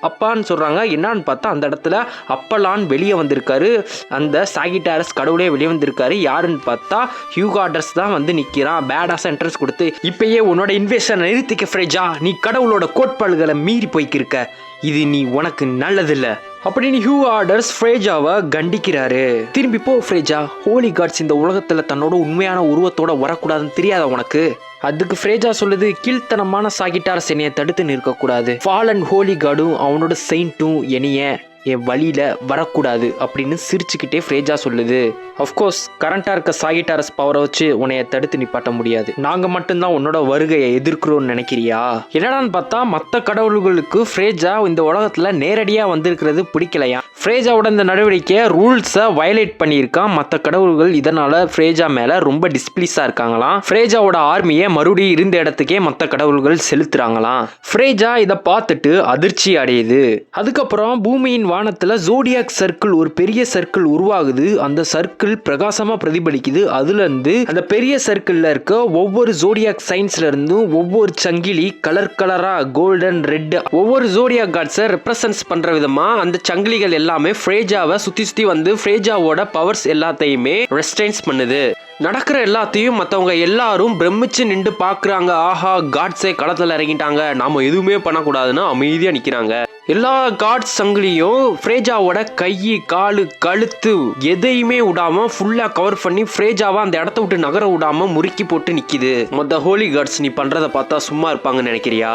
அப்பான்னு சொல்கிறாங்க. என்னான்னு பார்த்தா அந்த இடத்துல அப்பலான் வெளியே வந்திருக்காரு. அந்த சாகிட்டாரஸ் கடவுளே வெளியே வந்திருக்காரு. யாருன்னு பார்த்தா ஹியூகாடர்ஸ் தான் வந்து நிற்கிறான். பேடாஸ் என்ட்ரன்ஸ் கொடுத்து, இப்பயே உன்னோட இன்வெஸ்டர் நிறுத்திக்க ஃப்ரேஜா, நீ கடவுளோட கோட்பாடுகளை மீறி போய்க்கிருக்க, இது நீ உனக்கு நல்லதில்லை அப்படின்னு ஹியூகாடர்ஸ் ஃப்ரேஜாவை கண்டிக்கிறாரு. திரும்பி போ ஃப்ரேஜா, ஹோலி காட்ஸ் இந்த உலகத்துல தன்னோட உண்மையான உருவத்தோட வரக்கூடாதுன்னு தெரியாத உனக்கு? அதுக்கு ஃப்ரேஜா சொல்லுது, கீழ்த்தனமான சாகிட்டாரஸ் என்னைய தடுத்து நிற்கக்கூடாது. ஃபாலன் ஹோலி காடும் அவனோட செயின்ட்டும் என்னைய என் வழியில வரக்கூடாது அப்படின்னு சிரிச்சுக்கிட்டே ஃப்ரேஜா சொல்லுது. அஃப்கோர்ஸ் கரண்டா இருக்க சாகிட்டாரஸ் பவரை வச்சு உன்னைய தடுத்து நிப்பாட்ட முடியாது. நாங்க மட்டும்தான் உன்னோட வருகையை எதிர்க்கிறோம்னு நினைக்கிறியா? என்னடான்னு பார்த்தா மற்ற கடவுள்களுக்கு ஃப்ரேஜா இந்த உலகத்துல நேரடியா வந்திருக்கிறது பிடிக்கலையா. ஃப்ரேஜாவோட இந்த நடவடிக்கையை ரூல்ஸை வயலேட் பண்ணியிருக்கான். மற்ற கடவுள்கள் இதனால ஃப்ரேஜா மேல ரொம்ப டிஸ்பிளீஸா இருக்காங்களாம். ஃப்ரேஜாவோட ஆர்மியை மறுபடியும் இருந்த இடத்துக்கே மற்ற கடவுள்கள் செலுத்துறாங்களாம். ஃப்ரேஜா இதை பார்த்துட்டு அதிர்ச்சி அடையுது. அதுக்கப்புறம் பூமியின் வானத்துல ஜோடியாக் சர்க்கிள், ஒரு பெரிய சர்க்கிள் உருவாகுது. அந்த சர்க்கிள் பிரகாசமா பிரதிபலிக்குது. அதுல இருந்து அந்த பெரிய சர்க்கிள்ல இருக்க ஒவ்வொரு ஜோடியாக் சைன்ஸ்ல இருந்தும் ஒவ்வொரு சங்கிலி கலர் கலரா கோல்டன் ரெட் ஒவ்வொரு ஜோடியாக் காட்ஸை ரெப்ரசன்ஸ் பண்ற விதமா அந்த சங்கிலிகள் எல்லாமே ஃப்ரேஜாவை சுத்தி வந்து ஃப்ரேஜாவோட பவர்ஸ் எல்லாத்தையுமே ரெஸ்ட்ரைன்ஸ் பண்ணுது. நடக்கிற எல்லாத்தையும் மற்றவங்க எல்லாரும் பிரமிச்சு நின்று பார்க்குறாங்க. ஆஹா, காட்ஸே களத்தில் இறங்கிட்டாங்க, நாம எதுவுமே பண்ணக்கூடாதுன்னு அமைதியாக நிற்கிறாங்க. எல்லா காட்ஸ் சங்கிலியும் ஃப்ரேஜாவோட கை, காலு, கழுத்து எதையுமே விடாம ஃபுல்லா கவர் பண்ணி ஃப்ரேஜாவை அந்த இடத்த விட்டு நகர விடாம முறுக்கி போட்டு நிக்குது. மொத்த ஹோலி காட்ஸ் நீ பண்றத பார்த்தா சும்மா இருப்பாங்கன்னு நினைக்கிறியா?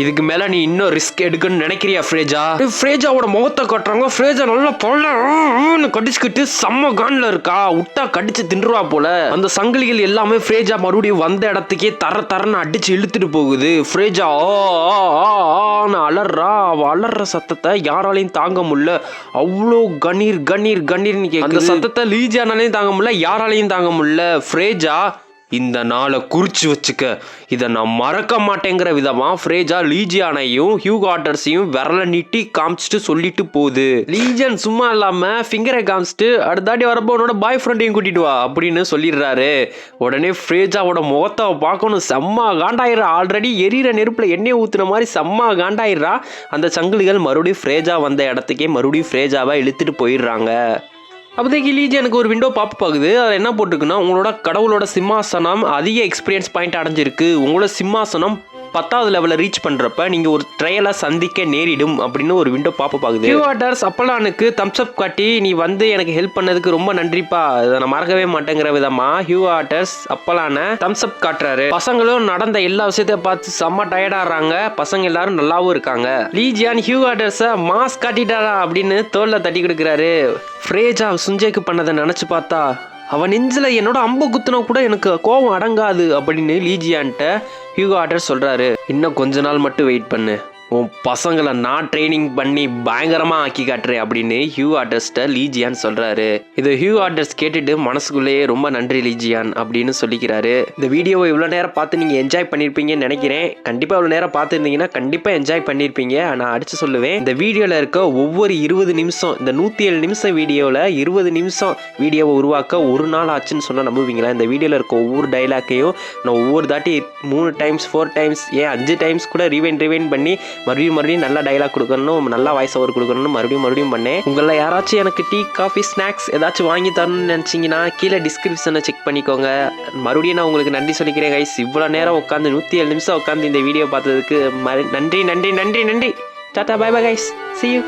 இதுக்கு மேல நீ இன்னும் ரிஸ்க் எடுக்கணும்னு நினைக்கிறியா ஃப்ரேஜா? ஃப்ரேஜாவோட முகத்தை கட்டுறாங்க. ஃப்ரேஜா நல்லா பொண்ணு கடிச்சுக்கிட்டு செம்ம கான்ல இருக்கா. விட்டா கடிச்சு தின்றுவா போல. அந்த சங்கிலிகள் எல்லாமே ஃப்ரேஜா மறுபடியும் வந்த இடத்துக்கே தரன்னு அடிச்சு இழுத்துட்டு போகுது. ஃப்ரேஜா அலறா. அலற சத்தத்தை யாராலையும் தாங்க முடியல. அவ்வளோ கண்ணீர் கண்ணீர் கண்ணீர்னு கேட்குது. அந்த சத்தத்தை லீஜியானாலையும் தாங்க முடியல, யாராலையும் தாங்க முடியல. ஃப்ரேஜா இந்த நாளை குறிச்சு வச்சுக்க, இதை நான் மறக்க மாட்டேங்கிற விதமா ஃப்ரேஜா லீஜியானையும் ஹியூகாடர்ஸையும் விரல நீட்டி காமிச்சிட்டு சொல்லிட்டு போகுது. லீஜியன் சும்மா இல்லாம ஃபிங்கரை காமிச்சிட்டு அடுத்தாடி வரப்போ உன்னோட பாய் ஃப்ரெண்டையும் கூட்டிட்டு வா அப்படின்னு சொல்லிடுறாரு. உடனே ஃப்ரேஜாவோட முகத்தை பார்க்கணும், செம்ம காண்டாயிரா. ஆல்ரெடி எரியிற நெருப்புல எண்ணெய் ஊத்துன மாதிரி செம்ம காண்டாயிரா. அந்த சங்கிலிகள் மறுபடியும் ஃப்ரேஜா வந்த இடத்துக்கே மறுபடியும் ஃப்ரேஜாவை இழுத்துட்டு போயிடுறாங்க. அப்போதைக்கு லீஜியனுக்கு ஒரு விண்டோ பாப் ஆகுது. அதில் என்ன போட்டிருக்குன்னா, உங்களோட கடவுளோட சிம்மாசனம் அதிக எக்ஸ்பீரியன்ஸ் பாயிண்ட் அடைஞ்சிருக்கு. உங்களோட சிம்மாசனம் 10வது லெவலில் ரீச் பண்ணுறப்ப நீங்கள் ஒரு ட்ரையலை சந்திக்க நேரிடும் அப்படின்னு ஒரு விண்டோ பாப்பப் ஆகுது. ஹியூகாடர்ஸ் அப்பலானுக்கு தம்ஸ் அப் காட்டி, நீ வந்து எனக்கு ஹெல்ப் பண்ணதுக்கு ரொம்ப நன்றிப்பா, அதை நான் மறக்கவே மாட்டேங்கிற விதமா ஹியூகாடர்ஸ் அப்பலான தம்ஸ் அப் காட்டுறாரு. பசங்களும் நடந்த எல்லா விஷயத்தையும் பார்த்து செம்ம டயர்டாடுறாங்க. பசங்க எல்லாரும் நல்லாவும் இருக்காங்க. லீஜியான் ஹியூகாடர்ஸை மாஸ் காட்டிட்டாரா அப்படின்னு தோல்ல தட்டி கொடுக்குறாரு. ஃப்ரேஜா சுஞ்சேக்கு பண்ணதை நினச்சி பார்த்தா அவன் நெஞ்சில் என்னோட அம்பு குத்துனா கூட எனக்கு கோபம் அடங்காது அப்படின்னு லீஜியான்ட்ட ஹியூகாடர்ஸ் சொல்கிறாரு. இன்னும் கொஞ்ச நாள் மட்டும் வெயிட் பண்ணு, உன் பசங்களை நான் ட்ரைனிங் பண்ணி பயங்கரமாக ஆக்கி காட்டுறேன் அப்படின்னு ஹியூ ஆர்டர்ஸ்ட்டை லீஜியான் சொல்கிறாரு. இது ஹியூ ஆர்டர்ஸ் கேட்டுட்டு மனசுக்குள்ளேயே ரொம்ப நன்றி லீஜியான் அப்படின்னு சொல்லிக்கிறாரு. இந்த வீடியோவை இவ்வளோ நேரம் பார்த்து நீங்கள் என்ஜாய் பண்ணியிருப்பீங்கன்னு நினைக்கிறேன். கண்டிப்பாக இவ்வளோ நேரம் பார்த்துருந்தீங்கன்னா கண்டிப்பாக என்ஜாய் பண்ணியிருப்பீங்க. நான் அடித்து சொல்லுவேன், இந்த வீடியோவில் இருக்க ஒவ்வொரு 20 நிமிஷம், இந்த 107 நிமிஷம் வீடியோவில் 20 நிமிஷம் வீடியோவை உருவாக்க ஒரு நாள் ஆச்சுன்னு சொன்னால் நம்புவீங்களா? இந்த வீடியோவில் இருக்க ஒவ்வொரு டைலாக்கையும் நான் ஒவ்வொரு தாட்டி 3 டைம்ஸ் 4 டைம்ஸ் ஏன் 5 டைம்ஸ் கூட ரிவைண்ட் பண்ணி மறுபடியும் நல்லா டைலாக் கொடுக்கணும், நல்லா வாய்ஸ் ஓவர் கொடுக்கணும்னு மறுபடியும் பண்ணேன். உங்களை யாராச்சும் எனக்கு டீ காஃபி ஸ்நாக்ஸ் ஏதாச்சும் வாங்கி தரணும்னு நினச்சிங்கன்னா கீழே டிஸ்கிரிப்ஷனை செக் பண்ணிக்கோங்க. மறுபடியும் நான் உங்களுக்கு நன்றி சொல்லிக்கிறேன் கைஸ். இவ்வளோ நேரம் உட்காந்து 107 நிமிஷம் உட்காந்து இந்த வீடியோ பார்த்ததுக்கு நன்றி. டாடா, bye bye guys, see you.